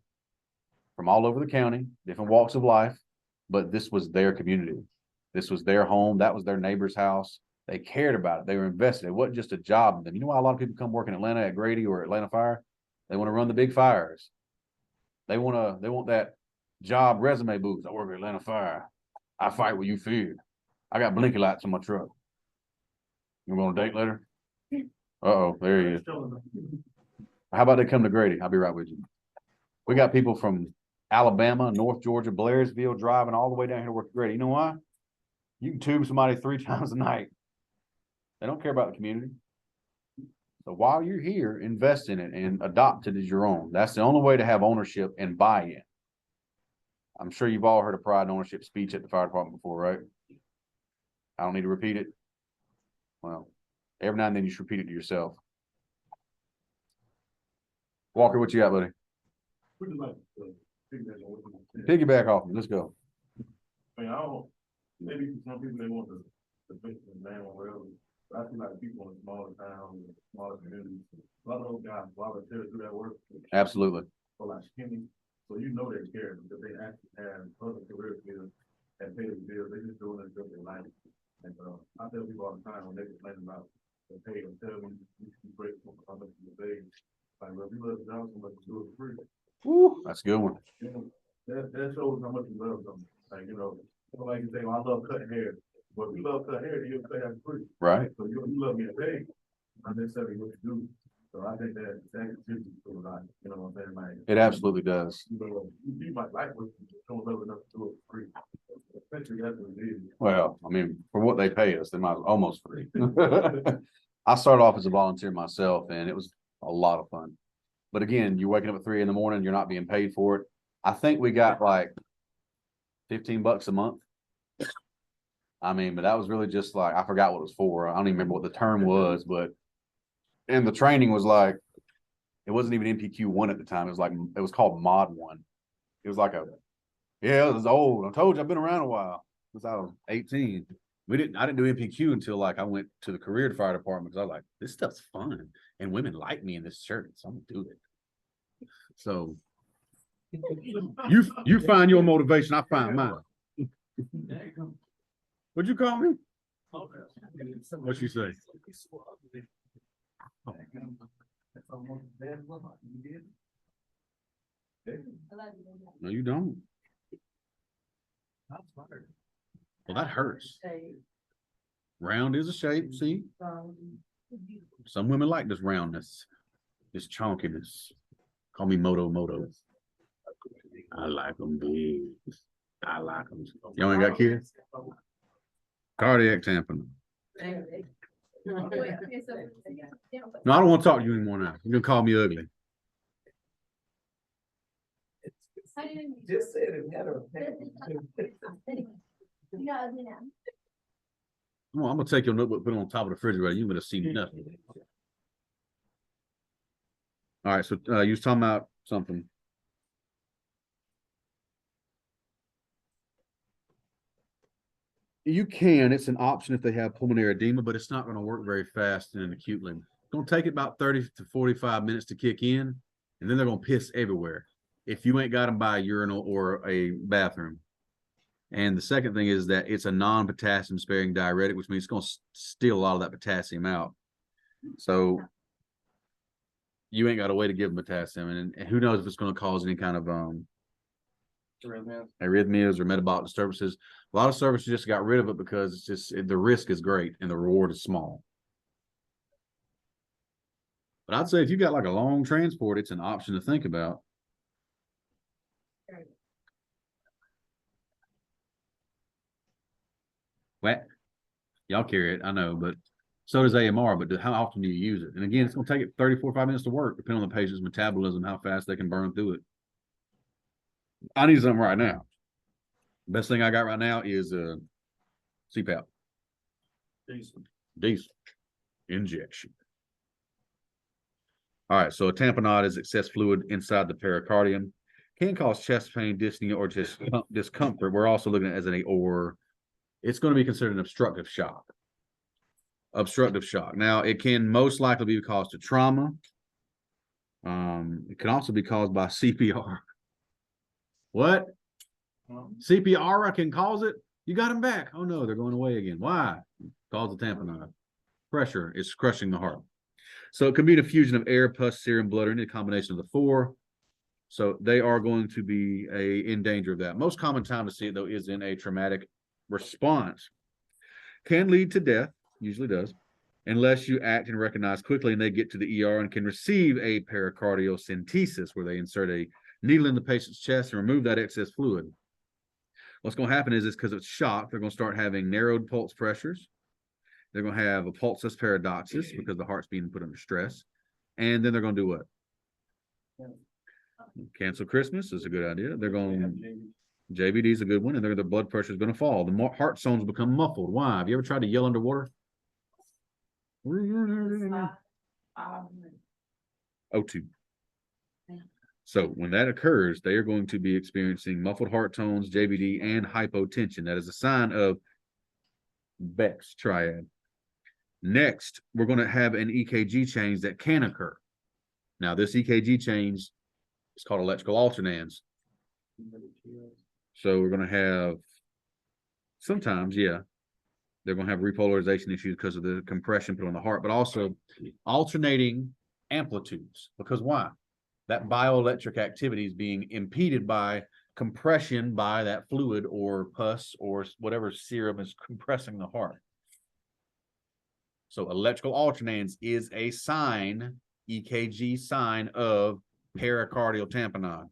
S1: from all over the county, different walks of life, but this was their community. This was their home. That was their neighbor's house. They cared about it. They were invested. It wasn't just a job. You know why a lot of people come work in Atlanta at Grady or Atlanta Fire? They want to run the big fires. They want that job resume boost. I work at Atlanta Fire. I fight what you fear. I got blinky lights on my truck. You want a date later? Uh-oh, there he is. How about they come to Grady? I'll be right with you. We got people from Alabama, North Georgia, Blairsville, driving all the way down here to work at Grady. You know why? You can tube somebody 3 times a night. They don't care about the community. So while you're here, invest in it and adopt it as your own. That's the only way to have ownership and buy-in. I'm sure you've all heard a pride and ownership speech at the fire department before, right? I don't need to repeat it. Well, every now and then you should repeat it to yourself. Walker, what you got, buddy? Piggyback off me. Let's go.
S3: I mean, I don't, maybe some people, they want the man or whatever. But I feel like people in smaller towns, smaller communities, a lot of those guys volunteer to do that work.
S1: Absolutely.
S3: So like skinny, so you know they care because they actually have other career fields and pay the bills. They just doing it because they like it. And I tell people all the time when they complain about the pay, and tell me you should be grateful for how much you pay. Like, well, if you love the job so much, you do it for free.
S1: Woo, that's a good one.
S3: You know, that shows how much you love something. Like, you know, like you say, well, I love cutting hair. But if you love cutting hair, you'll say that's free.
S1: Right.
S3: So you love me a pay. I'm just telling you what to do. So I think that contributes to a lot. You know what I'm saying? Like,
S1: It absolutely does.
S3: you know, you might like what you don't love enough to do it for free. Especially that's what it is.
S1: Well, I mean, for what they pay us, they might almost free. I started off as a volunteer myself, and it was a lot of fun. But again, you're waking up at 3 a.m, you're not being paid for it. I think we got like $15 a month. I mean, but that was really just like, I forgot what it was for. I don't even remember what the term was, but, and the training was like, it wasn't even NPQ 1 at the time. It was like, it was called Mod 1. It was like it was old. I told you I've been around a while since I was 18. I didn't do NPQ until like I went to the career fire department because I was like, this stuff's fun. And women like me in this shirt, so I'm gonna do it. So you find your motivation, I find mine. What'd you call me? What you say? No, you don't. Well, that hurts. Round is a shape, see? Some women like this roundness, this chonkiness. Call me Moto. I like them big. I like them. You ain't got kids? Cardiac tamponade. No, I don't want to talk to you anymore now. You're gonna call me ugly.
S2: Just said it matter.
S1: Well, I'm gonna take your notebook, put it on top of the refrigerator. You would have seen nothing. All right, so you was talking about something. You can, it's an option if they have pulmonary edema, but it's not going to work very fast and acutely. It's going to take about 30 to 45 minutes to kick in, and then they're going to piss everywhere if you ain't got them by a urinal or a bathroom. And the second thing is that it's a non-potassium sparing diuretic, which means it's going to steal a lot of that potassium out. So you ain't got a way to give them potassium, and who knows if it's going to cause any kind of arrhythmias or metabolic disturbances. A lot of services just got rid of it because it's just the risk is great and the reward is small. But I'd say if you got like a long transport, it's an option to think about. What? Y'all carry it, I know, but so does AMR, but how often do you use it? And again, it's going to take it 30, 45 minutes to work, depending on the patient's metabolism, how fast they can burn through it. I need something right now. Best thing I got right now is CPAP. Diesel. Injection. All right, so a tamponade is excess fluid inside the pericardium. Can cause chest pain, dyspnea, or just discomfort. We're also looking at it as it's going to be considered an obstructive shock. Obstructive shock. Now, it can most likely be caused to trauma. It can also be caused by CPR. What? CPR can cause it? You got them back. Oh no, they're going away again. Why? Cause the tamponade. Pressure is crushing the heart. So it can be an infusion of air, pus, serum, blood, or any combination of the four. So they are going to be in danger of that. Most common time to see it, though, is in a traumatic response. Can lead to death, usually does, unless you act and recognize quickly and they get to the ER and can receive a pericardiocentesis, where they insert a needle in the patient's chest and remove that excess fluid. What's going to happen is because it's shock, they're going to start having narrowed pulse pressures. They're going to have a pulsus paradoxus because the heart's being put under stress. And then they're going to do what? Cancel Christmas is a good idea. They're going JVD is a good one, and their blood pressure is going to fall. The heart zones become muffled. Why? Have you ever tried to yell underwater? O2. So when that occurs, they are going to be experiencing muffled heart tones, JVD, and hypotension. That is a sign of Beck's triad. Next, we're going to have an EKG change that can occur. Now, this EKG change is called electrical alternans. So we're going to have sometimes, they're going to have repolarization issues because of the compression put on the heart, but also alternating amplitudes. Because why? That bioelectric activity is being impeded by compression by that fluid or pus or whatever serum is compressing the heart. So electrical alternans is a sign, EKG sign of pericardial tamponade.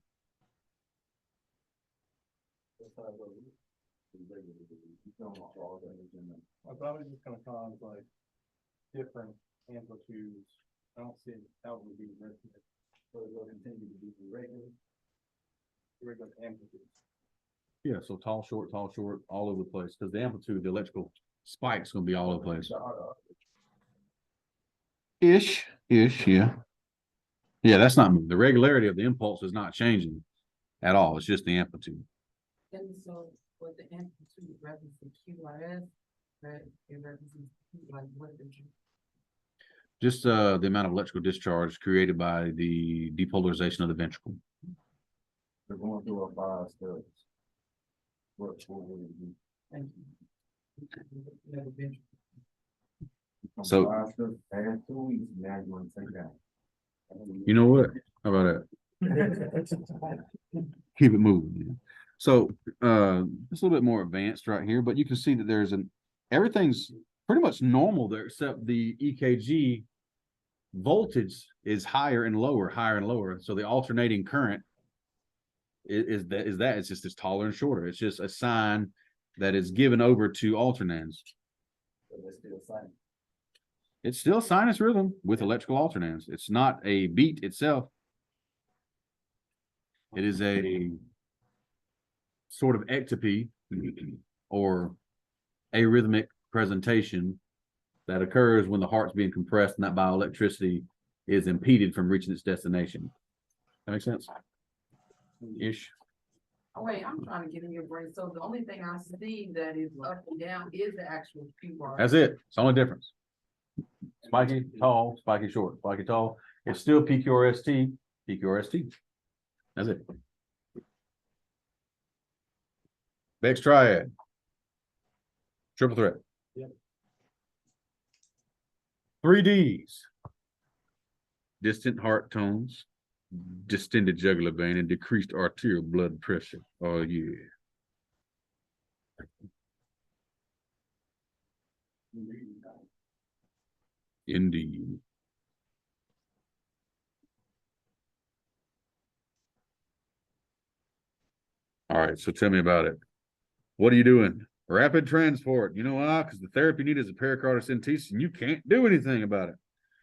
S3: I thought it was just gonna cause like different amplitudes. I don't see how it would be rhythmic. So it will continue to be regular amplitudes.
S1: Yeah, so tall, short, all over the place. Because the amplitude, the electrical spike's gonna be all over the place. Ish, yeah. Yeah, that's not the regularity of the impulse is not changing at all. It's just the amplitude.
S4: And so what the amplitude represents the QRS, right? It represents like what the
S1: Just the amount of electrical discharge created by the depolarization of the ventricle.
S6: They're going through a 5 steps. What will we do?
S4: Thank you.
S1: So-
S6: Past 2 weeks, now you wanna take that.
S1: You know what? How about that? Keep it moving. Yeah. So it's a little bit more advanced right here, but you can see that there's everything's pretty much normal there, except the EKG voltage is higher and lower, higher and lower. So the alternating current is that it's just it's taller and shorter. It's just a sign that is given over to alternans.
S5: But it's still silent.
S1: It's still sinus rhythm with electrical alternans. It's not a beat itself. It is a sort of ectopy or arrhythmic presentation that occurs when the heart's being compressed and that bioelectricity is impeded from reaching its destination. That makes sense? Ish.
S4: Oh, wait, I'm trying to get in your brain. So the only thing I see that is up and down is the actual QR.
S1: That's it. It's the only difference. Spiky, tall, spiky, short, spiky, tall. It's still PQRST, PQRST. That's it. Beck's triad. Triple threat.
S3: Yep.
S1: 3Ds. Distant heart tones, distended jugular vein, and decreased arterial blood pressure. Oh, yeah. Indeed. All right, so tell me about it. What are you doing? Rapid transport. You know why? Because the therapy needed is a pericardicentesis, and you can't do anything about it.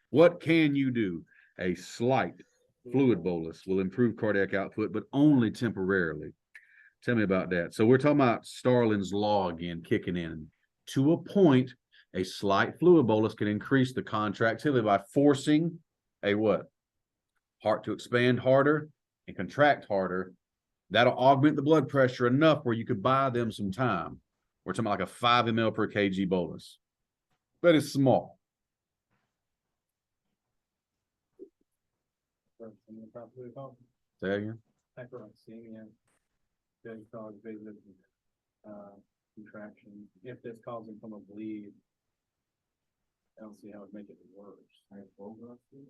S1: What can you do? A slight fluid bolus will improve cardiac output, but only temporarily. Tell me about that. So we're talking about Starling's law again kicking in. To a point, a slight fluid bolus can increase the contractility by forcing a what? Heart to expand harder and contract harder. That'll augment the blood pressure enough where you could buy them some time. We're talking about like a 5 ml per kg bolus, but it's small. Say that again.
S3: Hyperoxemia could cause visit contraction. If this causing from a bleed, I don't see how it'd make it worse. Hyperoxemia,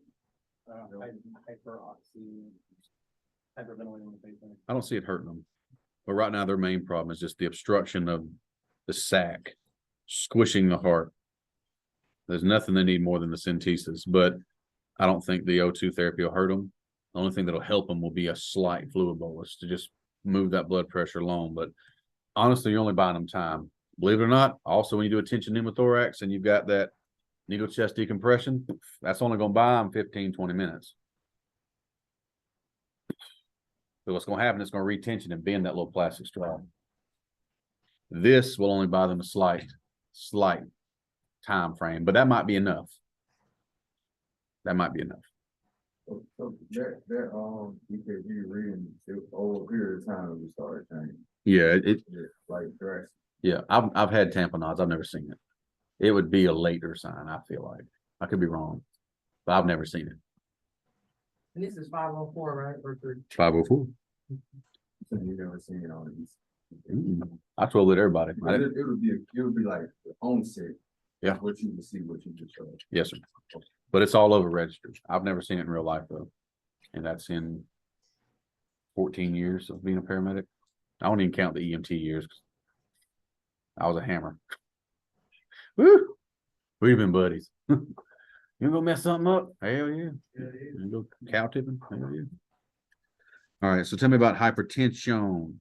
S3: hyperventilating the patient.
S1: I don't see it hurting them. But right now, their main problem is just the obstruction of the sac, squishing the heart. There's nothing they need more than the centesis, but I don't think the O2 therapy will hurt them. The only thing that'll help them will be a slight fluid bolus to just move that blood pressure along. But honestly, you're only buying them time. Believe it or not, also when you do a tension pneumothorax and you've got that needle chest decompression, that's only going to buy them 15, 20 minutes. So what's going to happen is it's going to retension and bend that little plastic straw. This will only buy them a slight time frame, but that might be enough. That might be enough.
S6: So that EKG reading, over a period of time, we started changing.
S1: Yeah,
S6: Like drastic.
S1: yeah. I've had tampons. I've never seen it. It would be a later sign. I feel like I could be wrong, but I've never seen it.
S4: And this is 504, right? Or
S1: 504.
S6: So you never seen all these.
S1: I told it everybody.
S6: It would be like the onset.
S1: Yeah.
S6: What you would see, what you just showed.
S1: Yes, sir. But it's all over registers. I've never seen it in real life though. And that's in 14 years of being a paramedic. I don't even count the EMT years. I was a hammer. Woo! We've been buddies. You gonna mess something up? Hell yeah. You go cow tipping? Hell yeah. All right, so tell me about hypertension.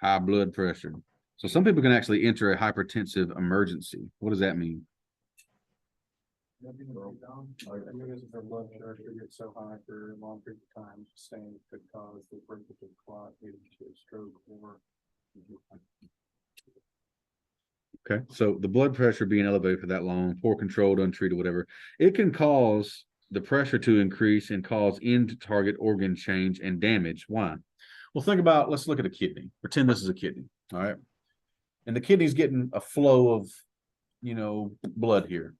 S1: High blood pressure. So some people can actually enter a hypertensive emergency. What does that mean?
S3: Like, I mean, if their blood pressure gets so high for a long period of time, sustained could cause the breakage of clot, leading to a stroke or.
S1: Okay, so the blood pressure being elevated for that long, poor controlled, untreated, whatever, it can cause the pressure to increase and cause end target organ change and damage. Why? Well, think about, let's look at a kidney. Pretend this is a kidney, all right? And the kidney's getting a flow of, blood here.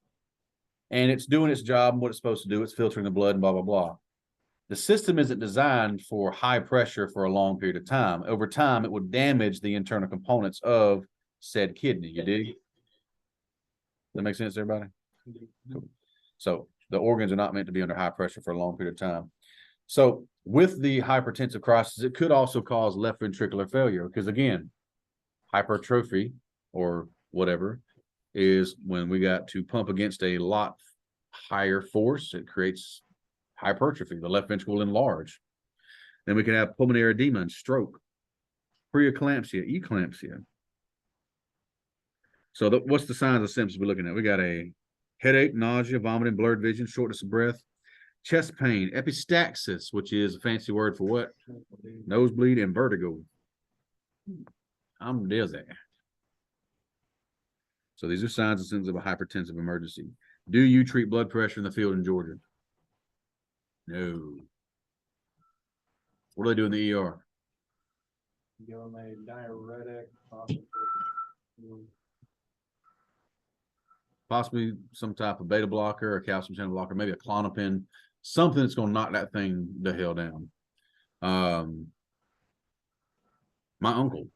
S1: And it's doing its job and what it's supposed to do. It's filtering the blood and blah, blah, blah. The system isn't designed for high pressure for a long period of time. Over time, it would damage the internal components of said kidney. You dig? Does that make sense, everybody? Cool. So the organs are not meant to be under high pressure for a long period of time. So with the hypertensive crisis, it could also cause left ventricular failure because, again, hypertrophy or whatever is when we got to pump against a lot higher force. It creates hypertrophy. The left ventricle will enlarge. Then we can have pulmonary edema and stroke, preeclampsia, eclampsia. So what's the signs and symptoms we're looking at? We got a headache, nausea, vomiting, blurred vision, shortness of breath, chest pain, epistaxis, which is a fancy word for what? Nosebleed, and vertigo. I'm dizzy. So these are signs and symptoms of a hypertensive emergency. Do you treat blood pressure in the field in Georgia? No. What do they do in the ER?
S3: Give them a diuretic,
S1: Possibly some type of beta blocker or calcium channel blocker, maybe a Klonopin, something that's going to knock that thing the hell down. My uncle,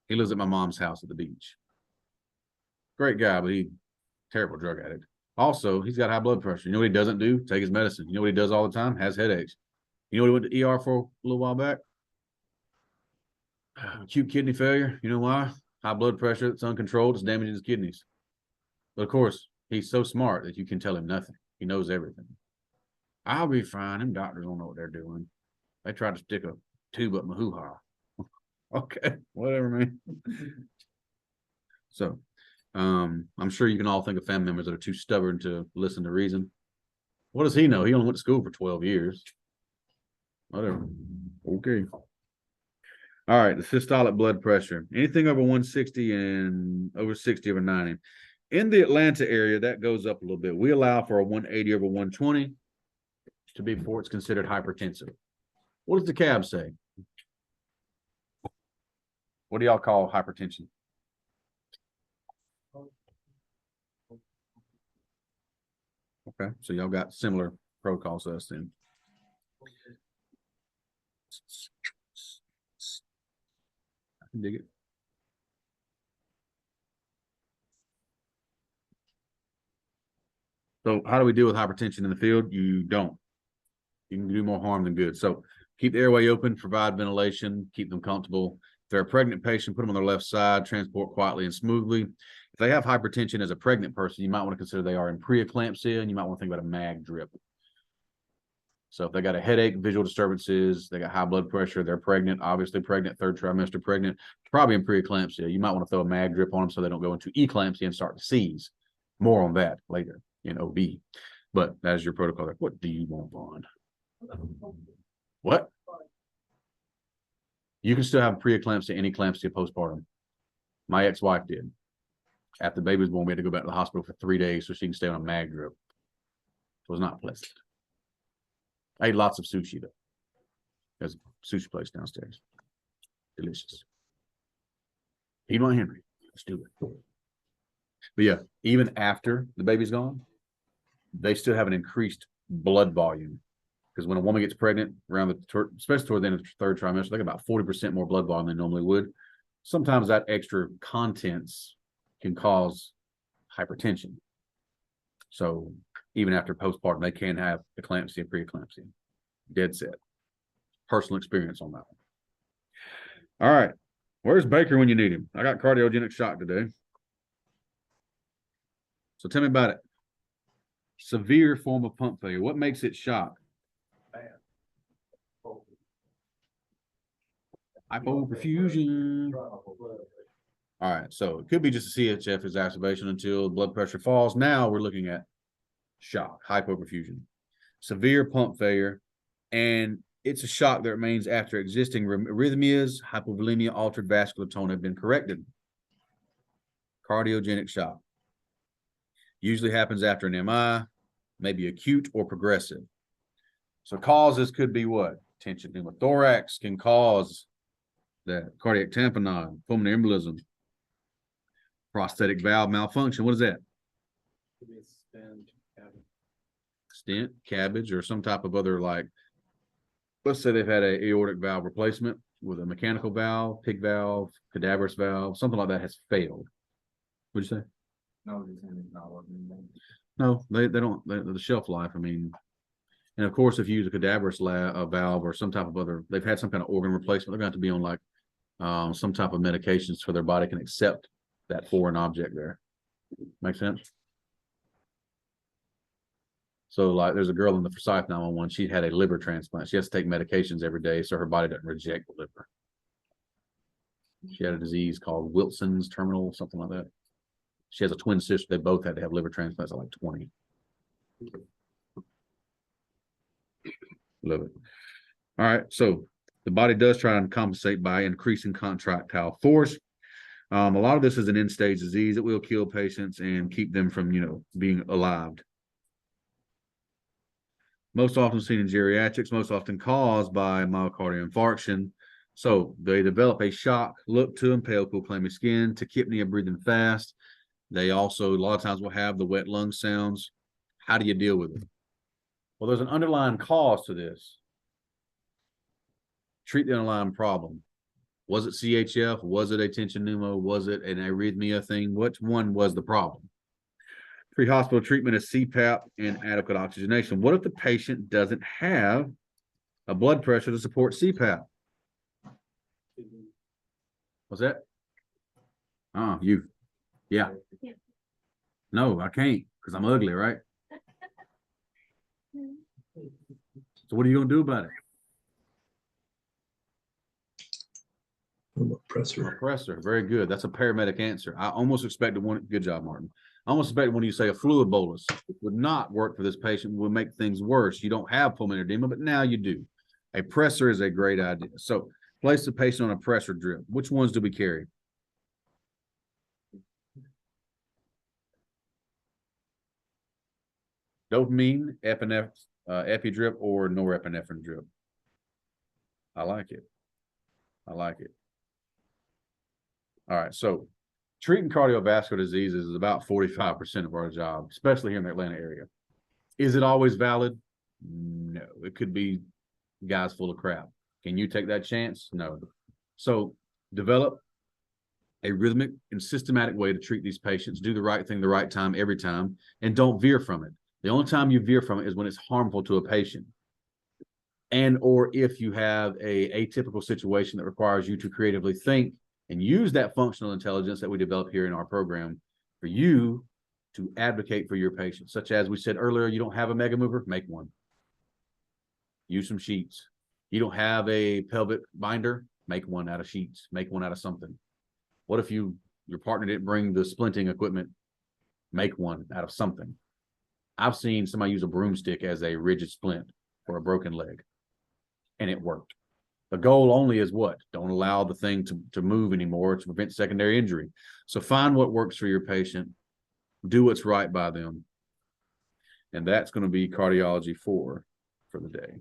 S1: he lives at my mom's house at the beach. Great guy, but he terrible drug addict. Also, he's got high blood pressure. You know what he doesn't do? Take his medicine. You know what he does all the time? Has headaches. You know what he went to ER for a little while back? Acute kidney failure. You know why? High blood pressure. It's uncontrolled. It's damaging his kidneys. But of course, he's so smart that you can tell him nothing. He knows everything. I'll be fine. Them doctors don't know what they're doing. They tried to stick a tube up my hoo-ha. Okay, whatever, man. So, I'm sure you can all think of family members that are too stubborn to listen to reason. What does he know? He only went to school for 12 years. Whatever. Okay. All right, the systolic blood pressure. Anything over 160 and over 60 over 90. In the Atlanta area, that goes up a little bit. We allow for a 180 over 120 to be before it's considered hypertensive. What does the cab say? What do y'all call hypertension? Okay, so y'all got similar protocols to us then. I can dig it. So how do we deal with hypertension in the field? You don't. You can do more harm than good. So keep the airway open, provide ventilation, keep them comfortable. If they're a pregnant patient, put them on their left side, transport quietly and smoothly. If they have hypertension as a pregnant person, you might want to consider they are in preeclampsia, and you might want to think about a mag drip. So if they got a headache, visual disturbances, they got high blood pressure, they're pregnant, obviously pregnant, third trimester pregnant, probably in preeclampsia. You might want to throw a mag drip on them so they don't go into eclampsia and start to seize. More on that later in OB. But that is your protocol. What do you want, Vaughn? What? You can still have preeclampsia and eclampsia postpartum. My ex-wife did. After the baby was born, we had to go back to the hospital for 3 days so she can stay on a mag drip. It was not pleasant. I ate lots of sushi though. There's a sushi place downstairs. Delicious. Piedmont Henry. Let's do it. But yeah, even after the baby's gone, they still have an increased blood volume. Because when a woman gets pregnant around especially toward the end of the third trimester, they get about 40% more blood volume than they normally would. Sometimes that extra contents can cause hypertension. So even after postpartum, they can have eclampsia, preeclampsia. Dead set. Personal experience on that one. All right. Where's Baker when you need him? I got cardiogenic shock today. So tell me about it. Severe form of pump failure. What makes it shock? Hypoperfusion. All right, so it could be just a CHF exacerbation until blood pressure falls. Now we're looking at shock, hypoperfusion, severe pump failure, and it's a shock that remains after existing arrhythmias, hypovolemia, altered vascular tone have been corrected. Cardiogenic shock. Usually happens after an MI, maybe acute or progressive. So causes could be what? Tension pneumothorax can cause that, cardiac tamponade, pulmonary embolism, prosthetic valve malfunction. What is that? stent, cabbage, or some type of other like, let's say they've had a aortic valve replacement with a mechanical valve, pig valve, cadaverous valve, something like that has failed. What'd you say?
S6: No, this is not working.
S1: No, they don't, the shelf life, I mean, and of course, if you use a cadaverous valve or some type of other, they've had some kind of organ replacement, they're going to have to be on like some type of medications so their body can accept that foreign object there. Make sense? So like there's a girl in the Forsyth 911, she had a liver transplant. She has to take medications every day so her body doesn't reject the liver. She had a disease called Wilson's terminal, something like that. She has a twin sister. They both had to have liver transplants at like 20. Love it. All right. So the body does try and compensate by increasing contractile force. A lot of this is an end-stage disease. It will kill patients and keep them from, being alive. Most often seen in geriatrics, most often caused by myocardial infarction. So they develop a shock, look to and pale, cool, clammy skin, tachypnea, breathing fast. They also, a lot of times, will have the wet lung sounds. How do you deal with it? Well, there's an underlying cause to this. Treat the underlying problem. Was it CHF? Was it a tension pneumo? Was it an arrhythmia thing? Which one was the problem? Pre-hospital treatment is CPAP and adequate oxygenation. What if the patient doesn't have a blood pressure to support CPAP? What's that? Oh, you. Yeah. No, I can't because I'm ugly, right? So what are you going to do about it?
S8: Oppressor.
S1: Oppressor. Very good. That's a paramedic answer. I almost expected one. Good job, Martin. I almost expected when you say a fluid bolus, it would not work for this patient, would make things worse. You don't have pulmonary edema, but now you do. A pressor is a great idea. So place the patient on a pressor drip. Which ones do we carry? Dopamine, epidrip, or norepinephrine drip. I like it. I like it. All right, so treating cardiovascular diseases is about 45% of our job, especially here in the Atlanta area. Is it always valid? No, it could be guys full of crap. Can you take that chance? No. So develop a rhythmic and systematic way to treat these patients. Do the right thing the right time every time, and don't veer from it. The only time you veer from it is when it's harmful to a patient. And or if you have a atypical situation that requires you to creatively think and use that functional intelligence that we develop here in our program for you to advocate for your patients. Such as we said earlier, you don't have a mega mover, make one. Use some sheets. You don't have a pelvic binder, make one out of sheets, make one out of something. What if your partner didn't bring the splinting equipment? Make one out of something. I've seen somebody use a broomstick as a rigid splint for a broken leg, and it worked. The goal only is what? Don't allow the thing to move anymore to prevent secondary injury. So find what works for your patient, do what's right by them. And that's going to be cardiology 4 for the day.